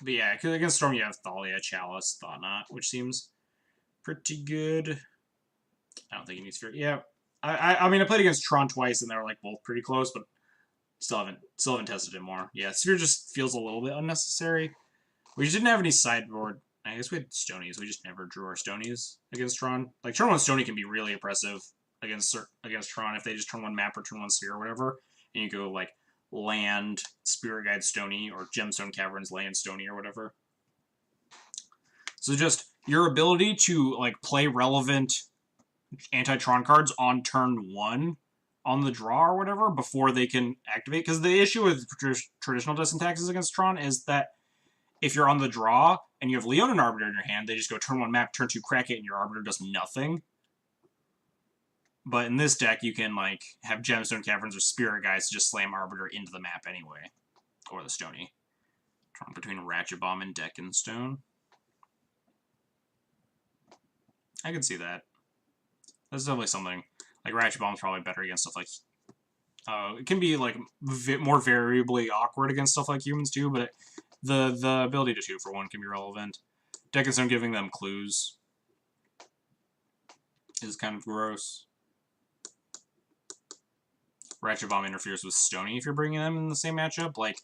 but yeah, because against Storm you have Thalia, Chalice, Thought-Knot, which seems pretty good. I don't think he needs Sphere. Yeah. I mean I played against Tron twice and they were like both pretty close, but still haven't tested it more. Yeah, Sphere just feels a little bit unnecessary. We just didn't have any sideboard. I guess we had Stonies. We just never drew our Stonies against Tron. Like, turn 1 Stony can be really impressive against Tron if they just turn 1 map or turn 1 Sphere or whatever. And you go, like, land, Spirit Guide Stony, or Gemstone Caverns, land Stony, or whatever. So just your ability to like play relevant anti-Tron cards on turn 1 on the draw or whatever before they can activate. Because the issue with traditional distant taxes against Tron is that if you're on the draw and you have Leonin Arbiter in your hand, they just go turn 1 map, turn 2 crack it, and your Arbiter does nothing. But in this deck, you can like have Gemstone Caverns or Spirit Guides to just slam Arbiter into the map anyway. Or the Stony. Tron between Ratchet Bomb and Deck and Stone. I can see that. That's definitely something. Like, Ratchet Bomb's probably better against stuff like... it can be, like, more variably awkward against stuff like humans, too, but the ability to 2-for-1 can be relevant. Deck and Stone giving them clues is kind of gross. Ratchet Bomb interferes with Stony if you're bringing them in the same matchup. Like,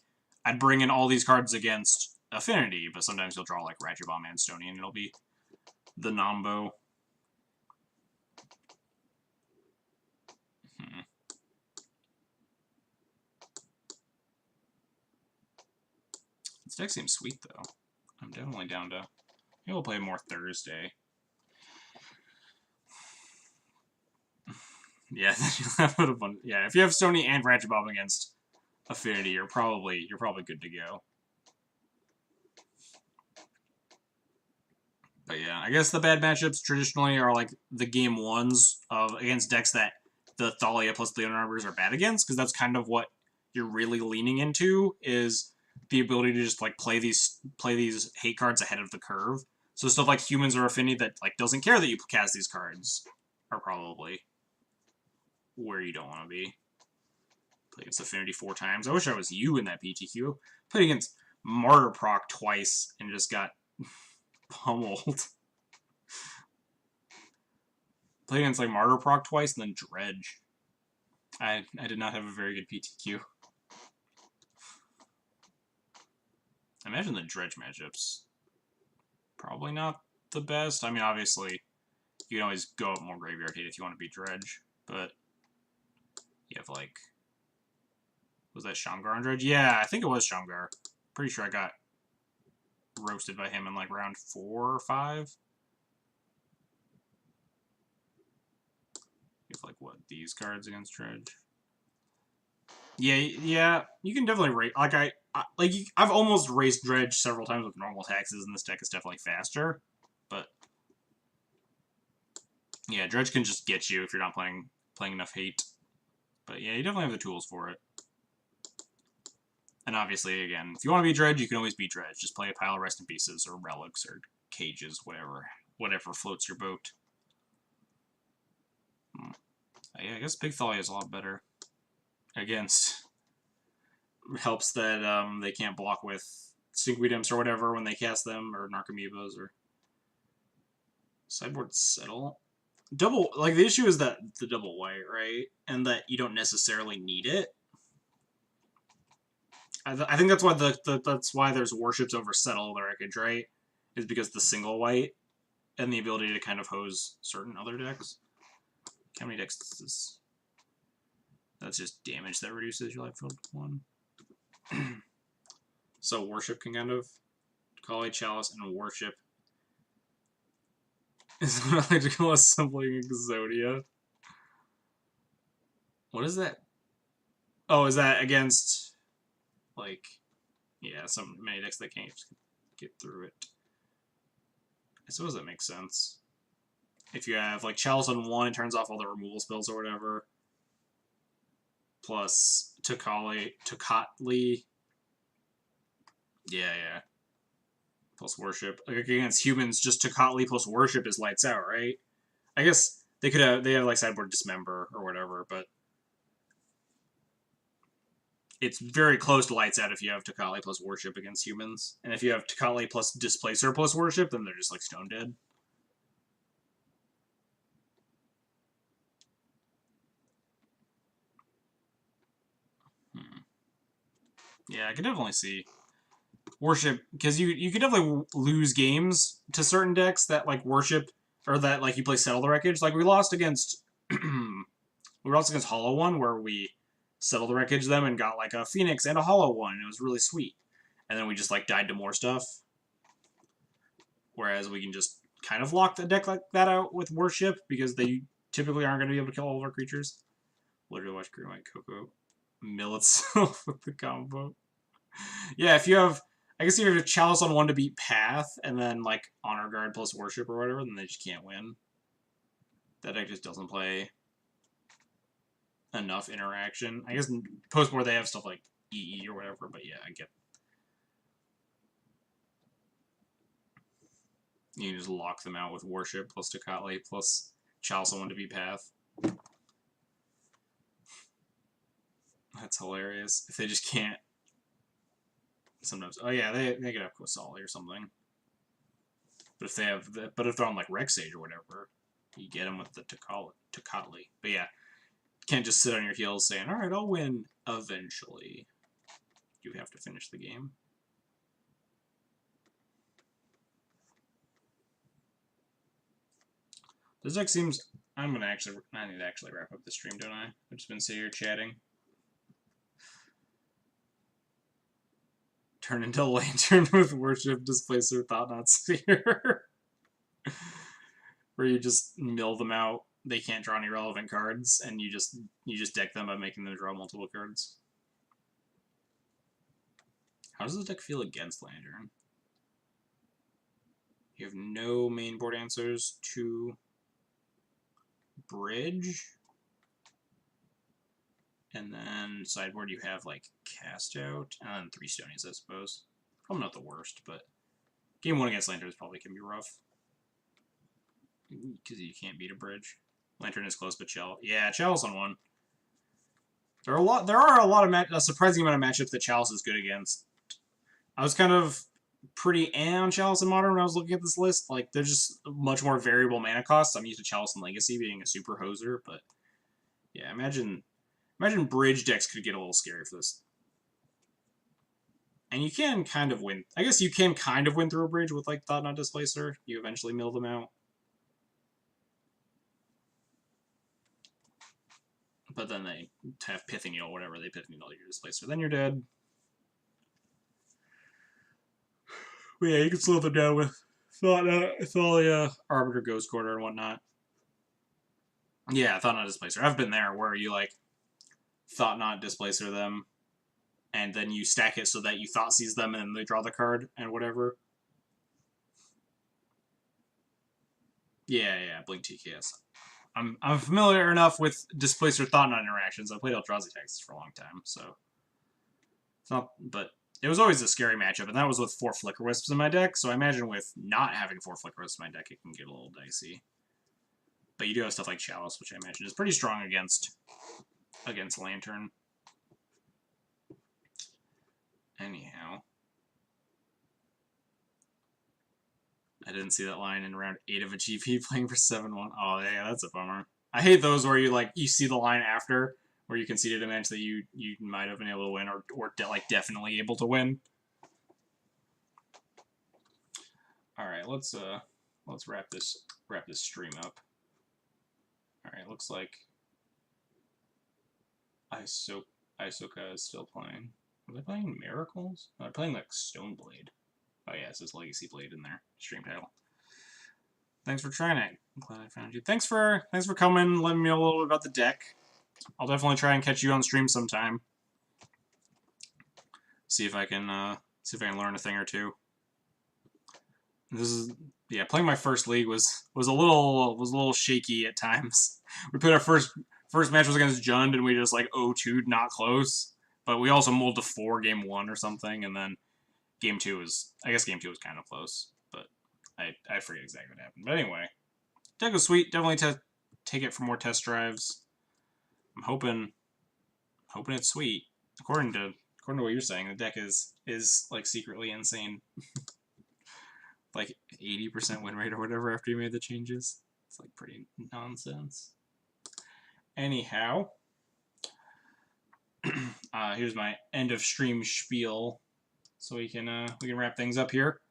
I'd bring in all these cards against Affinity, but sometimes you'll draw, like, Ratchet Bomb and Stony, and it'll be the Nombo. This deck seems sweet, though. I'm definitely down to... Maybe we'll play more Thursday. Yeah, that would have been... Yeah, if you have Stony and Ratchet Bomb against Affinity, you're probably good to go. But yeah, I guess the bad matchups traditionally are like the game 1s of against decks that the Thalia plus Leonin Arbiters are bad against, because that's kind of what you're really leaning into, is the ability to just like play these hate cards ahead of the curve. So stuff like Humans or Affinity that like doesn't care that you cast these cards are probably where you don't want to be. Play against Affinity 4 times. I wish I was you in that PTQ. Played against Martyr Proc twice and just got pummeled. Played against like Martyr Proc twice and then Dredge. I did not have a very good PTQ. I imagine the Dredge matchups probably not the best. I mean, obviously, you can always go up more Graveyard Hate if you want to beat Dredge, but you have like... Was that Shamgar on Dredge? Yeah, I think it was Shamgar. Pretty sure I got roasted by him in like round 4 or 5. You have like, what, these cards against Dredge? Yeah, you can definitely rate... Like, I've almost raced Dredge several times with normal taxes, and this deck is definitely faster. But yeah, Dredge can just get you if you're not playing enough hate. But yeah, you definitely have the tools for it. And obviously, again, if you want to beat Dredge, you can always beat Dredge. Just play a pile of Rest in Pieces or Relics or Cages, whatever floats your boat. Yeah, I guess Big Thalia is a lot better against... Helps that they can't block with Stinkweed Imps or whatever when they cast them, or Narcomoebas, or Sideboard Settle. Double, like, the issue is that the double white, right? And that you don't necessarily need it. I think that's why that's why there's Warships over Settle the Wreckage, right? Is because the single white and the ability to kind of hose certain other decks. How many decks is this? That's just damage that reduces your life field 1. So Worship can kind of call a Chalice and Worship is what I like to call Assembling Exodia. What is that? Oh, is that against, like, yeah, some many decks that can't get through it. I suppose that makes sense. If you have, like, Chalice on 1, it turns off all the removal spells or whatever. Plus Tocatli. Yeah. Plus Worship. Like, against Humans, just Tocatli plus Worship is lights out, right? I guess they have like sideboard Dismember or whatever, but it's very close to lights out if you have Tocatli plus Worship against Humans. And if you have Tocatli plus Displacer plus Worship, then they're just like stone dead. Yeah, I can definitely see Worship, because you could definitely lose games to certain decks that like Worship, or that like you play Settle the Wreckage. Like we lost against Hollow One, where we settled the Wreckage them and got like a Phoenix and a Hollow One, and it was really sweet. And then we just like died to more stuff. Whereas we can just kind of lock a deck like that out with Worship because they typically aren't going to be able to kill all of our creatures. Literally watch Green White Coco mill itself with the combo. Yeah, if you have, I guess if you have a Chalice on 1 to beat Path, and then like Honor Guard plus Worship or whatever, then they just can't win. That deck just doesn't play enough interaction. I guess post-board they have stuff like EE or whatever, but yeah, I get. You can just lock them out with Worship plus Tocatli plus Chalice on 1 to beat Path. That's hilarious. If they just can't. Sometimes, oh yeah, they could have Quasali or something. But if they have, but if they're on like Rex Sage or whatever, you get them with the Tocatli. But yeah, you can't just sit on your heels saying, "All right, I'll win eventually." You have to finish the game. This deck seems. I need to actually wrap up the stream, don't I? I've just been sitting here chatting. Turn into Lantern with Worship, Displacer, Thought-Knot Sphere. Where you just mill them out. They can't draw any relevant cards, and you just deck them by making them draw multiple cards. How does this deck feel against Lantern? You have no main board answers to Bridge. And then sideboard you have like Cast Out, and then 3 Stonies, I suppose. Probably not the worst, but game 1 against Lantern probably can be rough. Because you can't beat a Bridge. Lantern is close, but Chalice. Yeah, Chalice on 1. There are a lot of a surprising amount of matchups that Chalice is good against. I was kind of pretty on Chalice in Modern when I was looking at this list. Like, there's just much more variable mana costs. I'm used to Chalice in Legacy being a super hoser, but yeah, imagine Bridge decks could get a little scary for this. And you can kind of win. I guess you can kind of win through a Bridge with like Thought-Knot Displacer. You eventually mill them out. But then they have Pithing Needle, whatever. They Pithing Needle your Displacer. Then you're dead. But yeah, you can slow them down with Thalia, Arbiter, Ghost Quarter, and whatnot. Yeah, Thought-Knot Displacer. I've been there where you like Thought-Knot Displacer them, and then you stack it so that you Thought Seize them, and then they draw the card and whatever. Yeah, Blink TKS. I'm familiar enough with Displacer Thought-Knot interactions. I played Eldrazi Texas for a long time, so it's not. But it was always a scary matchup, and that was with 4 Flicker Wisps in my deck. So I imagine with not having 4 Flicker Wisps in my deck, it can get a little dicey. But you do have stuff like Chalice, which I imagine is pretty strong against Lantern. Anyhow, I didn't see that line in round 8 of a GP playing for 7-1. Oh, yeah, that's a bummer. I hate those where you see the line after, where you conceded a match that you might have been able to win or definitely able to win. All right, let's wrap this stream up. All right, looks like Isoka is still playing. Are they playing Miracles? No, they're playing like Stoneblade. Oh yeah, it says Legacy Blade in there. Stream title. Thanks for trying it. I'm glad I found you. Thanks for coming, letting me know a little bit about the deck. I'll definitely try and catch you on stream sometime. See if I can learn a thing or two. This is playing my first league was a little shaky at times. We played our first match was against Jund and we just like 0-2'd not close. But we also mulled to 4 game 1 or something, and then game 2 was kind of close, but I forget exactly what happened. But anyway, deck was sweet. Definitely take it for more test drives. I'm hoping it's sweet. According to what you're saying, the deck is like secretly insane. Like 80% win rate or whatever after you made the changes. It's like pretty nonsense. Anyhow, here's my end of stream spiel. So we can wrap things up here.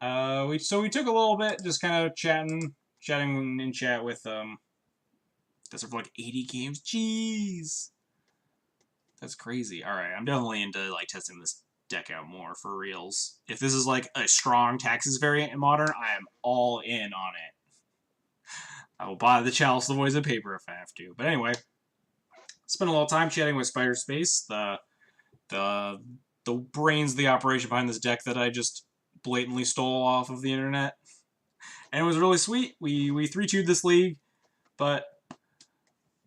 We took a little bit just kind of chatting in chat with that's for like 80 games. Jeez, that's crazy. All right, I'm definitely into like testing this deck out more for reals. If this is like a strong Taxes variant in Modern, I am all in on it. I will buy the Chalice, the Voice of Paper if I have to. But anyway, spent a little time chatting with Sspiderspace, the brains of the operation behind this deck that I just blatantly stole off of the internet. And it was really sweet. We 3-2'd this league, but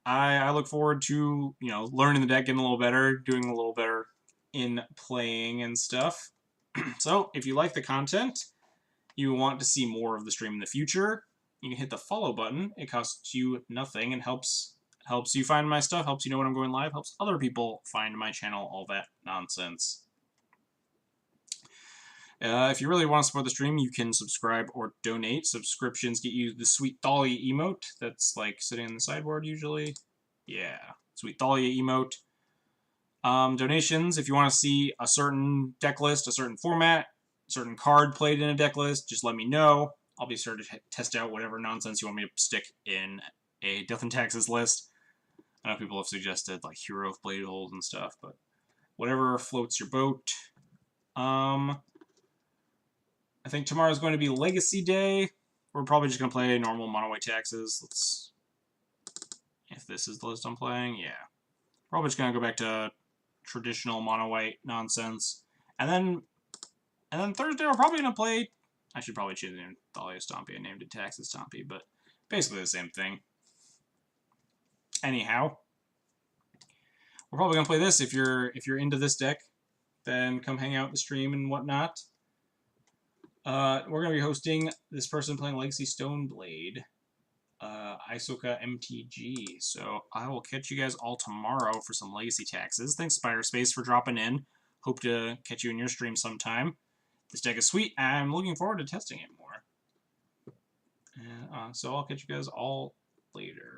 I look forward to, you know, learning the deck, getting a little better, doing a little better in playing and stuff. So, if you like the content, you want to see more of the stream in the future, you can hit the follow button. It costs you nothing and helps you find my stuff, helps you know when I'm going live, helps other people find my channel, all that nonsense. If you really want to support the stream, you can subscribe or donate. Subscriptions get you the sweet Thalia emote that's like sitting on the sideboard usually. Yeah, sweet Thalia emote. Donations, if you want to see a certain deck list, a certain format, a certain card played in a deck list, just let me know. I'll be sure to test out whatever nonsense you want me to stick in a Death and Taxes list. I know people have suggested like Hero of Blade Hold and stuff, but whatever floats your boat. I think tomorrow's going to be Legacy Day. We're probably just going to play normal mono white Taxes. Let's... If this is the list I'm playing, yeah. Probably just going to go back to traditional mono white nonsense. And then Thursday we're probably going to play... I should probably choose the name Thalia Stompy. I named it Taxes Stompy, but basically the same thing. Anyhow, we're probably going to play this. If you're into this deck, then come hang out in the stream and whatnot. We're going to be hosting this person playing Legacy Stoneblade, Isoka MTG. So I will catch you guys all tomorrow for some Legacy Taxes. Thanks, Sspiderspace, for dropping in. Hope to catch you in your stream sometime. This deck is sweet. I'm looking forward to testing it more. So I'll catch you guys all later.